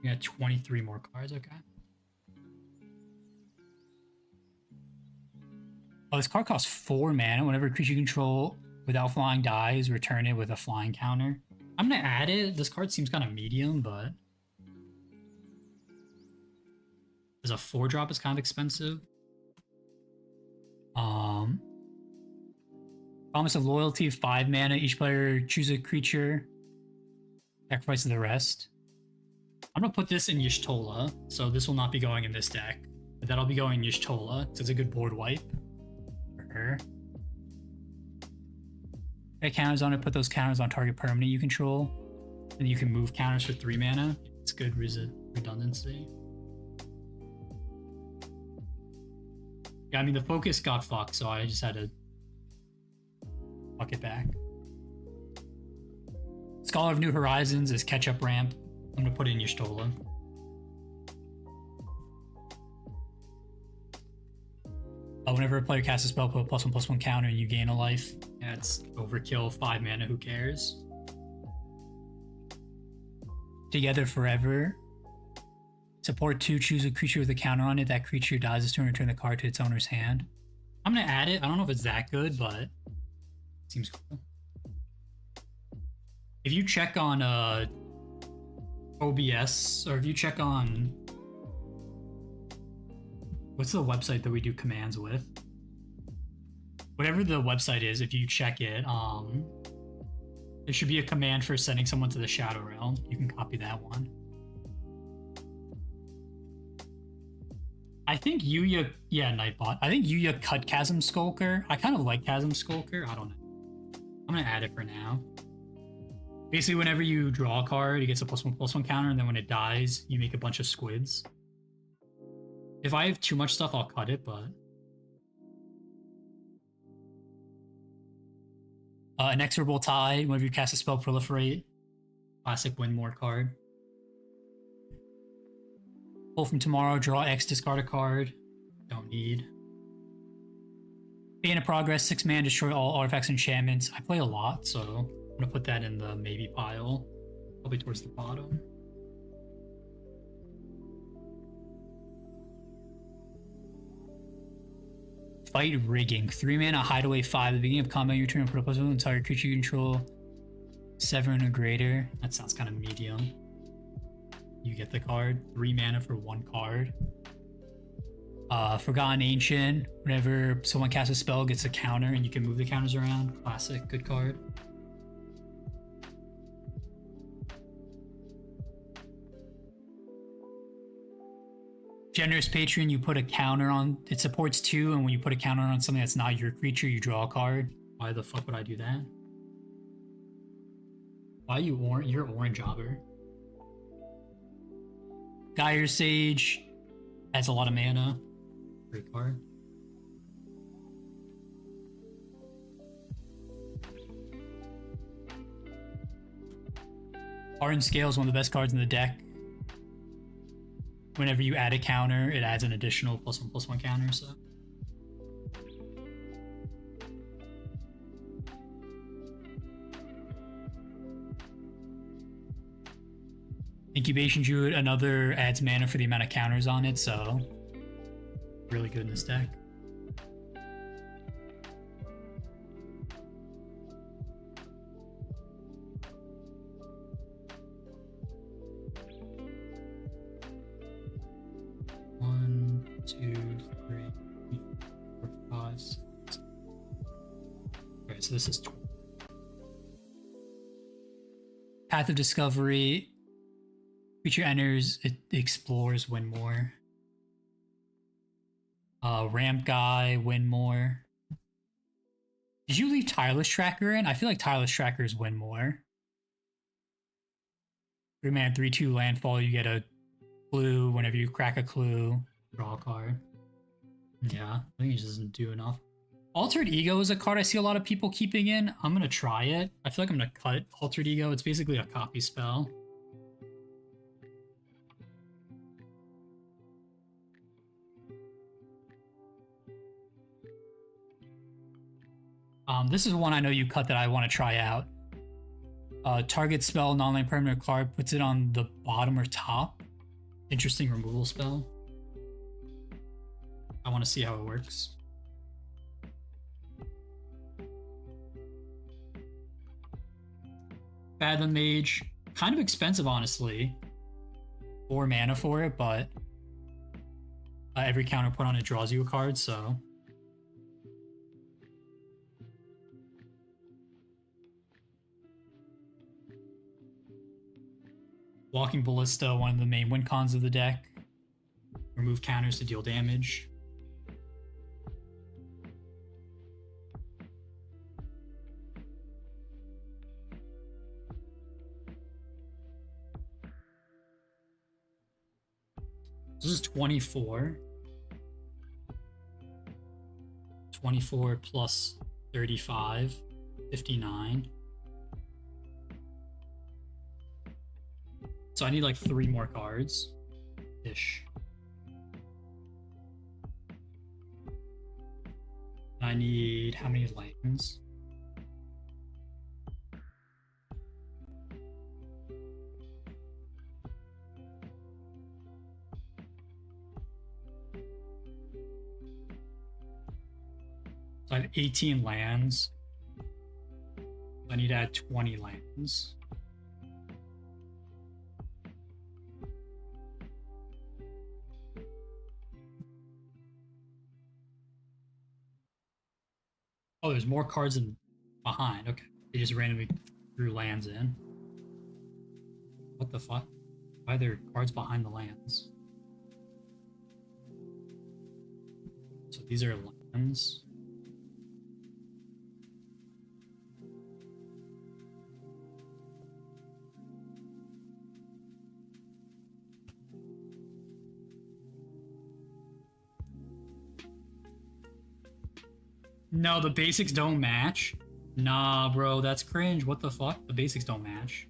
we got 23 more cards, okay. Oh, this card costs 4 mana. Whenever a creature you control without flying dies, return it with a flying counter. I'm gonna add it. This card seems kind of medium, but as a 4-drop, it's kind of expensive. Promise of Loyalty, 5 mana. Each player choose a creature, sacrifice the rest. I'm gonna put this in Y'shtola, so this will not be going in this deck, but that'll be going in Y'shtola, so it's a good board wipe for her. Get counters on it, put those counters on target permanent you control, and you can move counters for 3 mana. It's good redundancy. Yeah, I mean, the focus got fucked, so I just had to fuck it back. Scholar of New Horizons is catch-up ramp. I'm gonna put it in Y'shtola. Whenever a player casts a spell, put a +1/+1 counter and you gain a life. Yeah, it's overkill, 5 mana, who cares? Together Forever. Support 2, choose a creature with a counter on it. That creature dies this turn, return the card to its owner's hand. I'm gonna add it. I don't know if it's that good, but it seems cool. If you check on OBS, or if you check on, what's the website that we do commands with? Whatever the website is, if you check it, there should be a command for sending someone to the Shadow Realm. You can copy that one. I think Yuya, yeah, Nightbot. I think Yuya cut Chasm Skulker. I kind of like Chasm Skulker. I don't know. I'm gonna add it for now. Basically, whenever you draw a card, it gets a +1/+1 counter, and then when it dies, you make a bunch of squids. If I have too much stuff, I'll cut it, but... Inexorable Tie, whenever you cast a spell, proliferate. Classic win more card. Pull from tomorrow, draw X, discard a card. Don't need. Bane of Progress, 6 mana, destroy all artifacts and enchantments. I play a lot, so I'm gonna put that in the maybe pile. Probably towards the bottom. Fight Rigging. 3 mana, Hideaway 5. At the beginning of combat, your turn, put up an entire creature you control. 7 or greater. That sounds kind of medium. You get the card. 3 mana for 1 card. Forgotten Ancient. Whenever someone casts a spell, gets a counter, and you can move the counters around. Classic. Good card. Generous Patron, you put a counter on. It supports 2, and when you put a counter on something that's not your creature, you draw a card. Why the fuck would I do that? Why are you orange? You're orange jobber. Dire Sage has a lot of mana. Great card. Hardened Scale is one of the best cards in the deck. Whenever you add a counter, it adds an additional +1/+1 counter, so. Incubation Druid, another adds mana for the amount of counters on it, so really good in this deck. One, two, three, four, five, six. Alright, so this is Path of Discovery. Creature enters, it explores, win more. Ramp Guy, win more. Did you leave Tireless Tracker in? I feel like Tireless Trackers win more. 3 mana, 3/2 landfall, you get a clue. Whenever you crack a clue, draw a card. Yeah, I think it just doesn't do enough. Altered Ego is a card I see a lot of people keeping in. I'm gonna try it. I feel like I'm gonna cut Altered Ego. It's basically a copy spell. This is one I know you cut that I want to try out. Target spell, non-land permanent card, puts it on the bottom or top. Interesting removal spell. I want to see how it works. Fathom Mage, kind of expensive, honestly. 4 mana for it, but every counter put on it draws you a card, so. Walking Ballista, one of the main win cons of the deck. Remove counters to deal damage. This is 24. 24 plus 35, 59. So I need like 3 more cards. Ish. I need how many lands? So I have 18 lands. I need to add 20 lands. Oh, there's more cards in behind. Okay. They just randomly threw lands in. What the fuck? Why are there cards behind the lands? So these are lands. No, the basics don't match. Nah, bro, that's cringe. What the fuck? The basics don't match.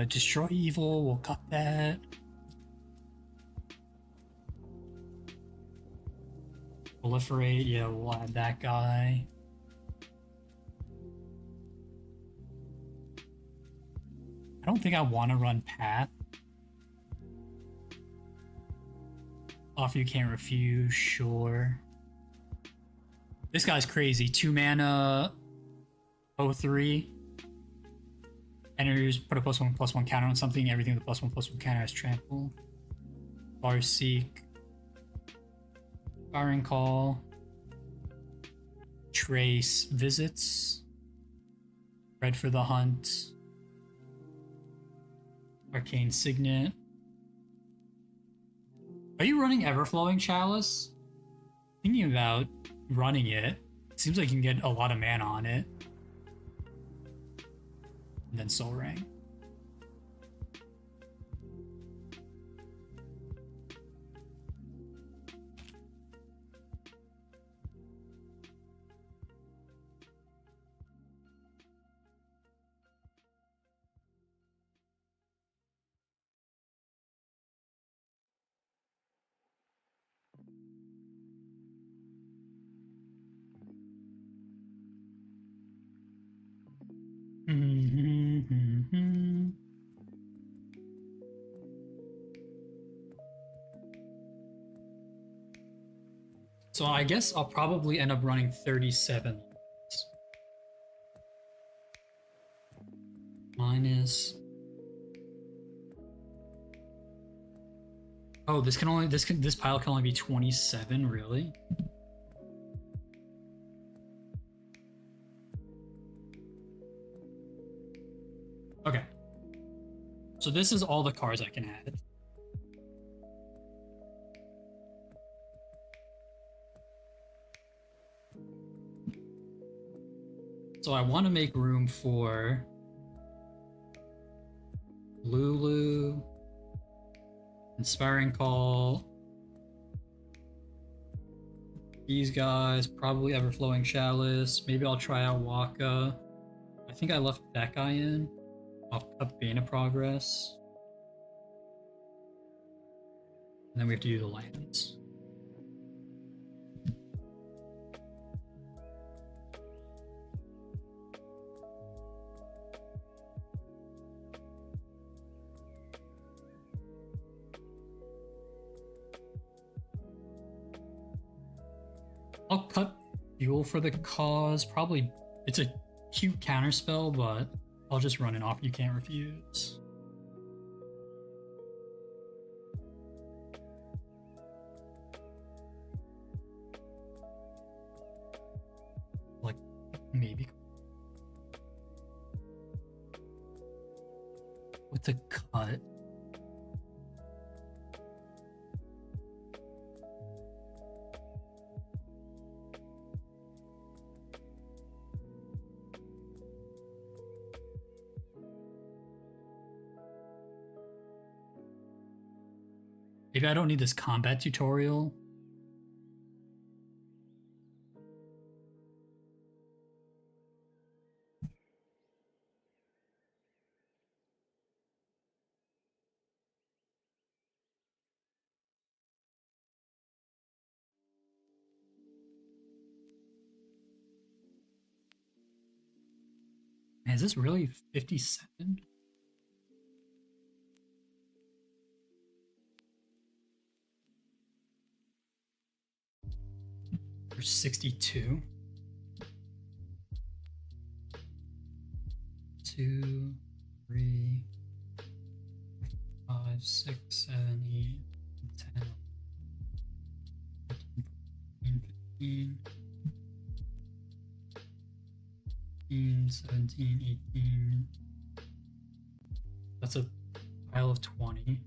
Destroy evil, we'll cut that. Proliferate, yeah, we'll add that guy. I don't think I want to run Path. Offer you can't refuse, sure. This guy's crazy. 2 mana, 0/3. Enters, put a +1/+1 counter on something. Everything with a +1/+1 counter has trample. Bar Seek. Firing Call. Trace visits. Red for the hunt. Arcane Signet. Are you running Everflowing Chalice? Thinking about running it. Seems like you can get a lot of mana on it. And then Soul Ring. So I guess I'll probably end up running 37 minus. Oh, this pile can only be 27, really? Okay. So this is all the cards I can add. So I want to make room for Lulu, Inspiring Call, these guys, probably Everflowing Chalice. Maybe I'll try out Waka. I think I left that guy in. I'll cut Bane of Progress. And then we have to do the lands. I'll cut Fuel for the Cause. Probably it's a cute counterspell, but I'll just run it off. You can't refuse. Like maybe with the cut. Maybe I don't need this combat tutorial. Man, is this really 57? Or 62? 2, 3, 5, 6, 7, 8, 10, 14, 15, 16, 17, 18. That's a pile of 20.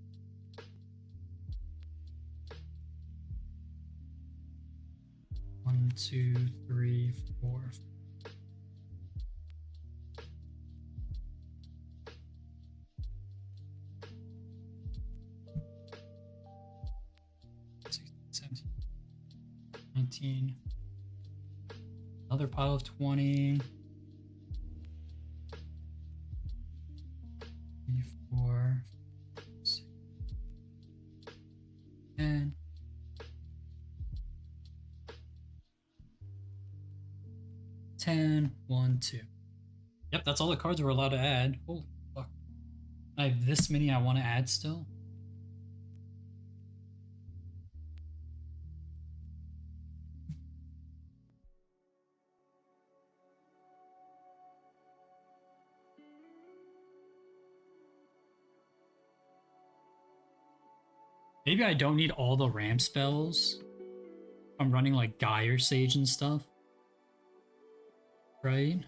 One, two, three, four. Another pile of 20. 10. 10, 1, 2. Yep, that's all the cards we're allowed to add. Holy fuck. I have this many I want to add still. Maybe I don't need all the ramp spells. I'm running like Gyre Sage and stuff. Right?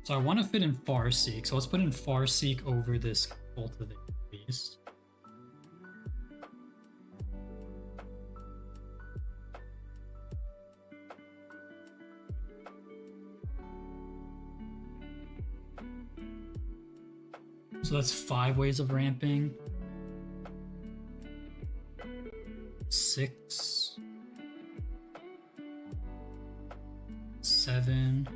So I want to fit in Farseek, so let's put in Farseek over this Cultivated Beast. So that's 5 ways of ramping. 6. 7.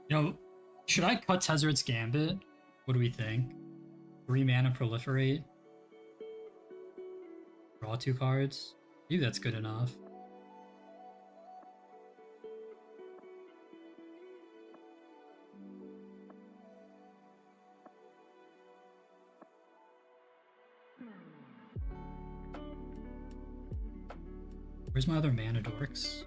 You know, should I cut Tezzeret's Gambit? What do we think? 3 mana proliferate. Draw 2 cards. Maybe that's good enough. Where's my other mana dorks?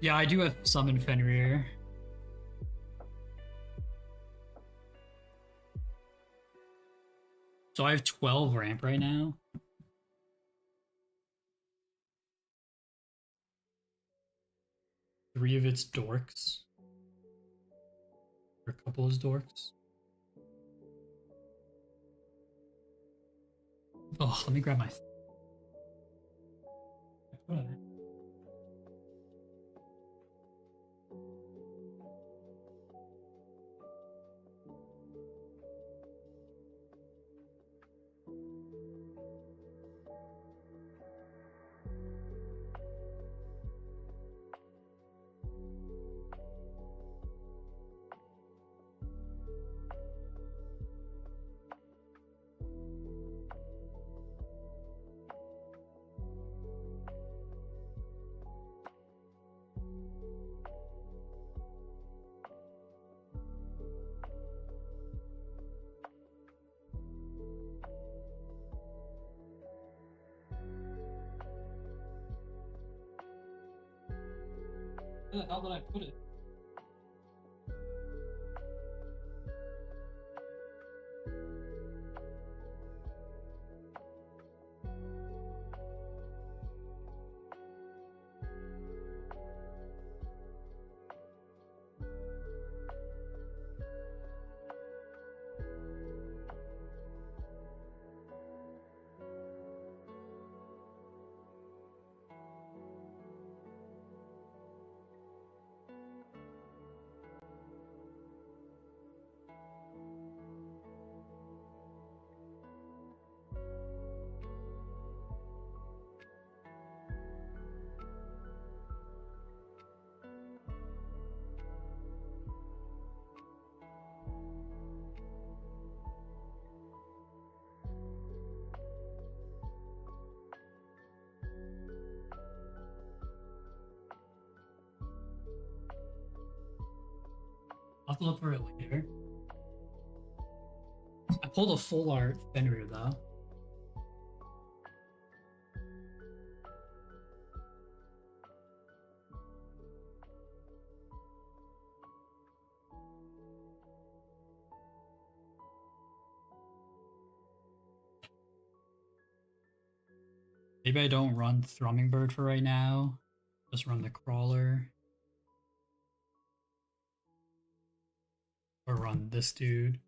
Yeah, I do have Summon Fenrir. So I have 12 ramp right now. Three of its dorks. Or a couple of dorks. Oh, let me grab my... Where the hell did I put it? I'll have to look for it later. I pulled a full art Fenrir though. Maybe I don't run Thrumming Bird for right now. Just run the crawler. Or run this dude.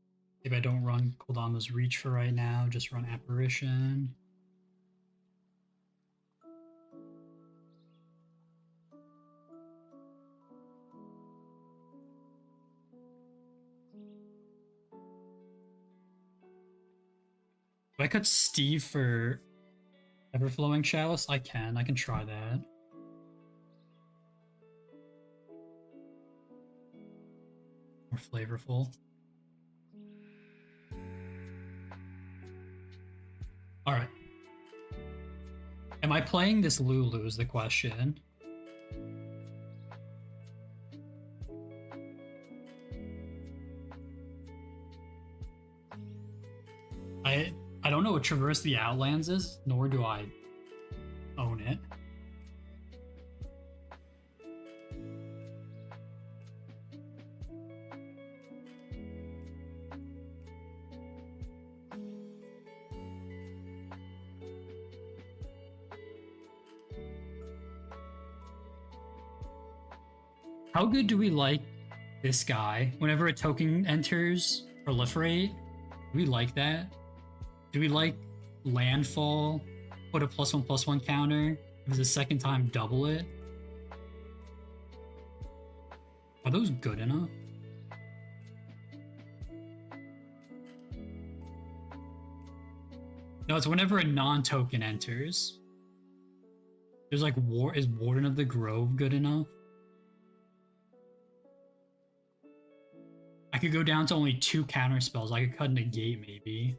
If I don't run Koldama's Reach for right now, just run Apparition. Do I cut Steve for Everflowing Chalice? I can try that. More flavorful. Alright. Am I playing this Lulu is the question. I don't know what Traverse the Outlands is, nor do I own it. How good do we like this guy? Whenever a token enters, proliferate? Do we like that? Do we like landfall? Put a +1/+1 counter. If it's the second time, double it. Are those good enough? No, it's whenever a non-token enters. There's like is Warden of the Grove good enough? I could go down to only 2 counter spells. I could cut Negate maybe.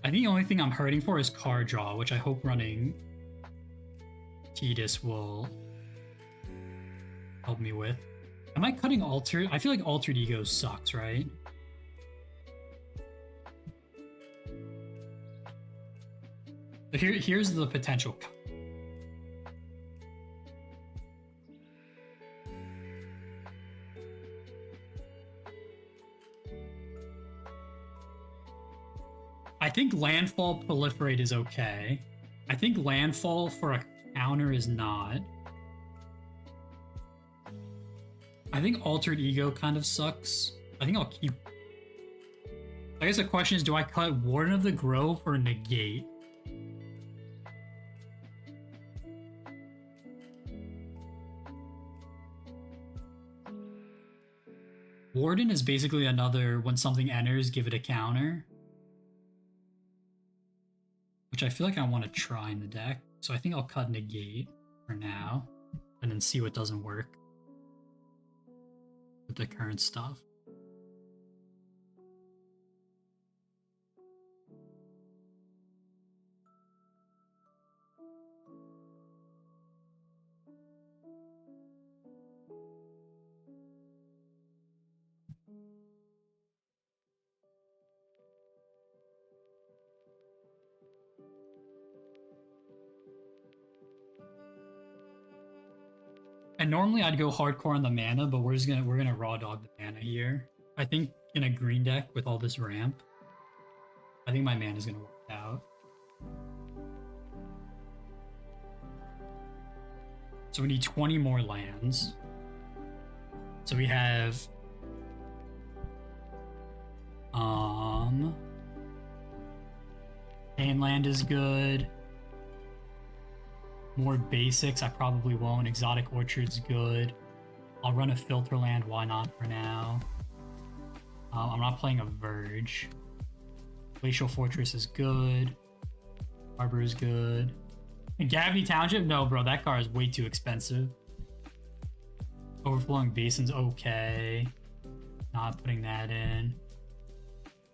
I think the only thing I'm hurting for is card draw, which I hope running Tidus will help me with. Am I cutting Altered? I feel like Altered Ego sucks, right? So here's the potential cut. I think Landfall Proliferate is okay. I think Landfall for a counter is not. I think Altered Ego kind of sucks. I think I'll keep... I guess the question is, do I cut Warden of the Grove or Negate? Warden is basically another, when something enters, give it a counter. Which I feel like I want to try in the deck. So I think I'll cut Negate for now. And then see what doesn't work with the current stuff. And normally I'd go hardcore on the mana, but we're gonna raw dog the mana here. I think in a green deck with all this ramp, I think my mana is gonna work out. So we need 20 more lands. So we have Painland is good. More basics, I probably won't. Exotic Orchard's good. I'll run a Filter Land, why not for now? I'm not playing a Verge. Glacial Fortress is good. Harbor is good. And Gavny Township? No, bro, that card is way too expensive. Overflowing Basin's okay. Not putting that in.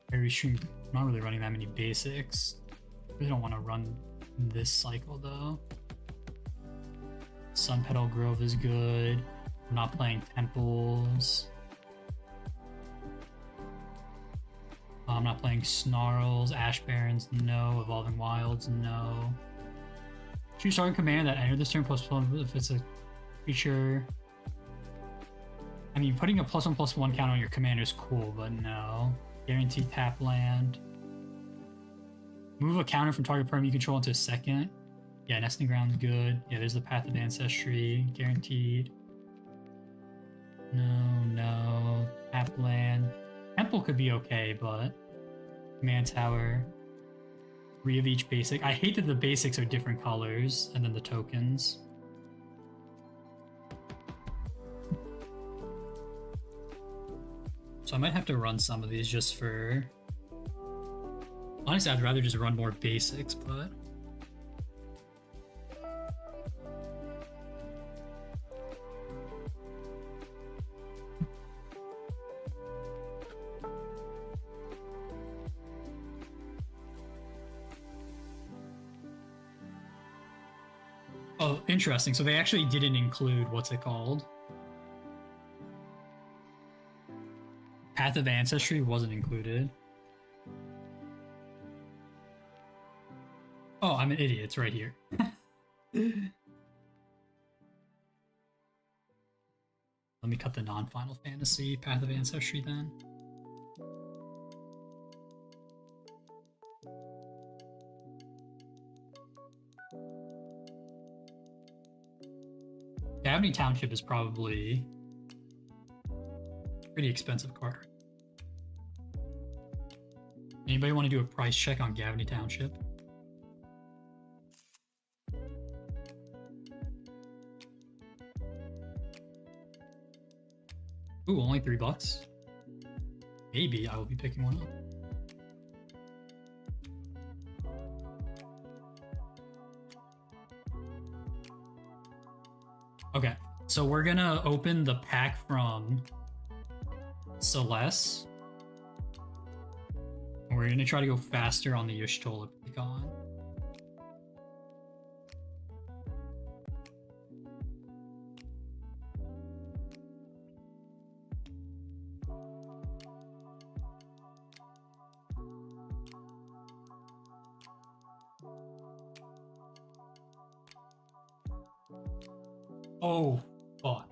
Very stream. I'm not really running that many basics. Really don't want to run this cycle though. Sun Petal Grove is good. I'm not playing Temples. I'm not playing Snarls, Ash Barrens, no. Evolving Wilds, no. Choose target command that enter this turn +1 if it's a creature. I mean, putting a +1/+1 counter on your commander is cool, but no. Guaranteed tap land. Move a counter from target permanent you control into a second. Yeah, Nesting Ground's good. Yeah, there's the Path of Ancestry. Guaranteed. No. Tap land. Temple could be okay, but Command Tower. 3 of each basic. I hate that the basics are different colors, and then the tokens. So I might have to run some of these just for... Honestly, I'd rather just run more basics, but... Oh, interesting. So they actually didn't include, what's it called? Path of Ancestry wasn't included. Oh, I'm an idiot. It's right here. Let me cut the non-Final Fantasy Path of Ancestry then. Gavany Township is probably pretty expensive card. Anybody want to do a price check on Gavany Township? Ooh, only $3. Maybe I will be picking one up. Okay, so we're gonna open the pack from Celeste. And we're gonna try to go faster on the Y'shtola Beacon. Oh, fuck.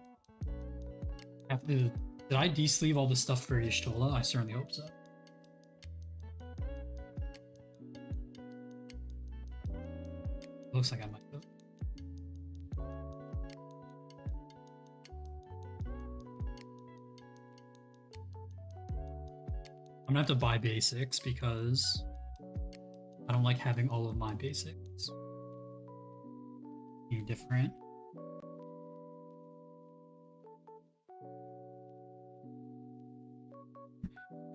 I have to... Did I de-sleeve all the stuff for Y'shtola? I certainly hope so. Looks like I might have. I'm gonna have to buy basics because I don't like having all of my basics being different.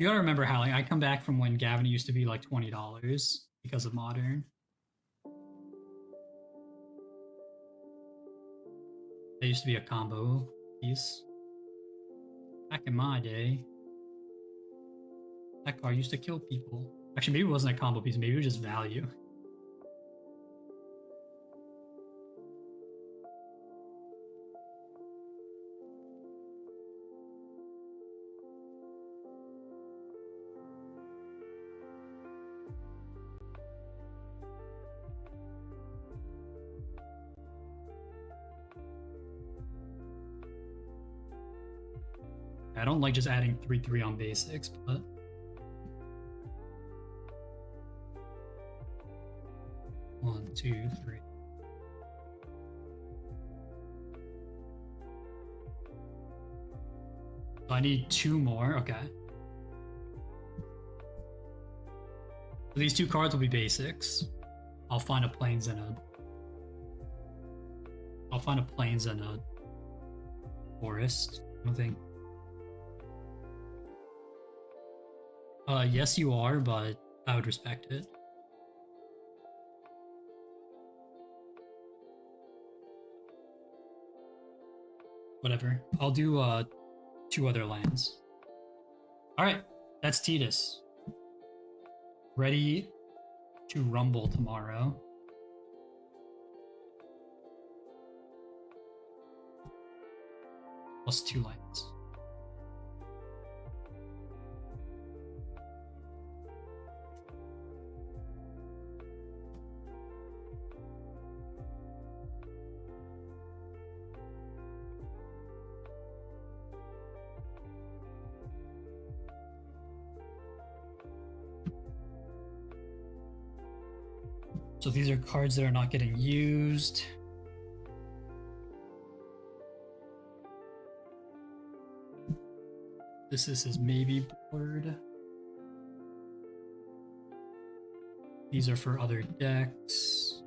You gotta remember how like, I come back from when Gavany used to be like $20 because of Modern. That used to be a combo piece. Back in my day, that card used to kill people. Actually, maybe it wasn't a combo piece, maybe it was just value. I don't like just adding 3/3 on basics, but... One, two, three. So I need 2 more, okay. So these 2 cards will be basics. I'll find a plains and a... I'll find a plains and a forest. I don't think... yes you are, but I would respect it. Whatever. I'll do 2 other lands. Alright, that's Tidus. Ready to rumble tomorrow. Plus 2 lands. So these are cards that are not getting used. This is his maybe board. These are for other decks.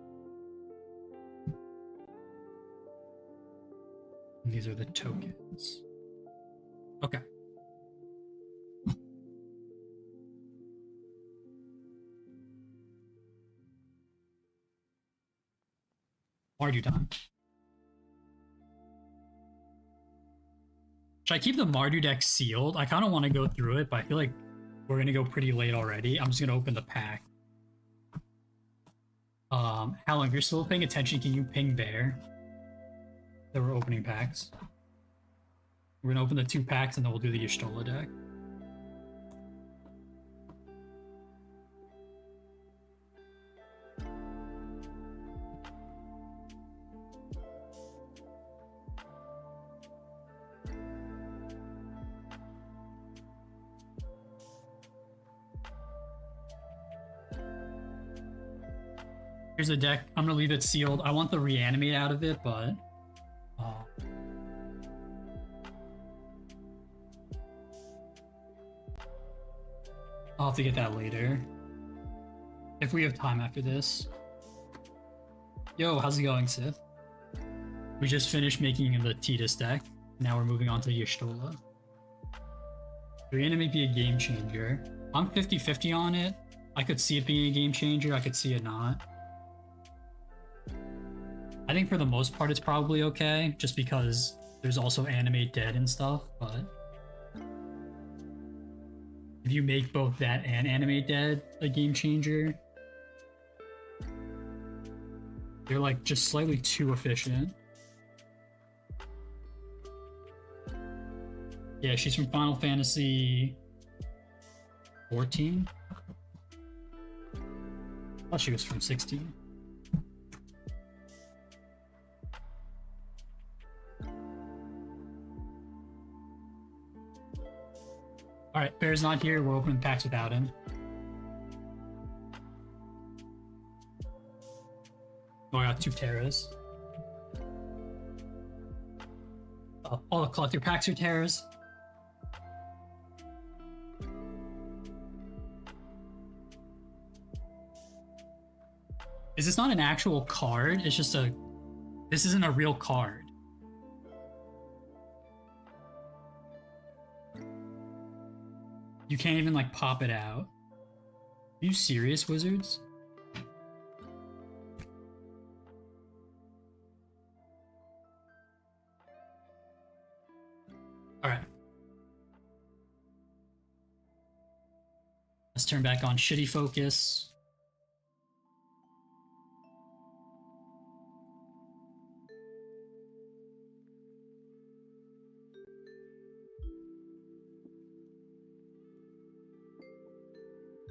And these are the tokens. Okay. Mardu time. Should I keep the Mardu deck sealed? I kind of want to go through it, but I feel like we're going to go pretty late already. I'm just going to open the pack. Helen, if you're still paying attention, can you ping Bear that we're opening packs? We're going to open the 2 packs and then we'll do the Y'shtola deck. Here's the deck. I'm gonna leave it sealed. I want the reanimate out of it, but I'll have to get that later. If we have time after this. Yo, how's it going, Sith? We just finished making the Tidus deck. Now we're moving on to Y'shtola. Reanimate be a game changer. I'm 50-50 on it. I could see it being a game changer. I could see it not. I think for the most part it's probably okay, just because there's also animate dead and stuff, but if you make both that and animate dead a game changer, they're like just slightly too efficient. Yeah, she's from Final Fantasy 14. I thought she was from 16. Alright, Bear's not here. We're opening packs without him. Oh, I got 2 Terras. All the collector packs are Terras. Is this not an actual card? It's just a... This isn't a real card. You can't even, like, pop it out. Are you serious, Wizards? Alright. Let's turn back on Shitty Focus.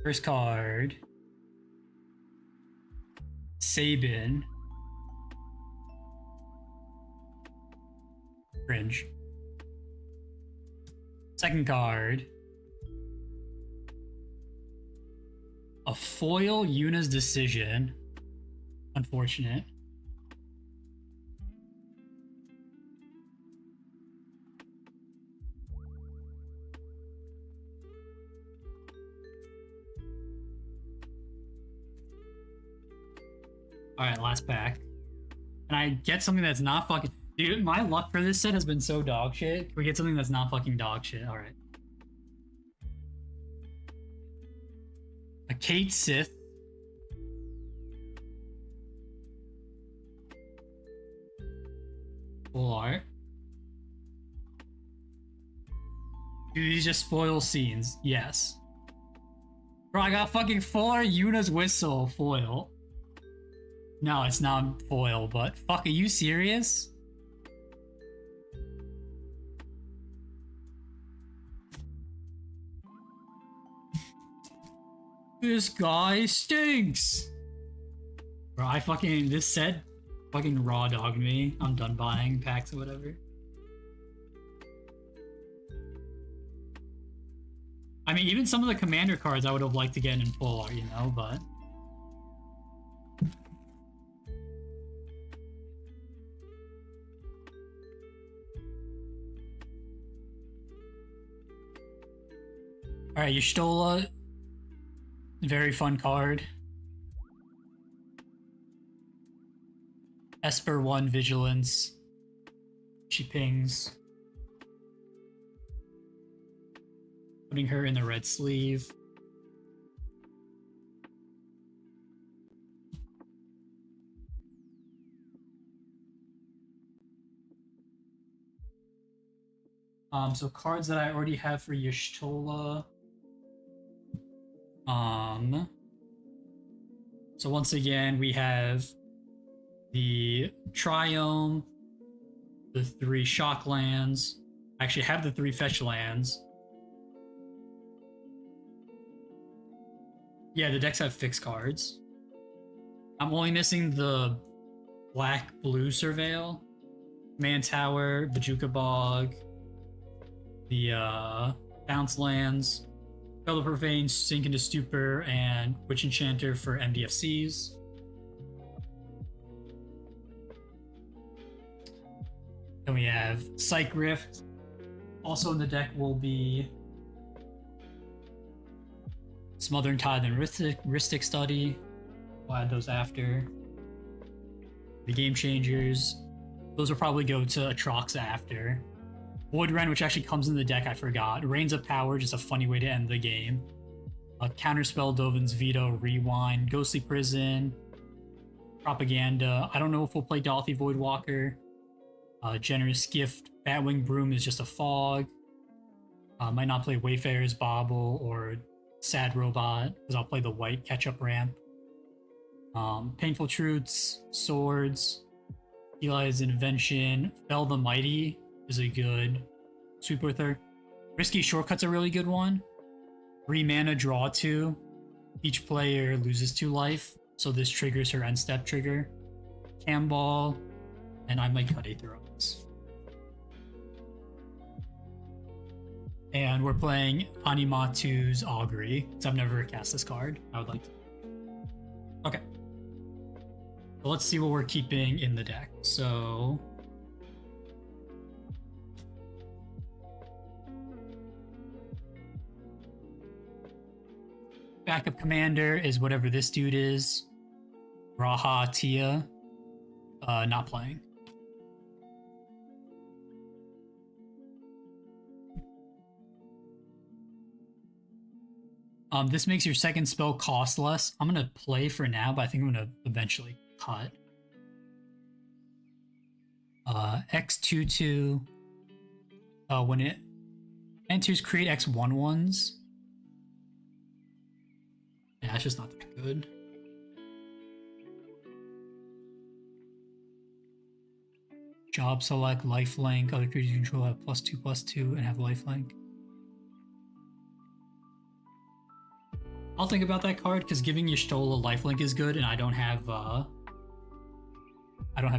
First card. Sabin. Cringe. Second card. A foil Yuna's Decision. Unfortunate. Alright, last pack. Can I get something that's not fucking... Dude, my luck for this set has been so dog shit. Can we get something that's not fucking dog shit? Alright. A Kate Sith. Full art. Do these just spoil scenes? Yes. Bro, I got fucking full Yuna's Whistle foil. No, it's not foil, but fuck, are you serious? This guy stinks. Bro, this set fucking raw dogged me. I'm done buying packs or whatever. I mean, even some of the commander cards I would have liked to get in full art, you know, but... Alright, Y'shtola. Very fun card. Esper 1 Vigilance. She pings. Putting her in the red sleeve. So cards that I already have for Y'shtola. So once again, we have the Triome, the 3 shock lands. I actually have the 3 fetch lands. Yeah, the decks have fixed cards. I'm only missing the black-blue Surveil, Man Tower, Bajuka Bog, the bounce lands, Fellow Profane, Sink into Stupor, and Witch Enchanter for MDFCs. Then we have Psych Rift. Also in the deck will be Smothering Tithe and Rhystic Study. We'll add those after. The Game Changers. Those will probably go to Atroxa after. Void Ren, which actually comes in the deck, I forgot. Reigns of Power, just a funny way to end the game. Counterspell, Dovin's Veto, Rewind, Ghostly Prison, Propaganda. I don't know if we'll play Dolphy Voidwalker. Generous Gift, Batwing Broom is just a fog. Might not play Wayfarer's Bauble or Sad Robot, because I'll play the white catch-up ramp. Painful Truths, Swords, Eli's Invention, Fell the Mighty is a good sweep with her. Risky Shortcut's a really good one. 3 mana, draw 2. Each player loses 2 life, so this triggers her end step trigger. Camball, and I might cut Aetheros. And we're playing Animatu's Augury, because I've never cast this card. I would like to. Okay. So let's see what we're keeping in the deck. So... backup commander is whatever this dude is. Raha Tia. Not playing. This makes your second spell cost less. I'm gonna play for now, but I think I'm gonna eventually cut. X22. When it enters, create X11s. Yeah, it's just not that good. Job select, lifelink. Other creatures you control have +2/+2 and have lifelink. I'll think about that card because giving Y'shtola lifelink is good, and I don't have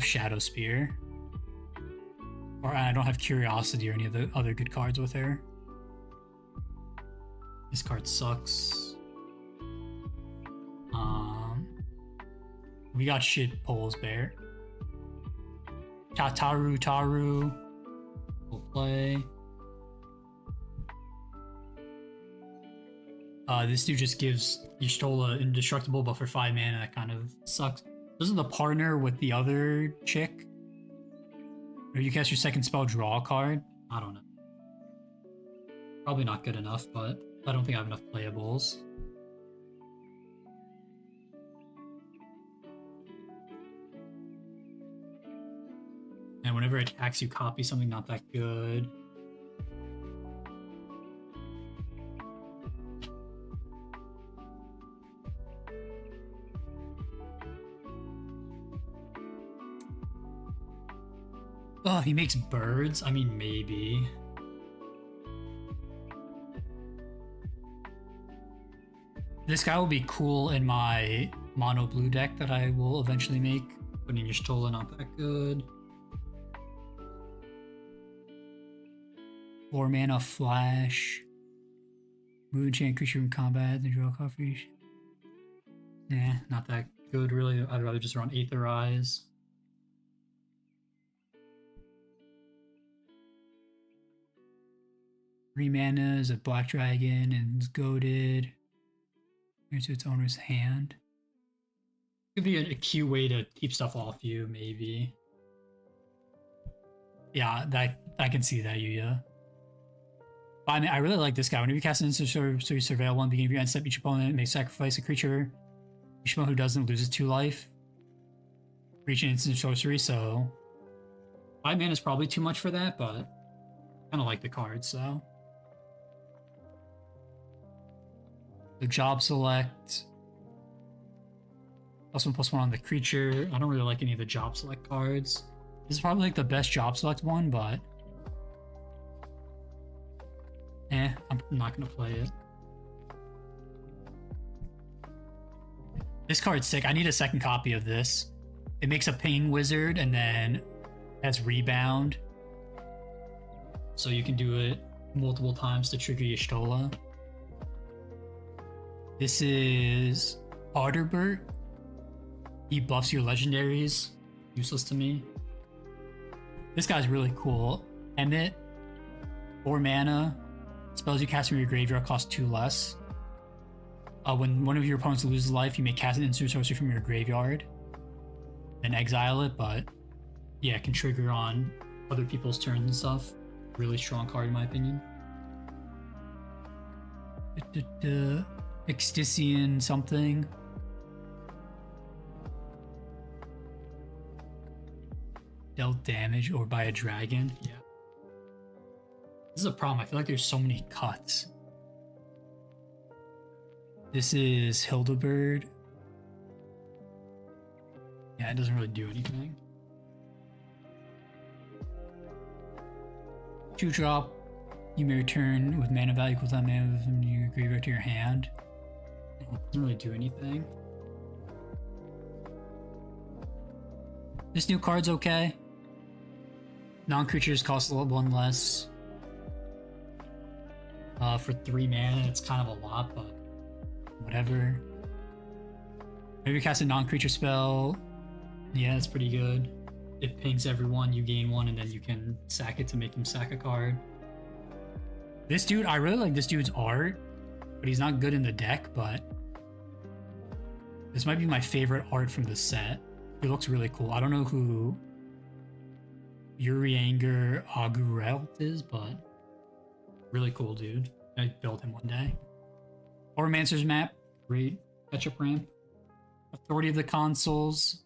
Shadow Spear, or I don't have Curiosity or any of the other good cards with her. This card sucks. We got shit Poles Bear. Taru. We'll play. This dude just gives Y'shtola indestructible, but for 5 mana, that kind of sucks. Doesn't the partner with the other chick? Or you cast your second spell, draw a card? I don't know. Probably not good enough, but I don't think I have enough playables. And whenever it attacks, you copy something not that good. Oh, he makes birds? I mean, maybe. This guy will be cool in my mono blue deck that I will eventually make. Putting your Stola, not that good. 4 mana flash. Move enchant creature from combat and draw a card for each. Nah, not that good really. I'd rather just run Aetherize. Three mana is a black dragon and is goaded into its owner's hand. Could be a cute way to keep stuff off you, maybe. Yeah, that I can see that, Yuya. But I mean, I really like this guy. Whenever you cast an instant sorcery, surveil one, beginning of your end step, each opponent may sacrifice a creature. Each opponent who doesn't loses 2 life. Reach an instant sorcery, so 5 mana is probably too much for that, but I kind of like the card, so. The job select. +1/+1 on the creature. I don't really like any of the job select cards. This is probably like the best job select one, but I'm not gonna play it. This card's sick. I need a second copy of this. It makes a ping wizard and then has rebound. So you can do it multiple times to trigger Y'shtola. This is Arterbert. He buffs your legendaries. Useless to me. This guy's really cool. Emmet. 4 mana. Spells you cast from your graveyard cost 2 less. When one of your opponents loses life, you may cast an instant sorcery from your graveyard. Then exile it, but yeah, it can trigger on other people's turns and stuff. Really strong card in my opinion. Extician something. Dealt damage or by a dragon. Yeah. This is a problem. I feel like there's so many cuts. This is Hildebird. Yeah, it doesn't really do anything. 2-drop. You may return with mana value equal to that mana from your graveyard to your hand. It doesn't really do anything. This new card's okay. Non-creatures cost a little 1 less. For 3 mana, it's kind of a lot, but whatever. Maybe cast a non-creature spell. Yeah, it's pretty good. It pings everyone, you gain 1, and then you can sack it to make him sack a card. This dude, I really like this dude's art, but he's not good in the deck, but this might be my favorite art from the set. He looks really cool. I don't know who Urianger Agurelt is, but really cool dude. I built him one day. Oromancer's map, great catch-up ramp. Authority of the Consuls.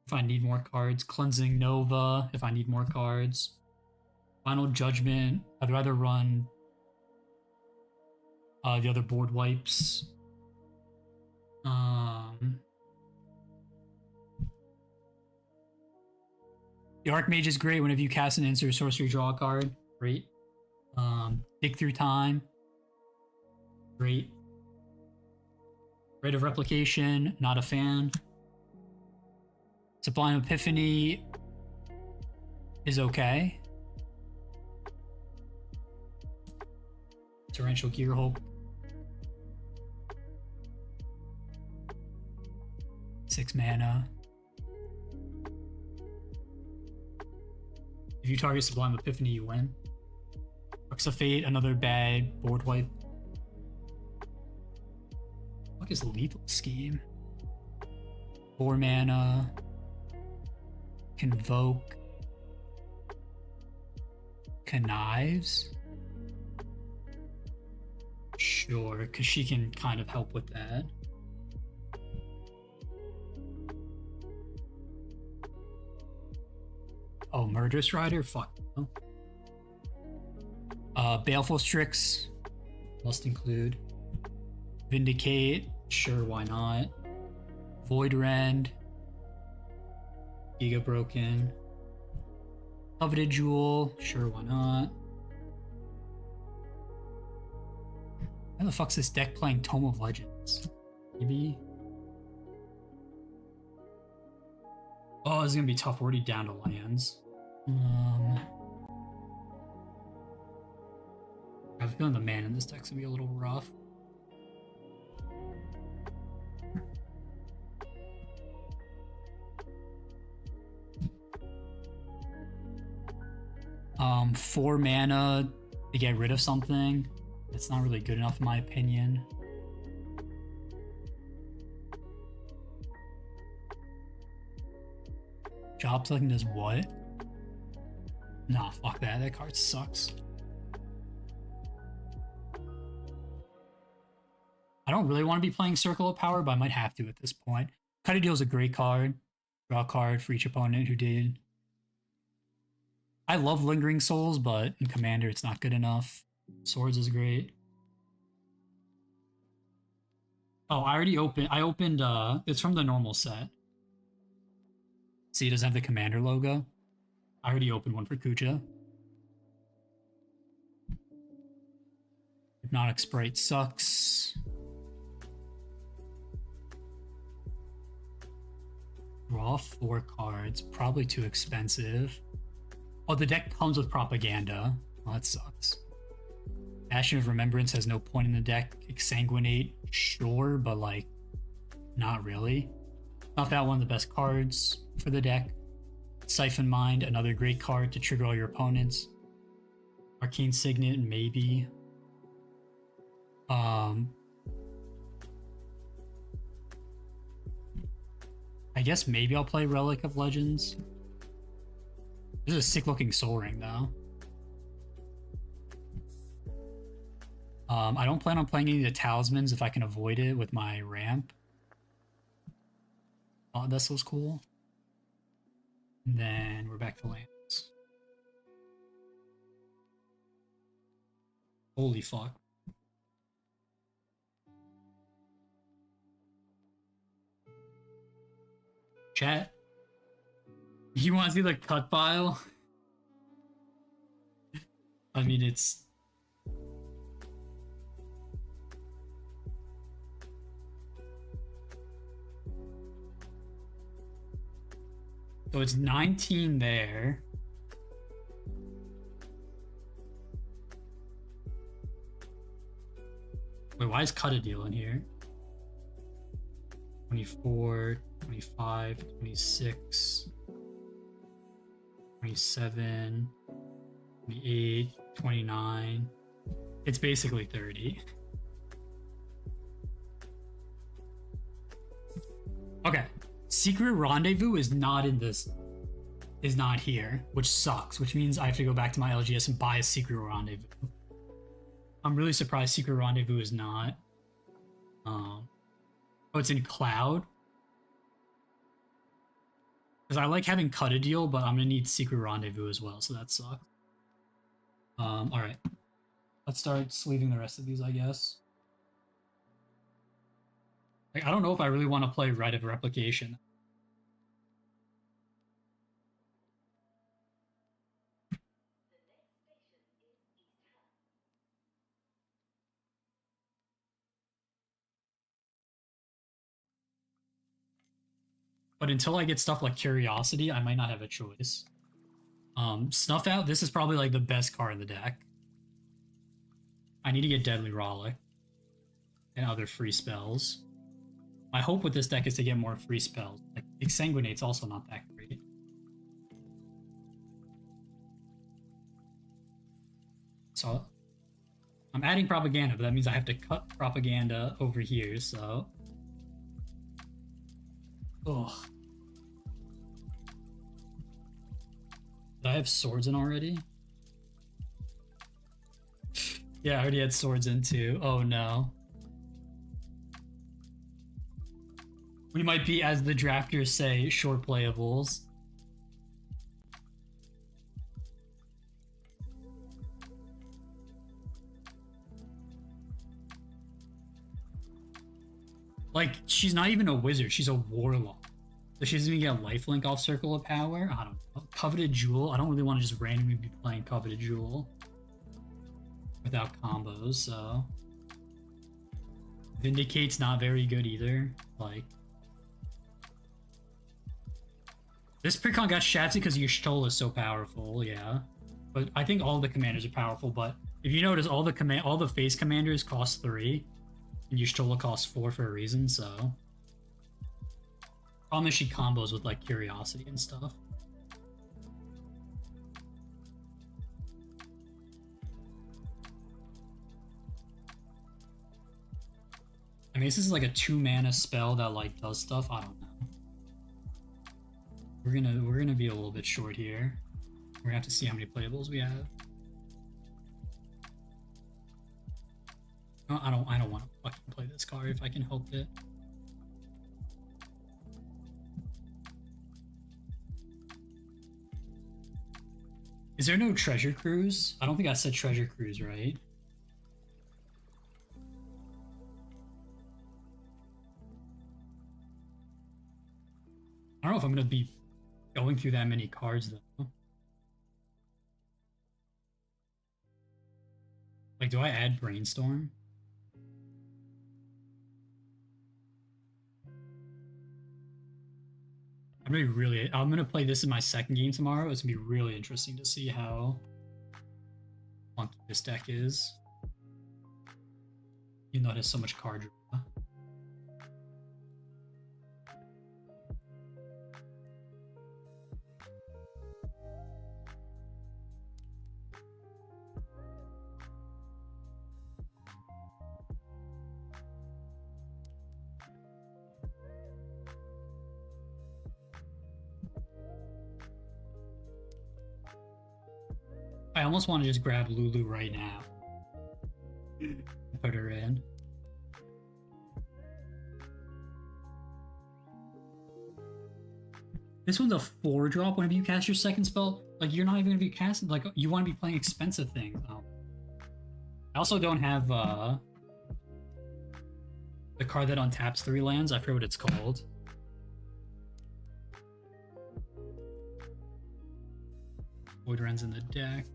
If I need more cards. Cleansing Nova, if I need more cards. Final Judgment. I'd rather run the other board wipes. The Archmage is great whenever you cast an instant sorcery, draw a card. Great. Dig Through Time. Great. Rite of Replication, not a fan. Sublime Epiphany is okay. Torrential Gearhulk. 6 mana. If you target Sublime Epiphany, you win. Crux of Fate, another bad board wipe. What is Lethal Scheme? 4 mana. Convoke. Connives? Sure, because she can kind of help with that. Oh, Murderous Rider? Fuck no. Baleful Strix must include. Vindicate, sure, why not? Void Rend. Giga Broken. Coveted Jewel, sure, why not? Why the fuck's this deck playing Tome of Legends? Maybe. Oh, this is gonna be tough. We're already down to lands. I have a feeling the mana in this deck's gonna be a little rough. Four mana to get rid of something. It's not really good enough in my opinion. Job selecting does what? Nah, fuck that. That card sucks. I don't really want to be playing Circle of Power, but I might have to at this point. Cut a Deal is a great card. Draw a card for each opponent who did. I love Lingering Souls, but in Commander it's not good enough. Swords is great. Oh, I opened, it's from the normal set. See, it doesn't have the Commander logo. I already opened one for Kucha. Hypnotic Sprite sucks. Draw 4 cards, probably too expensive. Oh, the deck comes with Propaganda. Well, that sucks. Ashen of Remembrance has no point in the deck. Exsanguinate, sure, but like, not really. Not that one of the best cards for the deck. Siphon Mind, another great card to trigger all your opponents. Arcane Signet, maybe. I guess maybe I'll play Relic of Legends. This is a sick looking Soul Ring though. I don't plan on playing any of the Talismans if I can avoid it with my ramp. Oh, this was cool. And then we're back to lands. Holy fuck. Chat. You want to see the cut file? I mean, it's... So it's 19 there. Wait, why is Cut a Deal in here? 24, 25, 26, 27, 28, 29. It's basically 30. Okay. Secret Rendezvous is not in this, is not here, which sucks, which means I have to go back to my LGS and buy a Secret Rendezvous. I'm really surprised Secret Rendezvous is not. Oh, it's in Cloud. Because I like having Cut a Deal, but I'm gonna need Secret Rendezvous as well, so that sucks. Alright. Let's start sleeving the rest of these, I guess. Like, I don't know if I really want to play Rite of Replication. But until I get stuff like Curiosity, I might not have a choice. Snuff Out, this is probably like the best card in the deck. I need to get Deadly Rollick and other free spells. My hope with this deck is to get more free spells. Like, Exsanguinate's also not that great. So, I'm adding Propaganda, but that means I have to cut Propaganda over here, so... Ugh. Did I have Swords in already? Yeah, I already had Swords in too. Oh no. We might be, as the drafters say, short playables. Like, she's not even a wizard, she's a warlock. So she's gonna get lifelink off Circle of Power? I don't know. Coveted Jewel? I don't really want to just randomly be playing Coveted Jewel without combos, so... Vindicate's not very good either. Like, this precon got shafted because Y'shtola is so powerful, yeah. But I think all the commanders are powerful, but if you notice, all the phase commanders cost 3, and Y'shtola costs 4 for a reason, so. Problem is she combos with, like, Curiosity and stuff. I mean, this is like a 2-mana spell that, like, does stuff. I don't know. We're gonna be a little bit short here. We're gonna have to see how many playables we have. I don't want to fucking play this card if I can help it. Is there no treasure cruise? I don't think I said treasure cruise, right? I don't know if I'm gonna be going through that many cards though. Like, do I add Brainstorm? I'm gonna play this in my second game tomorrow. It's gonna be really interesting to see how funky this deck is. Even though it has so much card draw. I almost want to just grab Lulu right now. Put her in. This one's a 4-drop whenever you cast your second spell. Like, you're not even going to be casting, like, you want to be playing expensive things. Oh. I also don't have the card that untaps 3 lands. I forget what it's called. Void Ren's in the deck.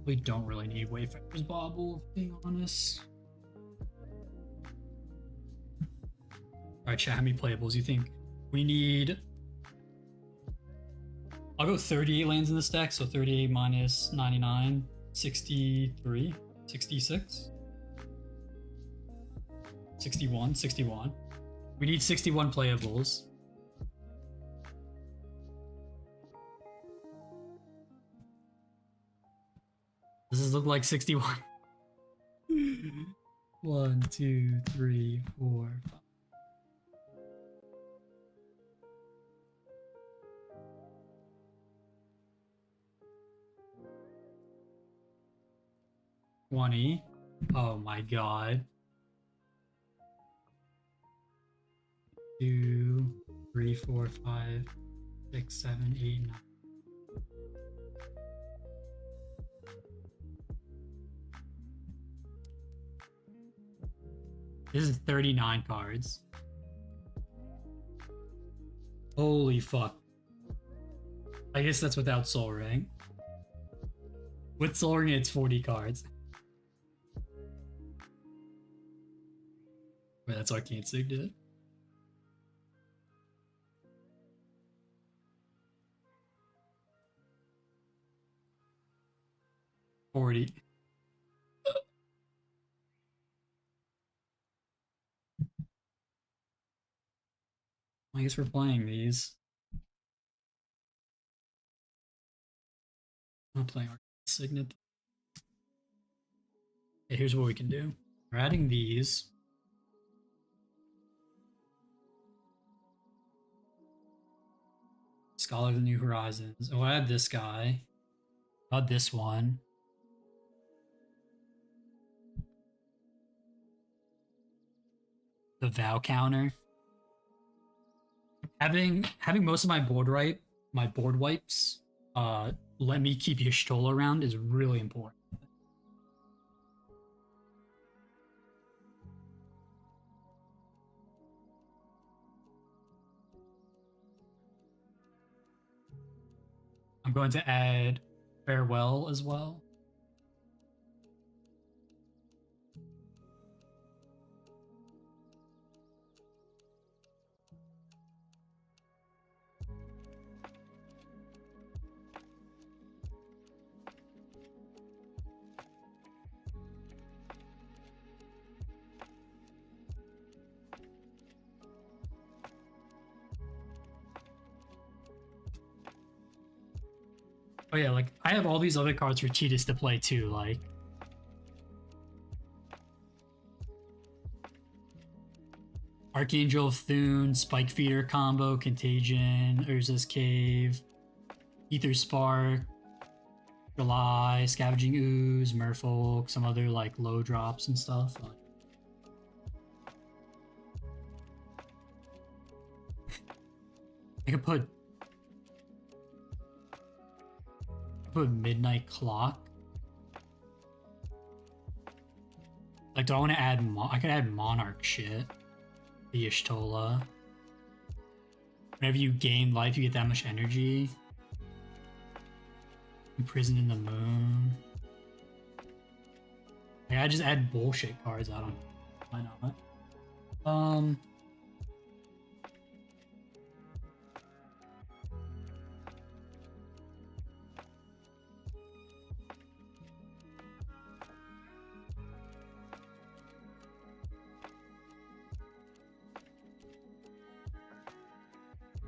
We don't really need Wayfarer's Bauble, if being honest. Alright, chat, how many playables you think? We need... I'll go 38 lands in this deck, so 38 minus 99, 63, 66? 61, 61. We need 61 playables. Does this look like 61? 1, 2, 3, 4, 5. Oh my god. 2, 3, 4, 5, 6, 7, 8, 9. This is 39 cards. Holy fuck. I guess that's without Soul Ring. With Soul Ring, it's 40 cards. Wait, that's Arcane Signet. $40. I guess we're playing these. I'm not playing Arcane Signet. Okay, here's what we can do. We're adding these. Scholar of the New Horizons. Oh, I add this guy. Not this one. The Vow counter. Having most of my board wipes, let me keep Y'shtola around is really important. I'm going to add Farewell as well. Oh yeah, like I have all these other cards for Cheetahs to play too, like Archangel of Thune, Spike Feeder combo, Contagion, Urza's Cave, Ether Spark, July, Scavenging Ooze, Merfolk, some other like low drops and stuff. I could put Midnight Clock. Like, do I want to add? I could add Monarch shit. The Ishtola. Whenever you gain life, you get that much energy. Imprisoned in the Moon. Like, I just add bullshit cards. I don't know. Why not?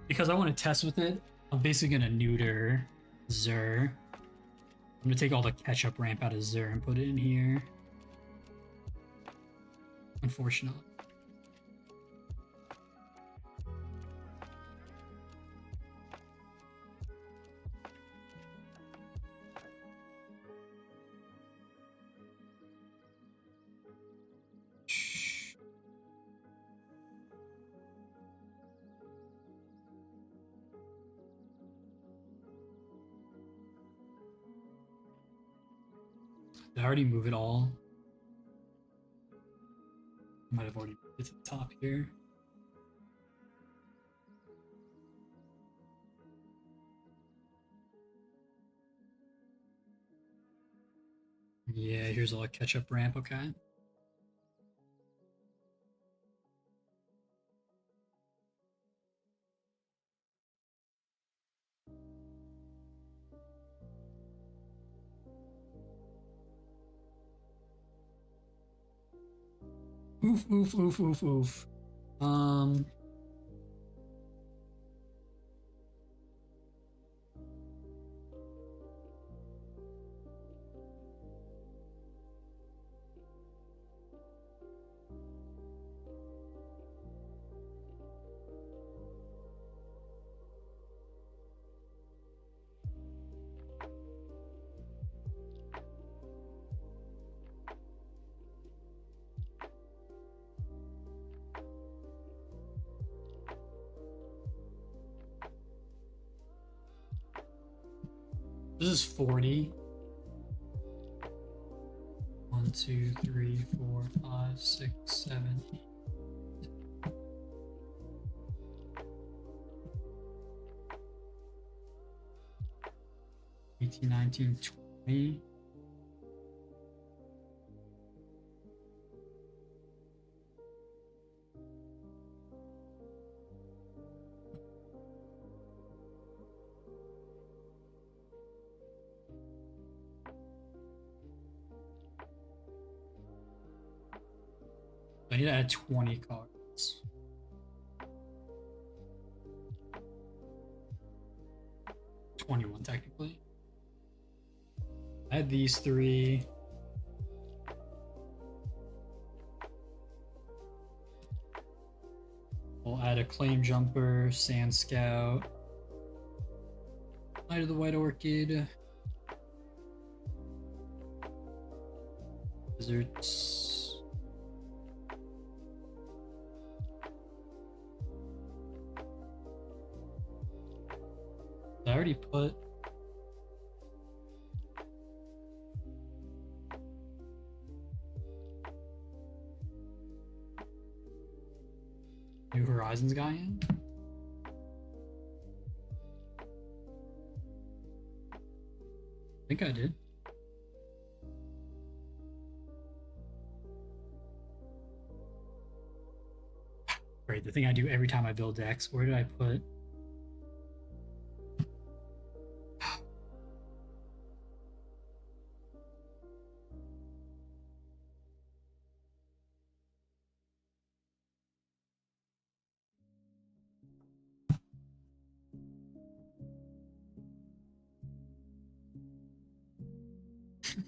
Because I want to test with it, I'm basically gonna neuter Zur. I'm gonna take all the catch-up ramp out of Zur and put it in here. Unfortunately. Did I already move it all? I might have already moved it to the top here. Yeah, here's all the catch-up ramp, okay. Oof, oof, oof, oof, oof. This is 40. 1, 2, 3, 4, 5, 6, 7, 8. 18, 19, 20. I need to add 20 cards. $21 technically. I had these three. We'll add a Claim Jumper, Sand Scout, Light of the White Orchid, Deserts. I already put New Horizons guy in? I think I did. Great, the thing I do every time I build decks. Where did I put?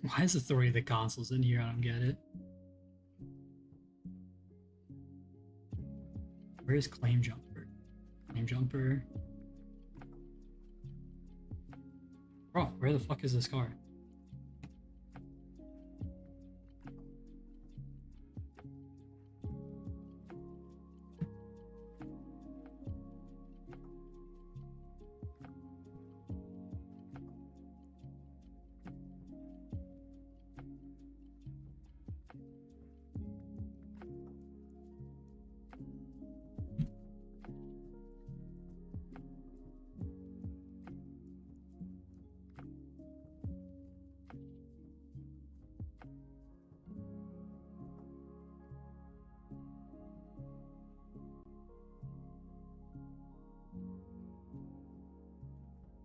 Why is Authority of the Consuls in here? I don't get it. Where is Claim Jumper? Claim Jumper. Bro, where the fuck is this card?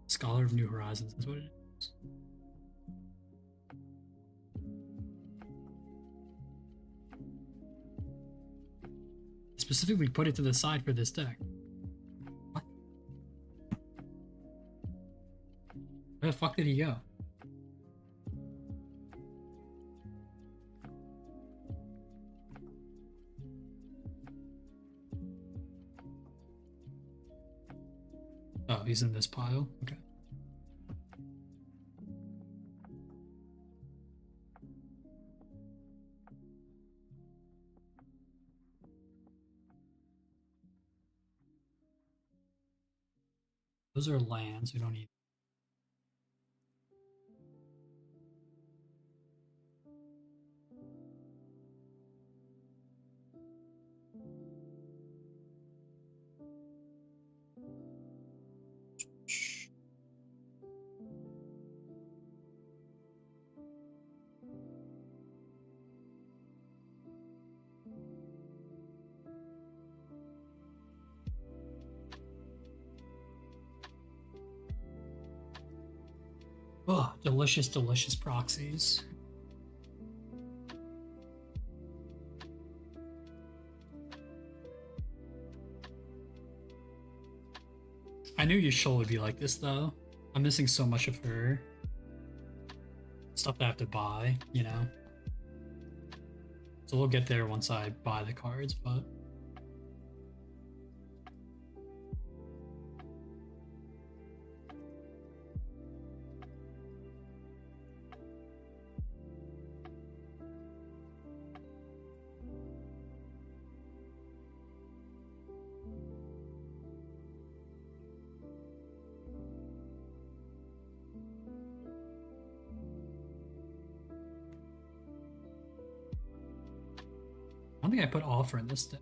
Scholar of New Horizons, that's what it is. Specifically put it to the side for this deck. What? Where the fuck did he go? Oh, he's in this pile? Okay. Those are lands, we don't need. Oh, delicious, delicious proxies. I knew Yashul would be like this though. I'm missing so much of her stuff that I have to buy, you know? So we'll get there once I buy the cards, but... I don't think I put offer in this deck.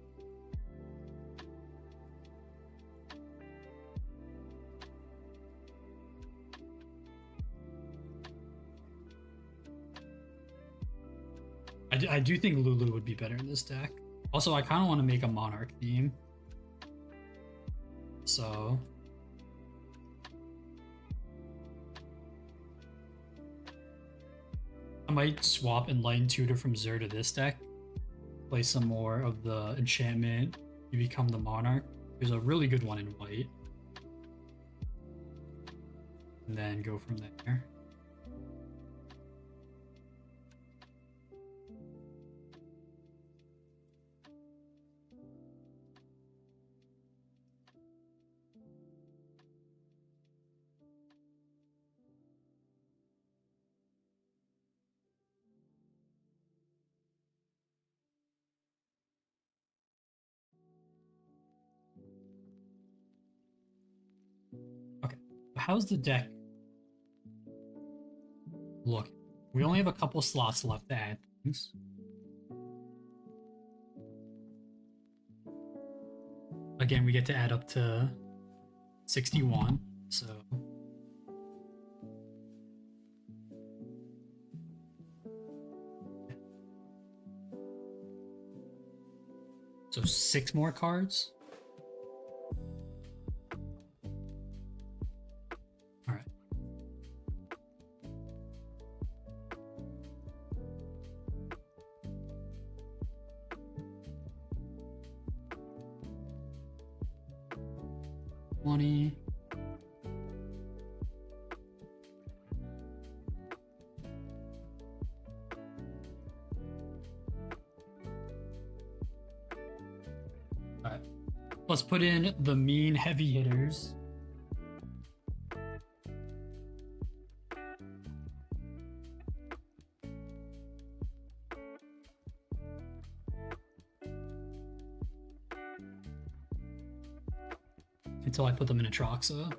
I do think Lulu would be better in this deck. Also, I kind of want to make a Monarch theme. So... I might swap Enlightened Tutor from Zer to this deck. Play some more of the enchantment. You become the Monarch. There's a really good one in white. And then go from there. Okay, how's the deck look? We only have a couple slots left to add things. Again, we get to add up to 61, so... So 6 more cards? Alright. $20. Let's put in the mean heavy hitters. Until I put them in Atroxa.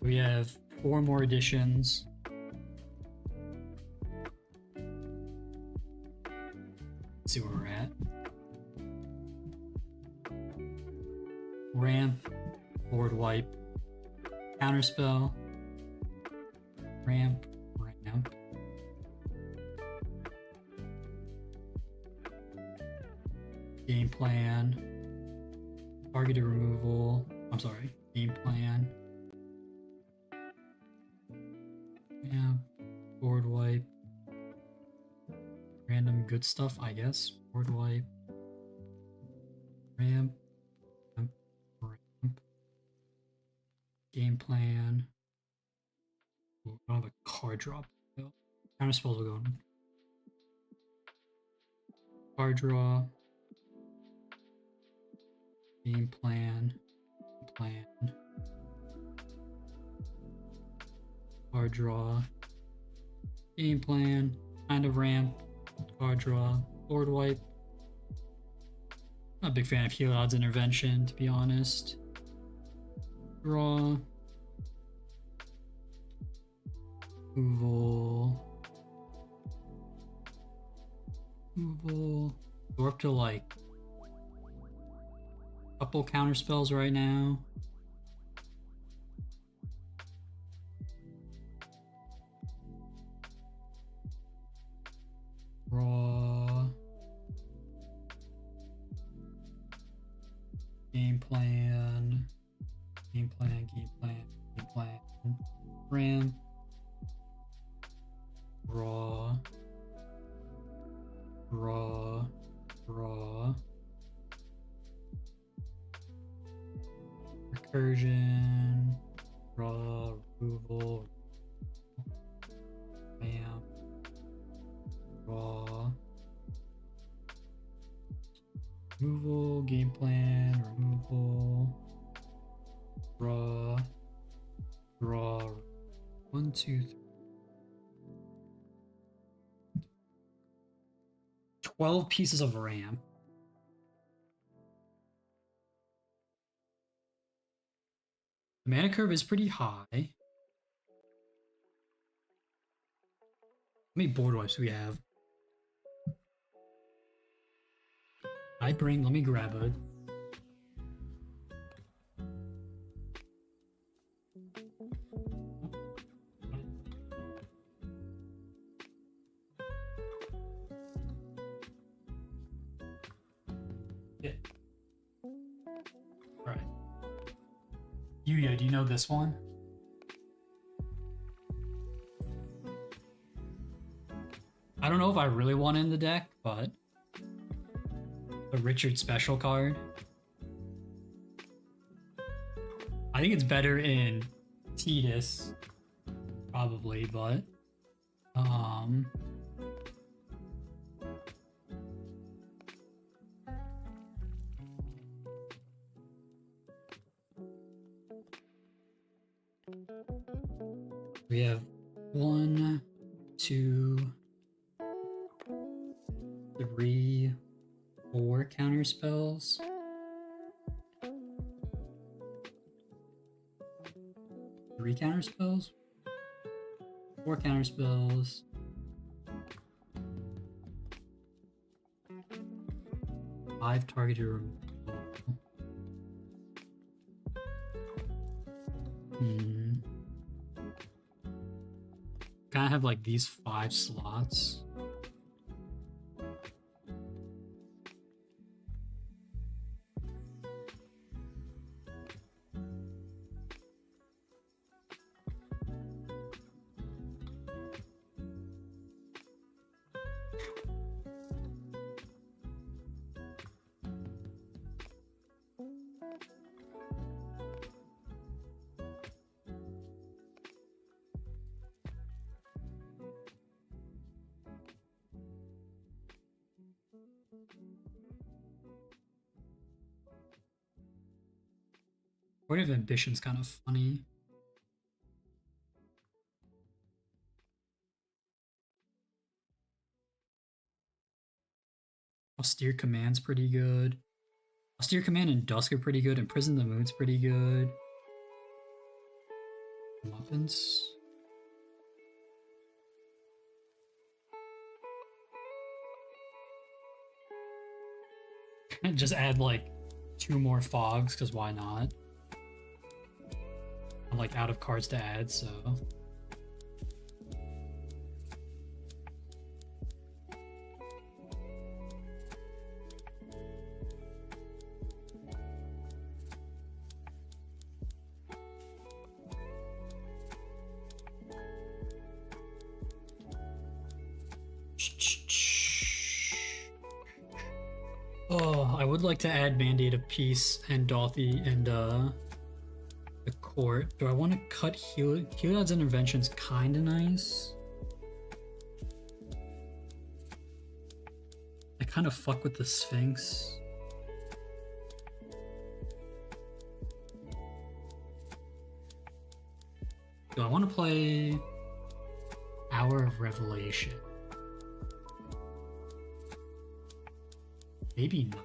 We have 4 more additions. Let's see where we're at. Ramp, board wipe, counterspell, ramp, ramp. Game plan, targeted removal. I'm sorry, game plan. Yeah, board wipe. Random good stuff, I guess. Board wipe. Ramp. Ramp. Ramp. Game plan. Ooh, I don't have a card drop. Counter spells will go in. Card draw. Game plan. Plan. Card draw. Game plan. Kind of ramp. Card draw. Board wipe. Not a big fan of Heliod's intervention, to be honest. Draw. Removal. Removal. We're up to like a couple counter spells right now. Draw. Game plan. Game plan, game plan, game plan. Ramp. Draw. Draw. Draw. Recursion. Draw. Removal. Ramp. Draw. Removal, game plan, removal. Draw. Draw. 1, 2, 3. 12 pieces of ramp. The mana curve is pretty high. How many board wipes do we have? Let me grab it. Yeah. Alright. Yuya, do you know this one? I don't know if I really want it in the deck, but a Richard special card. I think it's better in Tidus, probably, but we have 1, 2, 3, 4 counter spells. 3 counter spells. 4 counter spells. 5 targeted removal. Kind of have like these 5 slots. Point of Ambition's kind of funny. Austere Command's pretty good. Austere Command and Dusk are pretty good. Imprison the Moon's pretty good. Muffins. Just add like 2 more fogs, because why not? I'm like out of cards to add, so. Oh, I would like to add Mandate of Peace and Dothy and the Court. Do I want to cut Heliod's Intervention's kinda nice. I kind of fuck with the Sphinx. Do I want to play Hour of Revelation? Maybe not.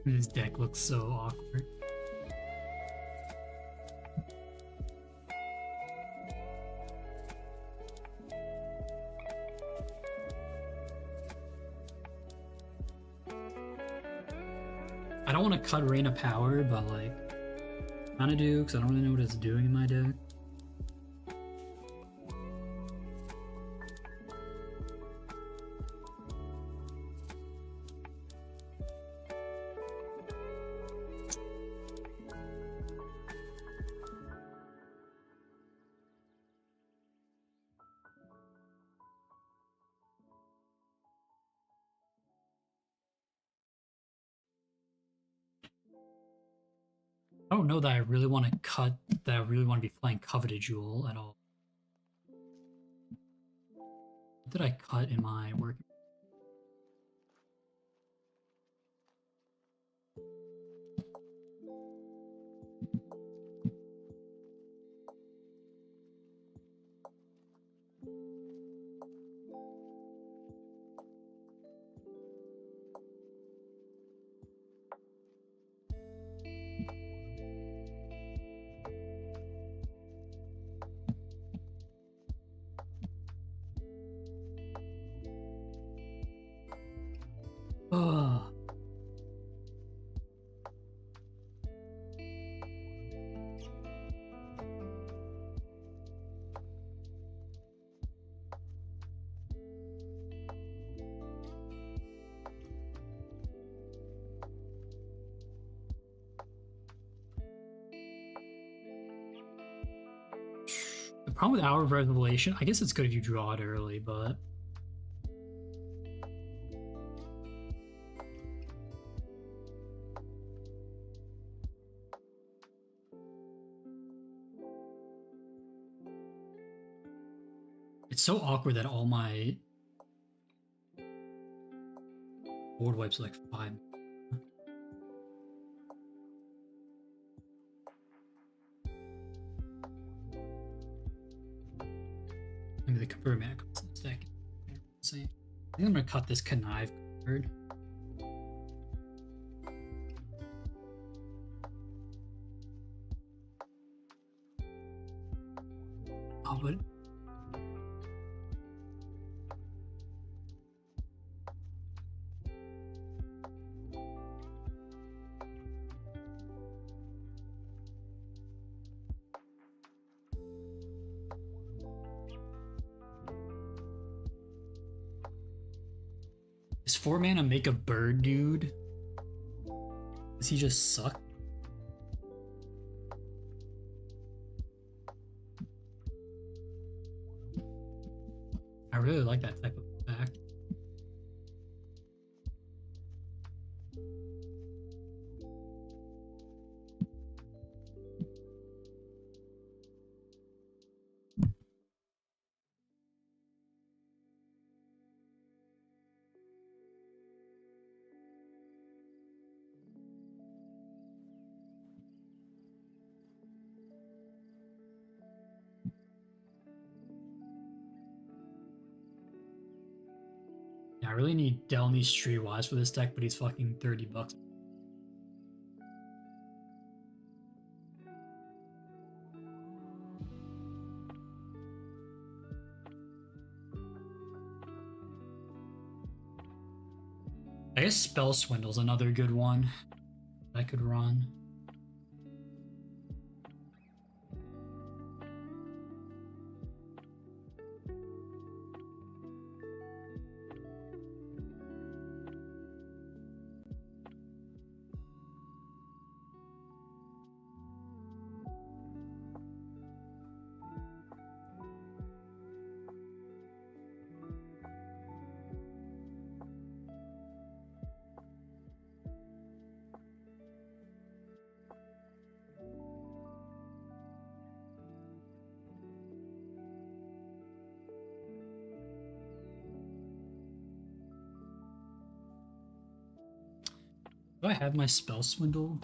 This deck looks so awkward. I don't want to cut Rain of Power, but like, kind of do, because I don't really know what it's doing in my deck. I don't know that I really want to cut, that I really want to be playing Coveted Jewel at all. What did I cut in my work? Ugh. The problem with Hour of Revelation, I guess it's good if you draw it early, but it's so awkward that all my board wipes are like 5. Maybe the convert mana comes in this deck. See, I think I'm gonna cut this Connive card. Oh, but is 4 mana make a bird, dude? Does he just suck? I really like that type of attack. Yeah, I really need Delny Streetwise for this deck, but he's fucking $30. I guess Spell Swindle's another good one I could run. Do I have my Spell Swindle?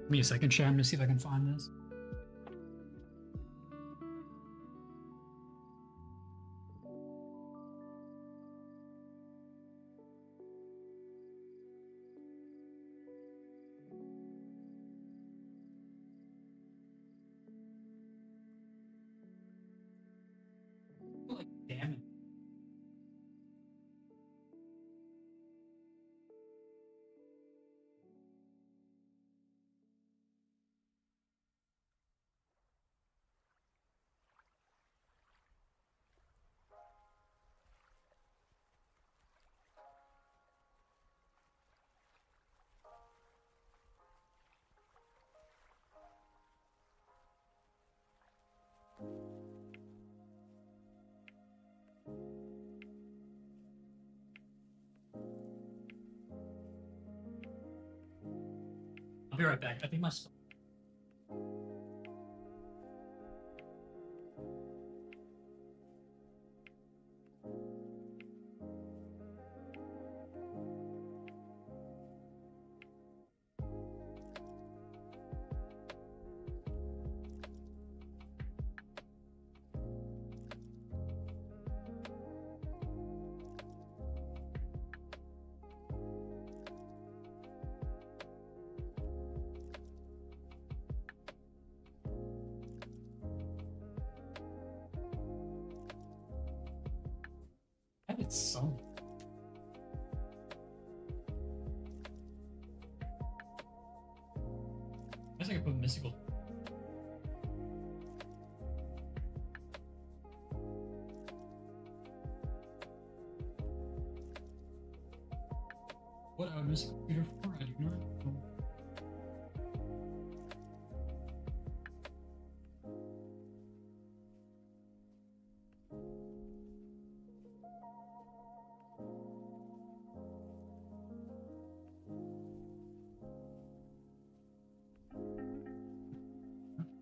Give me a second, chat. I'm gonna see if I can find this. Like, damn it. I'll be right back. I think my spell. I have it somewhere. I guess I could put mystical. What a mystical computer for? I do not know.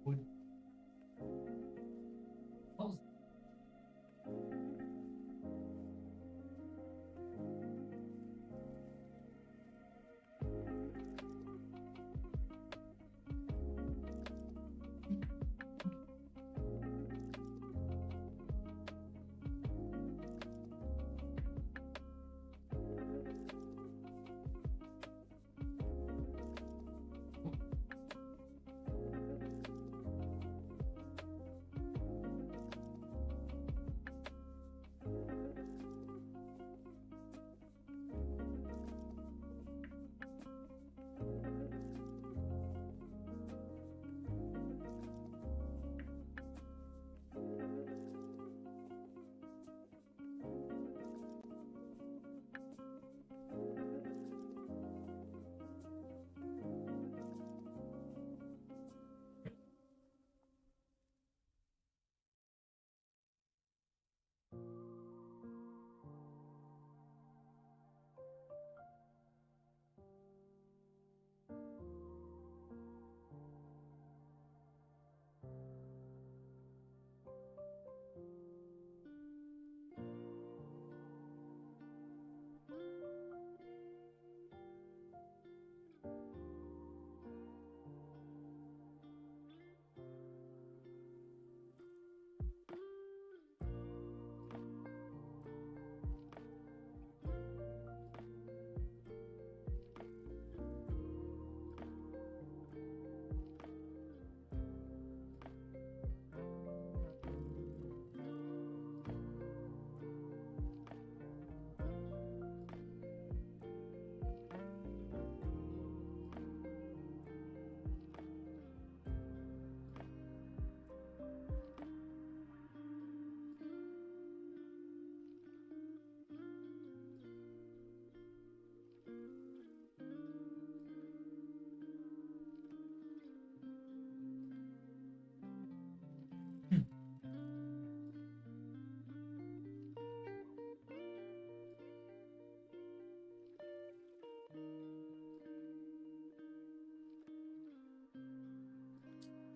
Would- what was-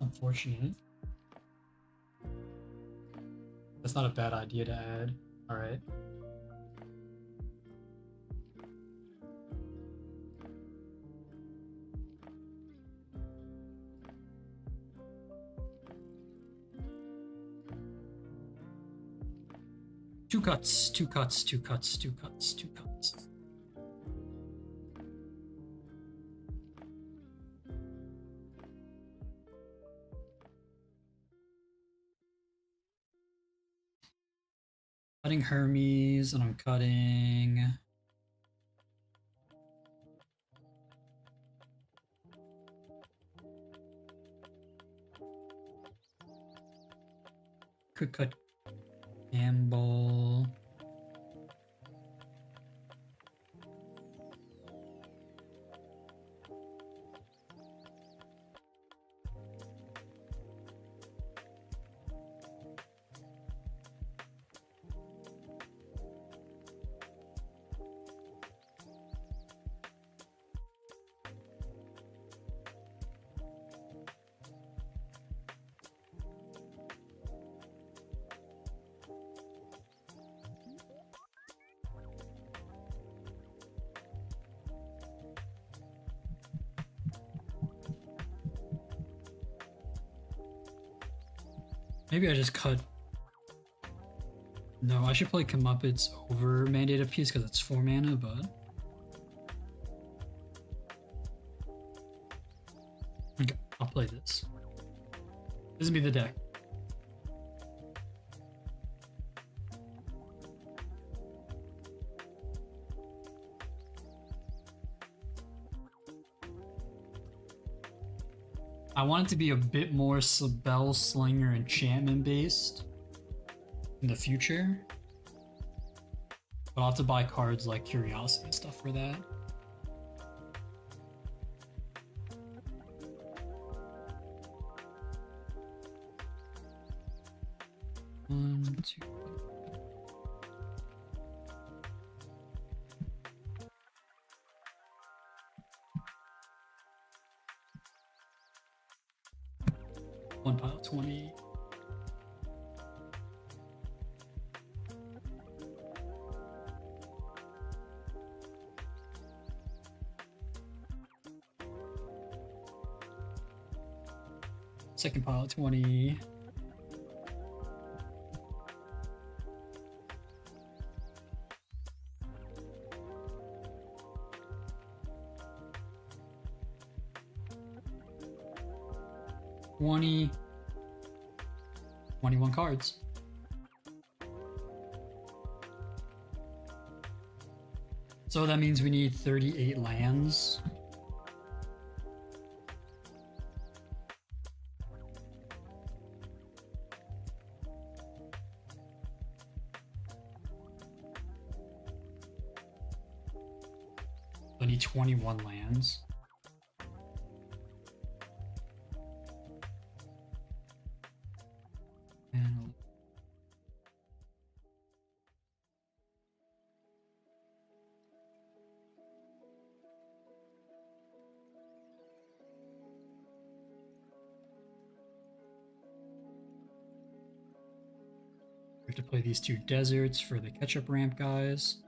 unfortunate. That's not a bad idea to add. Alright. Two cuts, two cuts, two cuts, two cuts, two cuts. Cutting Hermes, and I'm cutting... Could cut Campbell. Maybe I just cut... No, I should play Comeuppets over Mandate of Peace because it's 4 mana, but... Okay, I'll play this. This will be the deck. I want it to be a bit more Spell Slinger enchantment based in the future. But I'll have to buy cards like Curiosity and stuff for that. One, two. One pile 20. Second pile 20. $20. 21 cards. So that means we need 38 lands. I need 21 lands. And we have to play these 2 deserts for the catch-up ramp guys.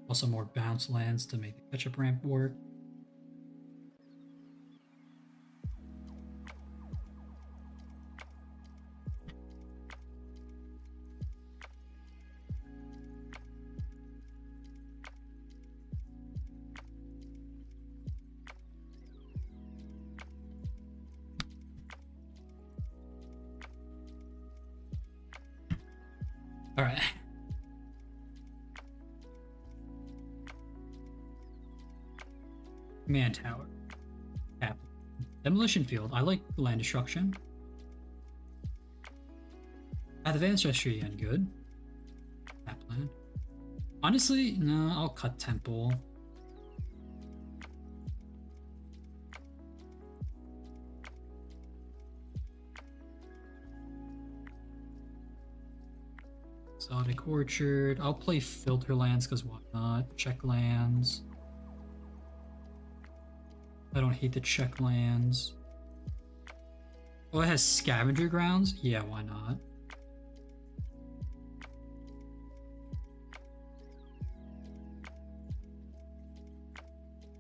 Also more bounce lands to make the catch-up ramp work. All right. Command tower. Tap. Demolition field. I like land destruction. Path of Ancestry and good. Tap land. Honestly, no, I'll cut temple. Exotic Orchard. I'll play filter lands because why not? Check lands. I don't hate the check lands. Oh, it has scavenger grounds? Yeah, why not?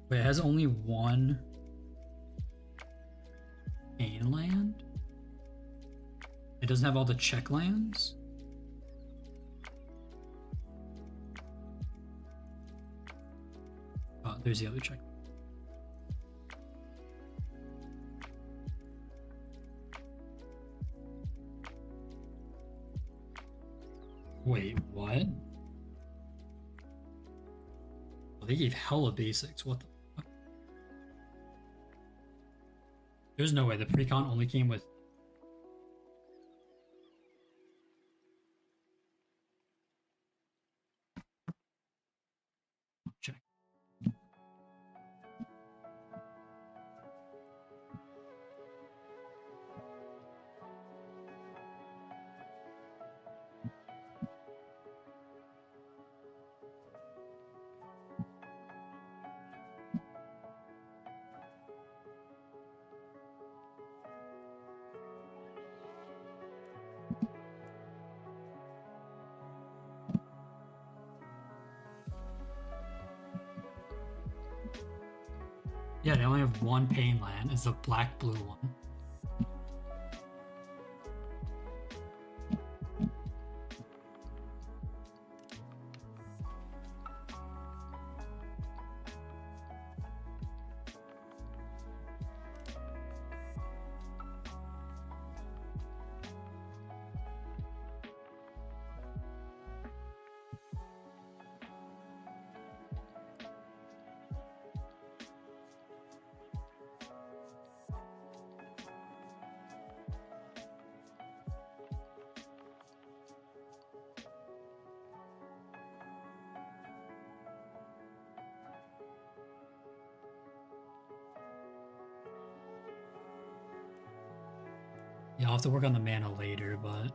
Wait, it has only one main land? It doesn't have all the check lands? Oh, there's the other check. Wait, what? Oh, they gave hella basics. What the fuck? There's no way. The precon only came with... Check. Yeah, they only have one pain land. It's the black-blue one. Yeah, I'll have to work on the mana later, but...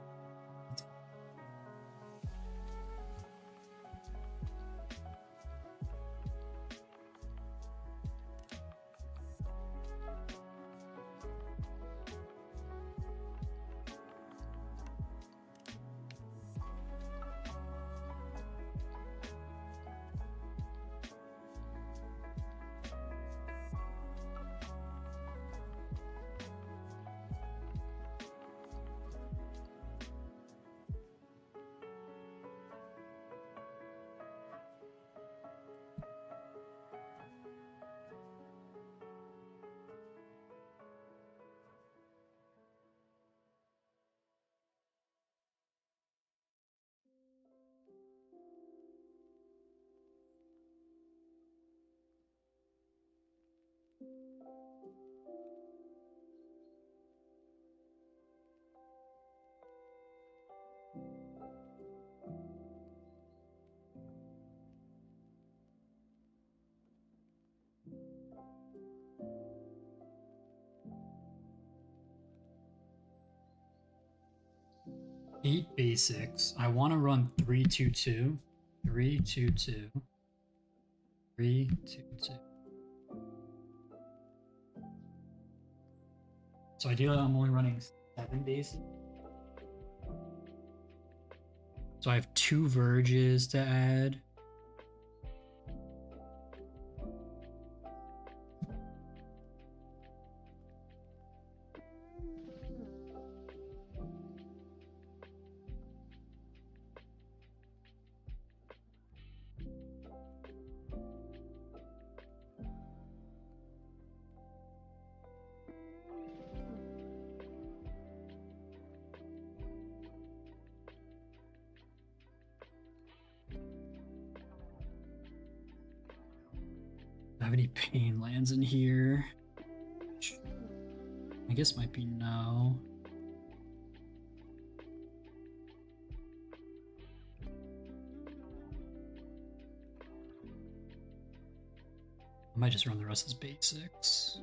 Eight basics. I want to run 3-2-2. 3-2-2. 3-2-2. So ideally I'm only running 7 basics. So I have 2 verges to add. Do I have any pain lands in here? I guess might be no. I might just run the rest as basics.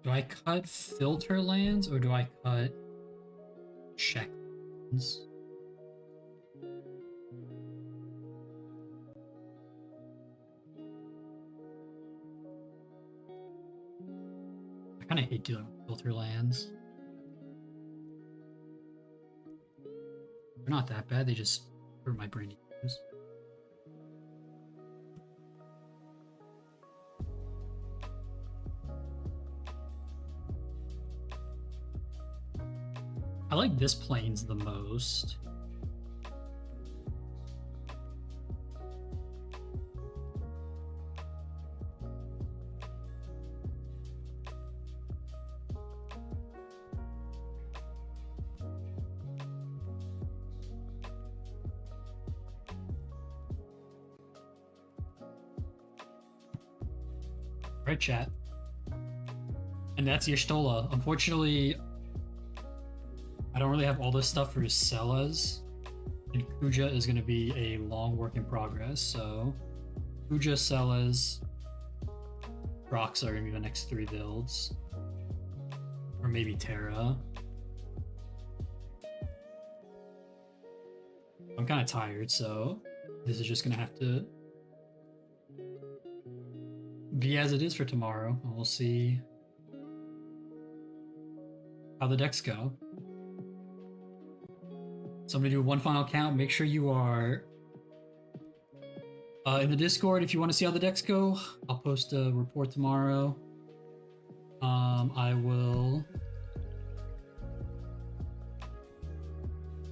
Do I cut filter lands or do I cut check lands? I kind of hate dealing with filter lands. They're not that bad, they just hurt my brain to use. I like this planes the most. Right, chat. And that's Y'shtola. Unfortunately, I don't really have all this stuff for Sellas. And Kuja is going to be a long work in progress, so Kuja, Sellas, Rocks are going to be the next 3 builds. Or maybe Terra. I'm kind of tired, so this is just going to have to be as it is for tomorrow. And we'll see how the decks go. So I'm gonna do one final count. Make sure you are in the Discord if you want to see how the decks go. I'll post a report tomorrow. I will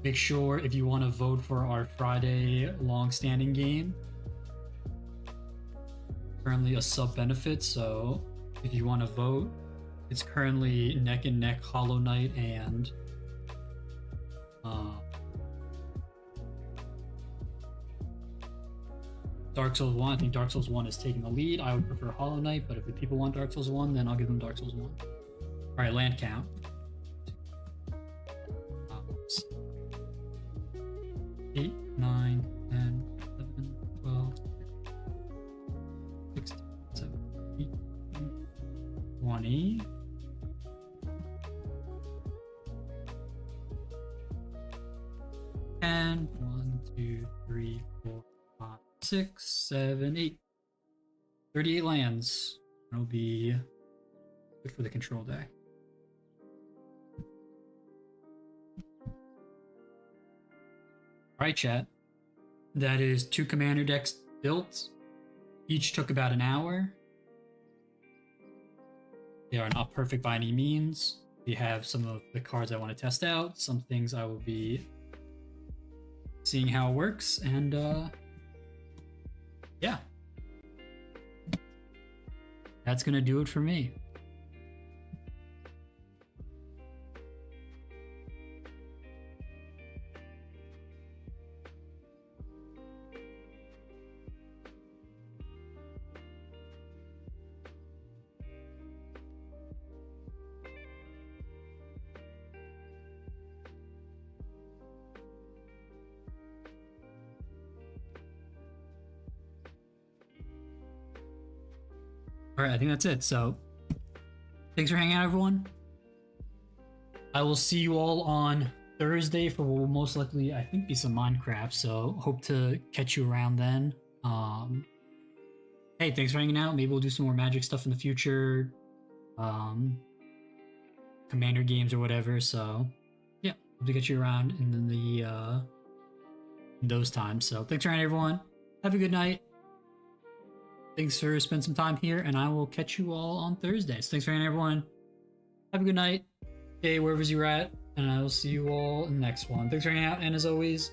make sure if you want to vote for our Friday long-standing game. Currently a sub benefit, so if you want to vote, it's currently neck and neck Hollow Knight and Dark Souls 1. I think Dark Souls 1 is taking the lead. I would prefer Hollow Knight, but if the people want Dark Souls 1, then I'll give them Dark Souls 1. Alright, land count. 8, 9, 10, 11, 12, 16, 17, 18, 20. And 1, 2, 3, 4, 5, 6, 7, 8. 38 lands. That'll be good for the control deck. Alright, chat. That is 2 commander decks built. Each took about an hour. They are not perfect by any means. We have some of the cards I want to test out, some things I will be seeing how it works, and yeah. That's gonna do it for me. All right, I think that's it. So thanks for hanging out, everyone. I will see you all on Thursday for what will most likely, I think, be some Minecraft. So hope to catch you around then. Hey, thanks for hanging out. Maybe we'll do some more Magic stuff in the future. Commander games or whatever. So yeah, hope to get you around in those times. So thanks for hanging out, everyone. Have a good night. Thanks for spending some time here, and I will catch you all on Thursday. So thanks for hanging out, everyone. Have a good night, day, wherever you're at, and I will see you all in the next one. Thanks for hanging out, and as always,